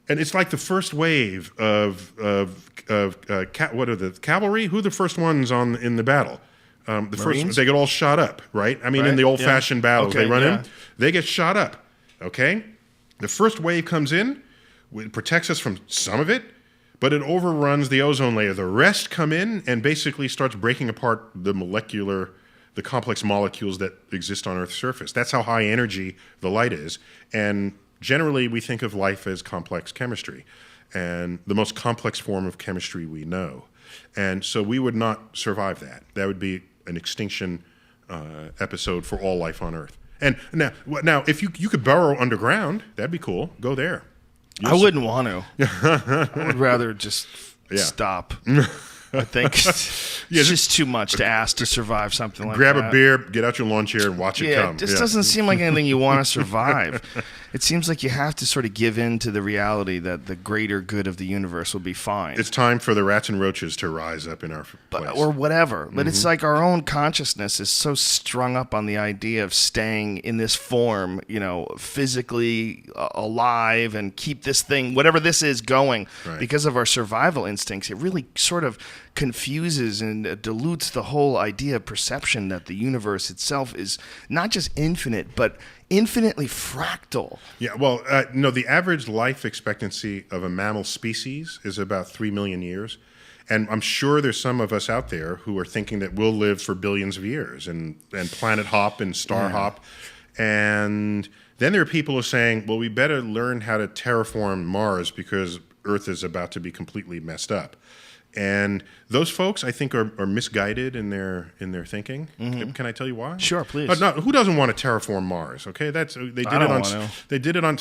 and it's like the first wave of what are the cavalry? Who are the first ones in the battle? The first, they get all shot up, right? I mean, in the old-fashioned battles, they run in, they get shot up. Okay, the first wave comes in, it protects us from some of it, but it overruns the ozone layer. The rest come in and basically starts breaking apart the complex molecules that exist on Earth's surface. That's how high energy the light is. And generally, we think of life as complex chemistry, and the most complex form of chemistry we know. And so we would not survive that. That would be an extinction episode for all life on Earth. And now if you could burrow underground, that'd be cool. Go there. I wouldn't want to. I would rather just stop. I think it's just too much to ask to survive something like that. Grab a beer, get out your lawn chair, and watch it come. It just doesn't seem like anything you want to survive. It seems like you have to sort of give in to the reality that the greater good of the universe will be fine. It's time for the rats and roaches to rise up in our place. Or whatever. But it's like our own consciousness is so strung up on the idea of staying in this form, physically alive and keep this thing, whatever this is, going because of our survival instincts. It really sort of confuses and dilutes the whole idea of perception that the universe itself is not just infinite, but infinitely fractal. Yeah, well, the average life expectancy of a mammal species is about 3 million years. And I'm sure there's some of us out there who are thinking that we'll live for billions of years and planet hop and star hop. And then there are people who are saying, well, we better learn how to terraform Mars because Earth is about to be completely messed up. And those folks, I think, are misguided in their thinking. Mm-hmm. Can I tell you why? Sure, please. Who doesn't want to terraform Mars? Okay, They did it on.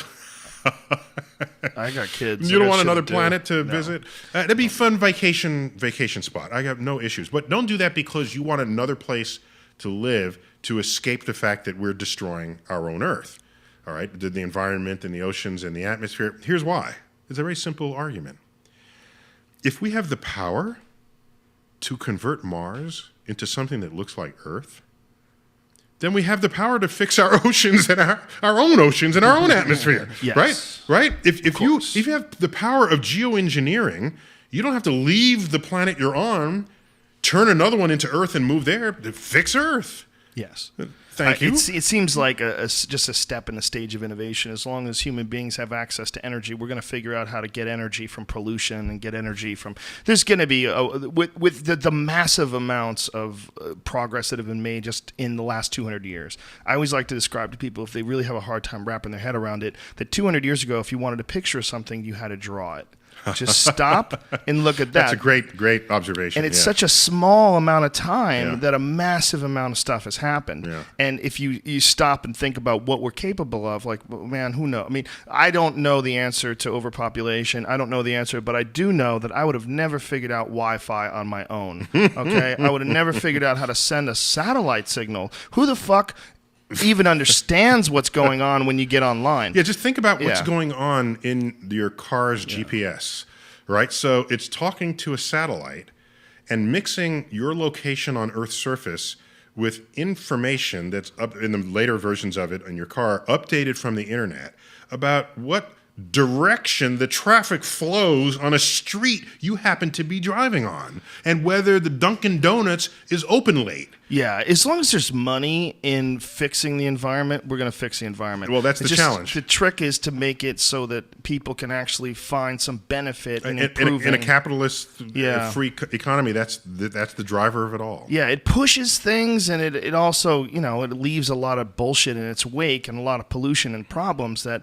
I got kids. You don't want another planet to visit? That'd be a fun vacation spot. I have no issues, but don't do that because you want another place to live to escape the fact that we're destroying our own Earth. All right, the environment and the oceans and the atmosphere. Here's why. It's a very simple argument. If we have the power to convert Mars into something that looks like Earth, then we have the power to fix our oceans and our own oceans and our own atmosphere. Yes. Right? If you have the power of geoengineering, you don't have to leave the planet you're on, turn another one into Earth and move there to fix Earth. Yes. Thank you. It seems like just a step in the stage of innovation. As long as human beings have access to energy, we're going to figure out how to get energy from pollution and get energy from... There's going to be, with the massive amounts of progress that have been made just in the last 200 years. I always like to describe to people, if they really have a hard time wrapping their head around it, that 200 years ago, if you wanted to picture something, you had to draw it. Just stop and look at that. That's a great observation. And it's such a small amount of time that a massive amount of stuff has happened. Yeah. And if you stop and think about what we're capable of, like, man, who knows? I mean, I don't know the answer to overpopulation. I don't know the answer, but I do know that I would have never figured out Wi-Fi on my own. Okay? I would have never figured out how to send a satellite signal. Who the fuck even understands what's going on when you get online? Yeah, just think about what's going on in your car's GPS, right? So it's talking to a satellite and mixing your location on Earth's surface with information that's up in the later versions of it on your car, updated from the internet, about what direction the traffic flows on a street you happen to be driving on, and whether the Dunkin' Donuts is open late. Yeah, as long as there's money in fixing the environment, we're going to fix the environment. Well, that's the challenge. The trick is to make it so that people can actually find some benefit in improving. In a capitalist free economy, that's the driver of it all. Yeah, it pushes things, and it also, it leaves a lot of bullshit in its wake and a lot of pollution and problems that,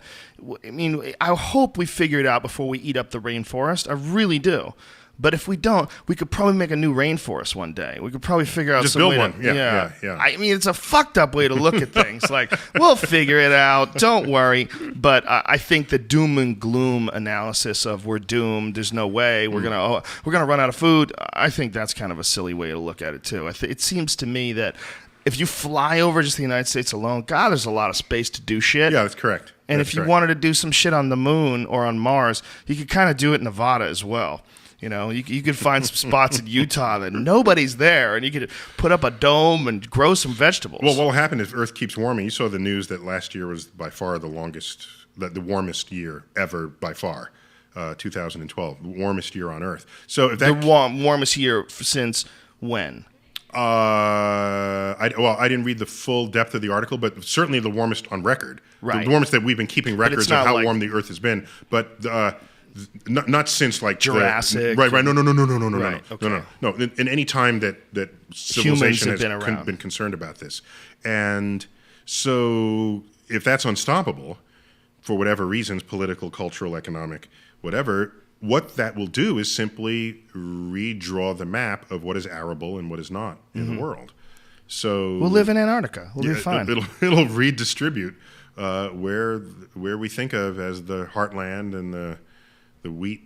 I hope we figure it out before we eat up the rainforest. I really do. But if we don't, we could probably make a new rainforest one day. We could probably figure out Just some build way one. to, Yeah. I mean, it's a fucked up way to look at things. Like, we'll figure it out. Don't worry. But I think the doom and gloom analysis of we're doomed, there's no way, we're gonna run out of food. I think that's kind of a silly way to look at it too. It seems to me that if you fly over just the United States alone, God, there's a lot of space to do shit. Yeah, that's correct. And That's if you correct. wanted to do some shit on the moon or on Mars, you could kind of do it in Nevada as well. You know, you could find some spots in Utah that nobody's there, and you could put up a dome and grow some vegetables. Well, what will happen if Earth keeps warming? You saw the news that last year was by far the warmest year ever by far, 2012, the warmest year on Earth. So if that the warmest year since when? I didn't read the full depth of the article, but certainly the warmest on record. Right. The warmest that we've been keeping records of not how like- warm the Earth has been, but not since like Jurassic. Right. No. Right, okay. No. In any time that civilization have has been around. been concerned about this, and so if that's unstoppable for whatever reasons, political, cultural, economic, whatever. What that will do is simply redraw the map of what is arable and what is not in the world. So We'll live in Antarctica. We'll be fine. It'll redistribute where we think of as the heartland and the wheat.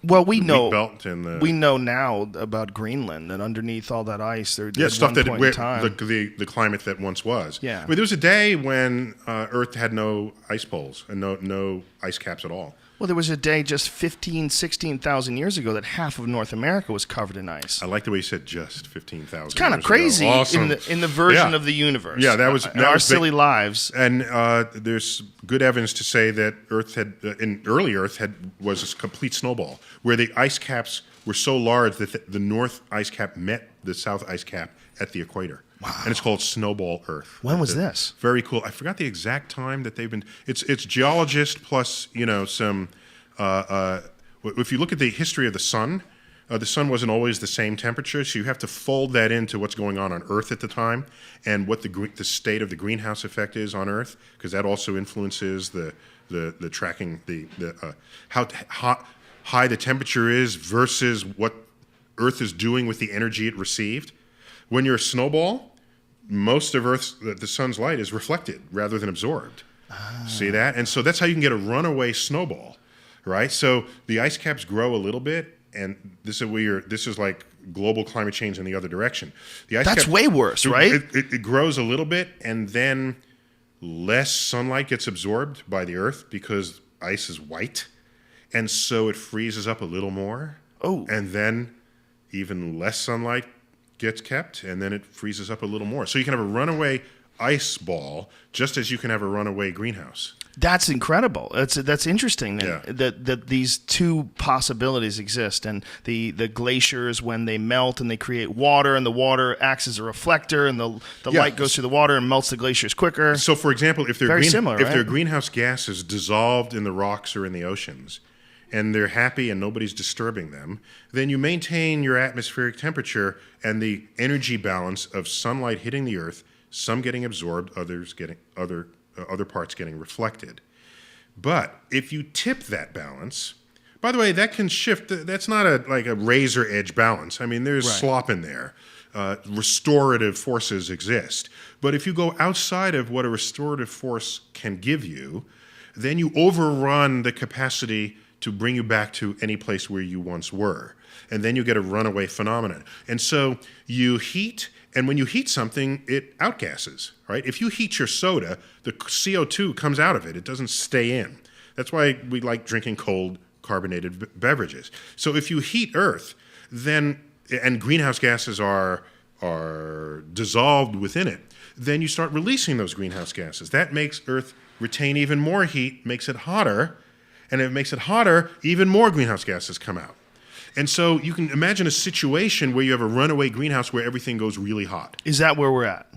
Well, we the know wheat belt and the we know now about Greenland, and underneath all that ice, there stuff that point in time. the climate that once was. Yeah. I mean, there was a day when Earth had no ice poles and no ice caps at all. Well, there was a day just 16,000 years ago that half of North America was covered in ice. I like the way you said just 15,000. It's kind of crazy Awesome. in the version Yeah. of the universe. Yeah, that was in our big. silly lives. And there's good evidence to say that Earth early Earth was a complete snowball, where the ice caps were so large that the North ice cap met the South ice cap at the equator. Wow. And it's called Snowball Earth. When was this? Very cool. I forgot the exact time that they've been. It's geologists plus some. If you look at the history of the sun wasn't always the same temperature, so you have to fold that into what's going on Earth at the time and what the state of the greenhouse effect is on Earth, because that also influences the tracking how high the temperature is versus what Earth is doing with the energy it received. When you're a snowball, most of the sun's light is reflected rather than absorbed. See that? And so that's how you can get a runaway snowball, right? So the ice caps grow a little bit, and this is like global climate change in the other direction. The ice That's cap, way worse, right? It grows a little bit, and then less sunlight gets absorbed by the Earth because ice is white, and so it freezes up a little more. Oh. And then even less sunlight gets kept, and then it freezes up a little more. So you can have a runaway ice ball just as you can have a runaway greenhouse. That's incredible. That's interesting Yeah. that these two possibilities exist, and the glaciers, when they melt and they create water, and the water acts as a reflector, and the Yeah. light goes through the water and melts the glaciers quicker. So, for example, if Very similar, if their right? greenhouse gases dissolved in the rocks or in the oceans, and they're happy and nobody's disturbing them, then you maintain your atmospheric temperature and the energy balance of sunlight hitting the Earth, some getting absorbed, others getting other parts getting reflected. But if you tip that balance, by the way, that can shift. That's not like a razor edge balance. I mean, there's slop in there. Restorative forces exist. But if you go outside of what a restorative force can give you, then you overrun the capacity to bring you back to any place where you once were. And then you get a runaway phenomenon. And so you heat, and when you heat something, it outgasses, right? If you heat your soda, the CO2 comes out of it. It doesn't stay in. That's why we like drinking cold carbonated beverages. So if you heat Earth, then, and greenhouse gases are dissolved within it, then you start releasing those greenhouse gases. That makes Earth retain even more heat, makes it hotter, and if it makes it hotter, even more greenhouse gases come out. And so you can imagine a situation where you have a runaway greenhouse where everything goes really hot. Is that where we're at?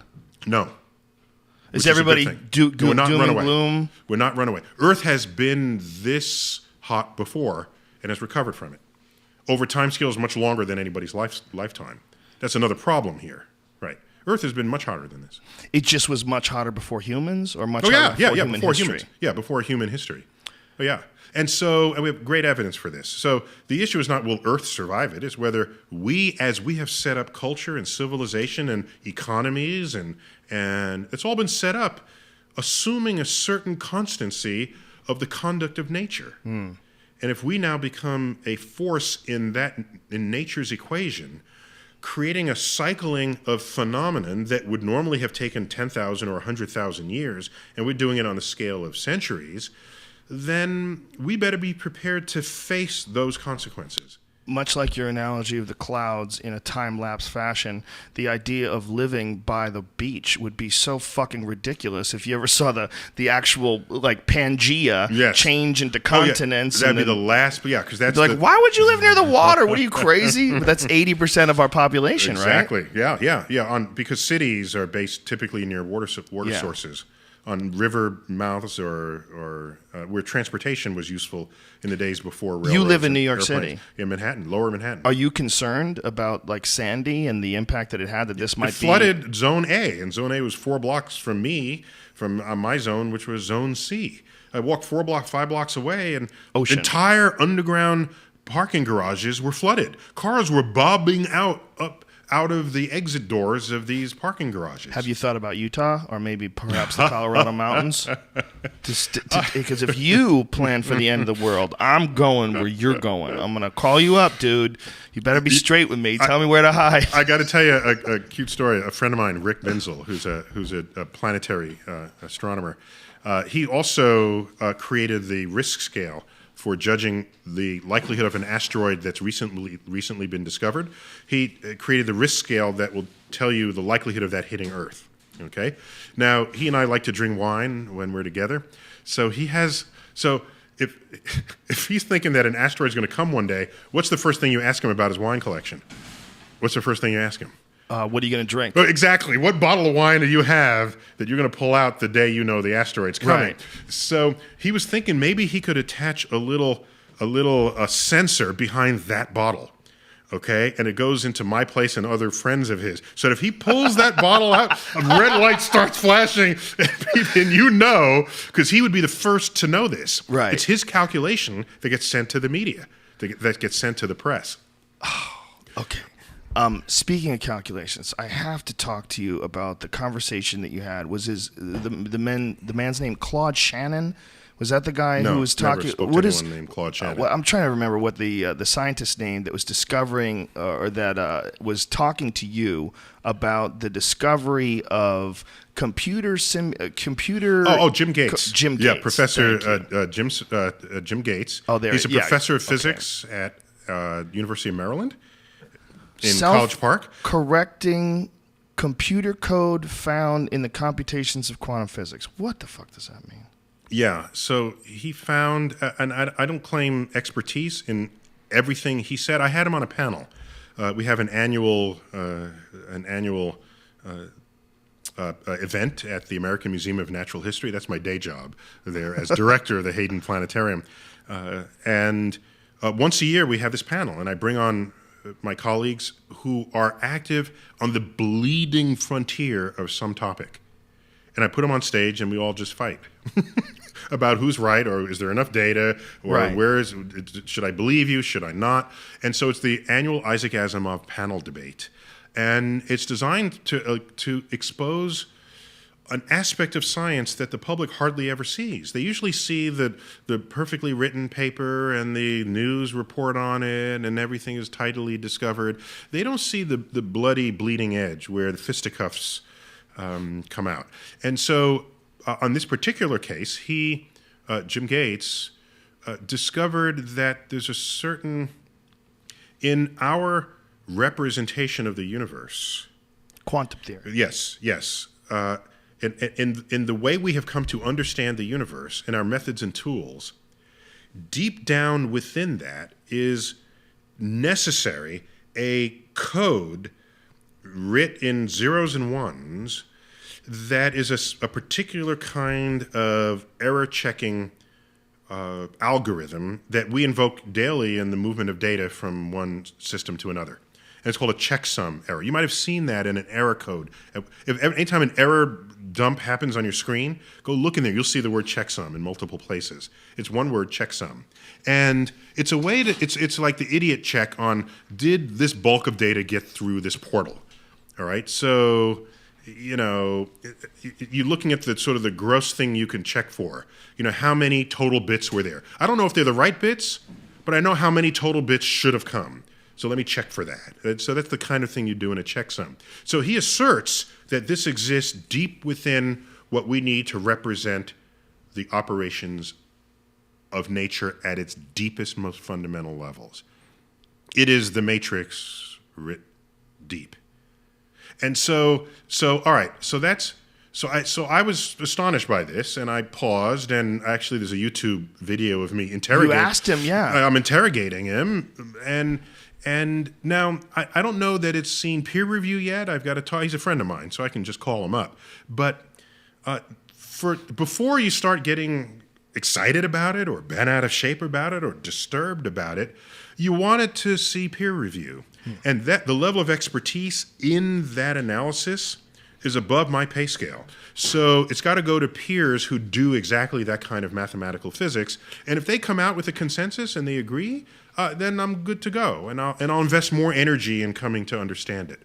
No. Is Which everybody a good thing. doom We're not and runaway. gloom? We're not runaway. Earth has been this hot before and has recovered from it. Over time scales much longer than anybody's lifetime. That's another problem here, right? Earth has been much hotter than this. It just was much hotter before humans, or much hotter before human history? humans. Yeah, before human history. Oh, yeah. And we have great evidence for this. So the issue is not will Earth survive it, it's whether as we have set up culture and civilization and economies and it's all been set up assuming a certain constancy of the conduct of nature. And if we now become a force in nature's equation, creating a cycling of phenomenon that would normally have taken 10,000 or 100,000 years, and we're doing it on a scale of centuries, then we better be prepared to face those consequences. Much like your analogy of the clouds in a time-lapse fashion, the idea of living by the beach would be so fucking ridiculous if you ever saw the actual, like, Pangea change into continents. That'd be the last, because that's like, why would you live near the water? What are you, crazy? But that's 80% of our population, exactly. right? Exactly, yeah. Because cities are based typically near water sources. On river mouths or where transportation was useful in the days before railroads. You live in New York airplanes. City. In Manhattan, lower Manhattan. Are you concerned about, like, Sandy and the impact that it had, that this might be... flooded Zone A, and Zone A was 4 blocks from my zone, which was Zone C. I walked 5 blocks away, and Ocean. Entire underground parking garages were flooded. Cars were bobbing out of the exit doors of these parking garages. Have you thought about Utah or maybe perhaps the Colorado mountains? Because if you plan for the end of the world, I'm going where you're going. I'm going to call you up, dude. You better be straight with me. Tell me where to hide. I got to tell you a cute story. A friend of mine, Rick Binzel, who's a planetary astronomer, he also created the risk scale for judging the likelihood of an asteroid that's recently been discovered. He created the risk scale that will tell you the likelihood of that hitting Earth. Okay? Now, he and I like to drink wine when we're together. So if he's thinking that an asteroid's going to come one day, what's the first thing you ask him about his wine collection? What's the first thing you ask him? What are you going to drink? Well, exactly. What bottle of wine do you have that you're going to pull out the day you know the asteroid's coming? Right. So he was thinking maybe he could attach a little sensor behind that bottle, okay? And it goes into my place and other friends of his. So if he pulls that bottle out, a red light starts flashing, and you know, because he would be the first to know this. Right. It's his calculation that gets sent to the media, that gets sent to the press. Okay. Speaking of calculations, I have to talk to you about the conversation that you had. Was the man's name Claude Shannon? Was that the guy who was talking? Never spoke to anyone named Claude Shannon. Well, I'm trying to remember what the scientist name that was discovering or that was talking to you about the discovery of computer. Jim Gates. Jim Gates. Yeah, Professor Jim Gates. Oh, there. He's a professor of physics at University of Maryland in College Park. Correcting computer code found in the computations of quantum physics. What the fuck does that mean? Yeah, so he found, and I don't claim expertise in everything he said. I had him on a panel. We have an annual event at the American Museum of Natural History. That's my day job there as director of the Hayden Planetarium. And once a year we have this panel, and I bring on my colleagues who are active on the bleeding frontier of some topic. And I put them on stage, and we all just fight about who's right, or is there enough data, or should I believe you, should I not? And so it's the annual Isaac Asimov panel debate, and it's designed to expose an aspect of science that the public hardly ever sees. They usually see the perfectly written paper and the news report on it, and everything is tidily discovered. They don't see the bloody bleeding edge where the fisticuffs come out. And so on this particular case, Jim Gates, discovered that there's a certain, in our representation of the universe, quantum theory. Yes. In the way we have come to understand the universe and our methods and tools, deep down within that is necessary a code writ in zeros and ones that is a particular kind of error-checking algorithm that we invoke daily in the movement of data from one system to another. And it's called a checksum error. You might have seen that in an error code. Anytime an error dump happens on your screen, go look in there. You'll see the word checksum in multiple places. It's one word, checksum. And it's a way to, it's like the idiot check on, did this bulk of data get through this portal? All right, so, you're looking at the sort of the gross thing you can check for. How many total bits were there? I don't know if they're the right bits, but I know how many total bits should have come. So let me check for that. So that's the kind of thing you do in a checksum. So he asserts that this exists deep within what we need to represent the operations of nature at its deepest, most fundamental levels. It is the matrix writ deep. And so all right, so I was astonished by this, and I paused, and actually there's a YouTube video of me interrogating. You asked him, yeah. I'm interrogating him, and now I don't know that it's seen peer review yet. I've got to talk. He's a friend of mine, so I can just call him up. But before you start getting excited about it, or bent out of shape about it, or disturbed about it, you want it to see peer review, and that the level of expertise in that analysis is above my pay scale. So it's got to go to peers who do exactly that kind of mathematical physics. And if they come out with a consensus and they agree, then I'm good to go. And I'll invest more energy in coming to understand it.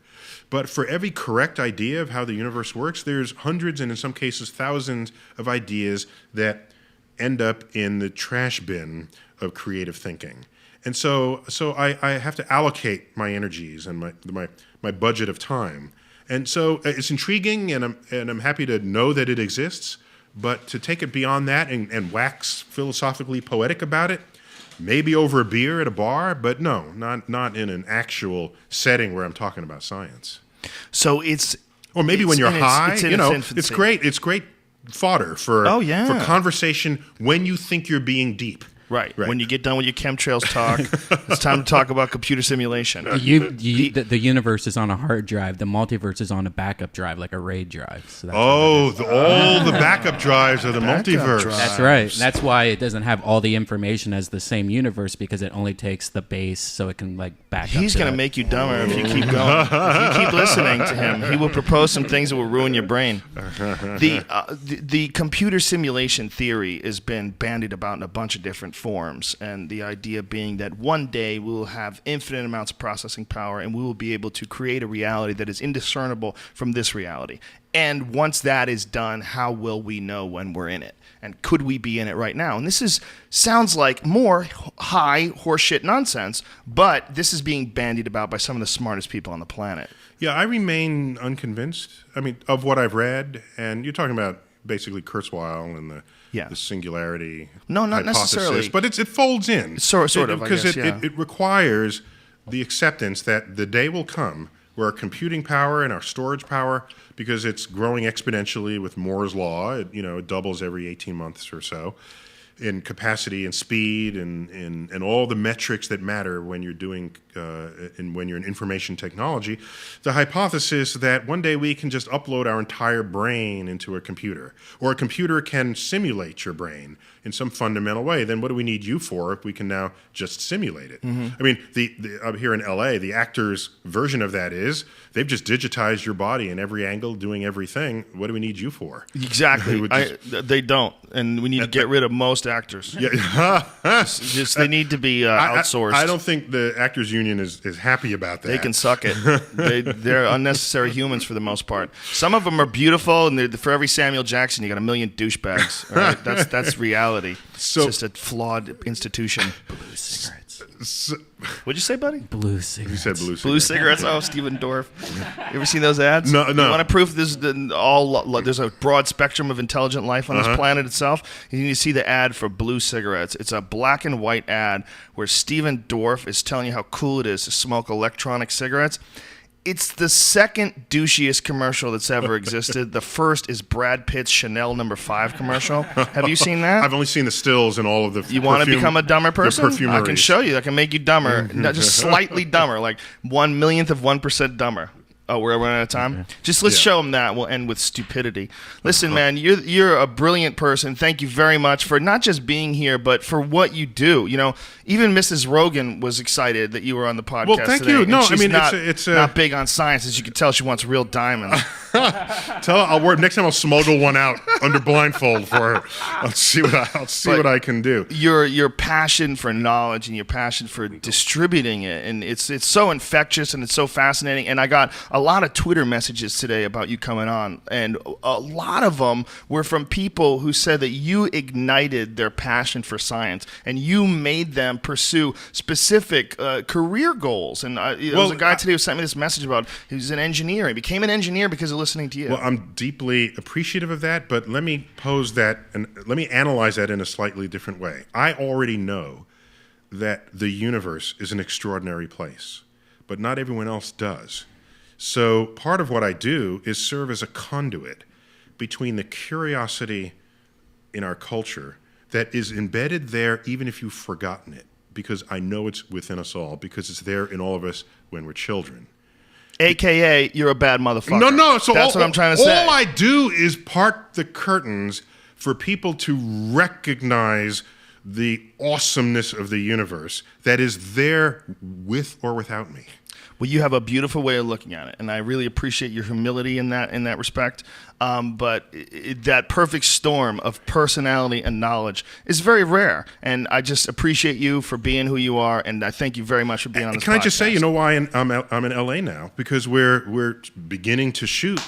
But for every correct idea of how the universe works, there's hundreds and in some cases thousands of ideas that end up in the trash bin of creative thinking. And so I have to allocate my energies and my budget of time. And so it's intriguing, and I'm happy to know that it exists, but to take it beyond that and wax philosophically poetic about it, maybe over a beer at a bar, but no, not in an actual setting where I'm talking about science. So it's... Or maybe when you're high, it's great. It's great fodder for conversation when you think you're being deep. Right. When you get done with your chemtrails talk, it's time to talk about computer simulation. The universe is on a hard drive. The multiverse is on a backup drive, like a RAID drive. So that's all the backup drives of the multiverse. That's right. That's why it doesn't have all the information as the same universe, because it only takes the base, so it can back up. He's going to make you dumber if you keep going. If you keep listening to him, he will propose some things that will ruin your brain. The computer simulation theory has been bandied about in a bunch of different forms, and the idea being that one day we will have infinite amounts of processing power and we will be able to create a reality that is indiscernible from this reality. And once that is done, how will we know when we're in it? And could we be in it right now? And this sounds like more high horseshit nonsense, but this is being bandied about by some of the smartest people on the planet. Yeah, I remain unconvinced. I mean, of what I've read, and you're talking about basically Kurzweil and the singularity. No, not hypothesis, necessarily. But it folds in. Sort of, because I guess, it requires the acceptance that the day will come where our computing power and our storage power, because it's growing exponentially with Moore's law, it doubles every 18 months or so, in capacity and speed and all the metrics that matter when you're doing when you're in information technology, the hypothesis that one day we can just upload our entire brain into a computer, or a computer can simulate your brain in some fundamental way. Then what do we need you for if we can now just simulate it? Mm-hmm. I mean, the up here in LA, the actor's version of that is they've just digitized your body in every angle, doing everything. What do we need you for? Exactly. They don't, and we need to get rid of most actors. Yeah. just they need to be outsourced. I don't think the Actors Union is happy about that. They can suck it. They're unnecessary humans for the most part. Some of them are beautiful, and for every Samuel Jackson, you got a million douchebags. All right? That's reality. It's just a flawed institution. Blue cigarettes. What'd you say, buddy? Blue cigarettes. You said blue cigarettes. Blue cigarettes. Oh, Steven Dorff. You ever seen those ads? No. You want to prove there's a broad spectrum of intelligent life on this planet itself? You need to see the ad for blue cigarettes. It's a black and white ad where Steven Dorff is telling you how cool it is to smoke electronic cigarettes. It's the second douchiest commercial that's ever existed. The first is Brad Pitt's Chanel No. 5 commercial. Have you seen that? I've only seen the stills and all of the. You want to become a dumber person? I can show you. I can make you dumber, just slightly dumber, like 1/1,000,000 of 1% dumber. Oh, we're running out of time? Okay. Just let's show them that. We'll end with stupidity. Listen, man, you're a brilliant person. Thank you very much for not just being here, but for what you do. Even Mrs. Rogan was excited that you were on the podcast today. Well, thank you. No, I mean, it's not big on science. As you can tell, she wants real diamonds. Tell her I'll work next time. I'll smuggle one out under blindfold for her. I'll see what I can do. Your passion for knowledge and your passion for distributing it, and it's so infectious and it's so fascinating. And I got a lot of Twitter messages today about you coming on, and a lot of them were from people who said that you ignited their passion for science and you made them pursue specific career goals. And there was a guy today who sent me this message about he's an engineer. He became an engineer because of listening to you. Well, I'm deeply appreciative of that, but let me pose that and let me analyze that in a slightly different way. I already know that the universe is an extraordinary place, but not everyone else does. So part of what I do is serve as a conduit between the curiosity in our culture that is embedded there even if you've forgotten it, because I know it's within us all, because it's there in all of us when we're children. AKA, you're a bad motherfucker. No. So that's what I'm trying to say. All I do is part the curtains for people to recognize the awesomeness of the universe that is there with or without me. Well, you have a beautiful way of looking at it, and I really appreciate your humility in that respect. But that perfect storm of personality and knowledge is very rare, and I just appreciate you for being who you are, and I thank you very much for being on this podcast. Can I just say, you know why I'm in LA now? Because we're beginning to shoot.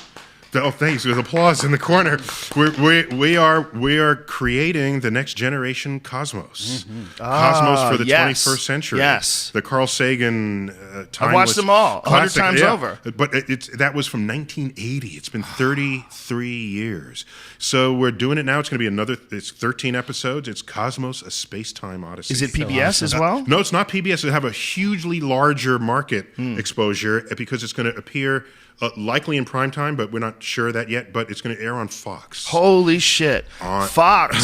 Oh, thanks. There's applause in the corner. We are creating the next generation Cosmos. Mm-hmm. Cosmos for the 21st century. Yes. The Carl Sagan timeless I've watched them all 100 times over. But that was from 1980. It's been 33 years. So we're doing it now. It's going to be it's 13 episodes. It's Cosmos, A Space-Time Odyssey. Is it PBS as well? No, it's not PBS. It'll have a hugely larger market exposure because it's going to appear likely in prime time, but we're not sure of that yet. But it's going to air on Fox. Holy shit, Fox,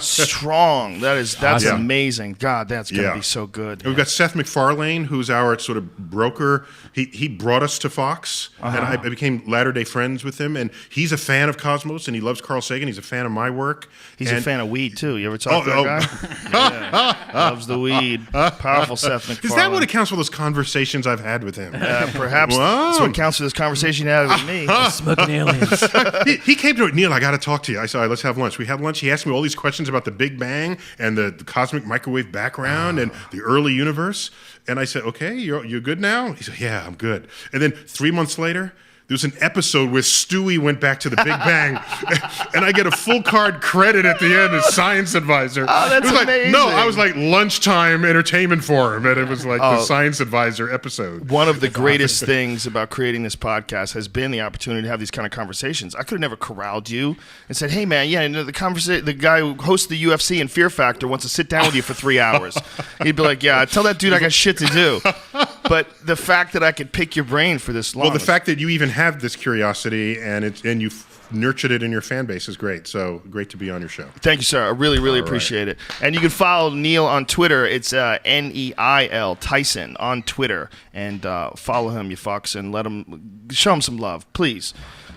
strong. That's awesome. amazing. God, that's going to be so good. And we've got Seth MacFarlane, who's our sort of broker. He brought us to Fox, and I became latter-day friends with him. And he's a fan of Cosmos, and he loves Carl Sagan. He's a fan of my work. He's a fan of weed too. You ever talk to that guy? Loves the weed. Powerful Seth MacFarlane. Is that what accounts for those conversations I've had with him? Perhaps that's what counts for this conversation you had with me. Smoking aliens. He came to it. Neil, I got to talk to you. I said, let's have lunch. We have lunch. He asked me all these questions about the Big Bang and the cosmic microwave background and the early universe. And I said, okay, you're good now? He said, yeah, I'm good. And then 3 months later, there was an episode where Stewie went back to the Big Bang, and I get a full card credit at the end as science advisor. Oh, that's amazing. I was like lunchtime entertainment for him, and it was like the science advisor episode. One of the greatest things about creating this podcast has been the opportunity to have these kind of conversations. I could have never corralled you and said, hey, man, the guy who hosts the UFC and Fear Factor wants to sit down with you for 3 hours. He'd be like, yeah, tell that dude I got shit to do. But the fact that I could pick your brain for this long. Well, the fact that you even have this curiosity and you've nurtured it in your fan base is great. So great to be on your show. Thank you, sir. I really appreciate it. And you can follow Neil on Twitter. It's Neil Tyson on Twitter. And follow him, you fucks, and show him some love, please.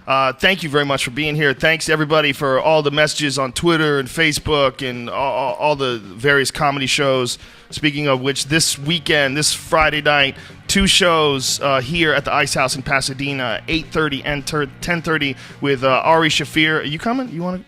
Thank you very much for being here. Thanks to everybody for all the messages on Twitter and Facebook and all the various comedy shows. Speaking of which, this weekend, this Friday night, 2 shows here at the Ice House in Pasadena, 8:30 and 10:30 with Ari Shafir. Are you coming? You want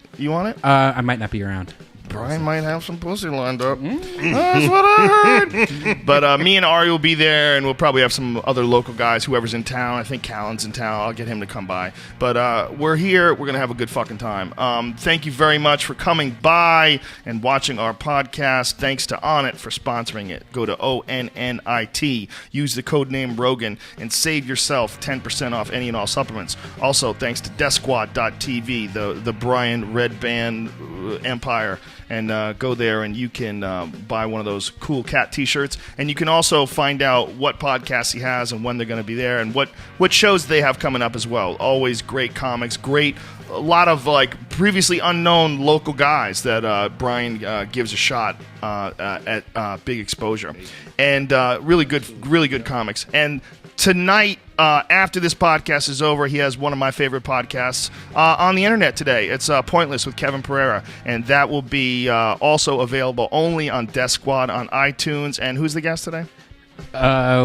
it? I might not be around. Brian might have some pussy lined up. That's what I heard. But me and Ari will be there, and we'll probably have some other local guys, whoever's in town. I think Callan's in town. I'll get him to come by. But we're here. We're going to have a good fucking time. Thank you very much for coming by and watching our podcast. Thanks to Onnit for sponsoring it. Go to ONNIT. Use the code name Rogan and save yourself 10% off any and all supplements. Also, thanks to DeathSquad.tv, the Brian Redban empire. And go there and you can buy one of those cool cat t-shirts. And you can also find out what podcasts he has and when they're going to be there and what shows they have coming up as well. Always great comics, a lot of like previously unknown local guys that Brian gives a shot at big exposure. And really good comics. And tonight, after this podcast is over, he has one of my favorite podcasts on the internet today. It's Pointless with Kevin Pereira, and that will be also available only on Death Squad on iTunes. And who's the guest today?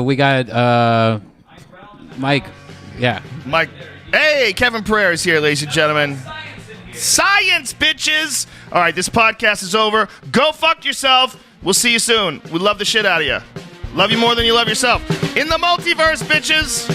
We got Mike. Yeah. Mike. Hey, Kevin Pereira is here, ladies and gentlemen. Science, bitches! All right, this podcast is over. Go fuck yourself. We'll see you soon. We love the shit out of you. Love you more than you love yourself. In the multiverse, bitches!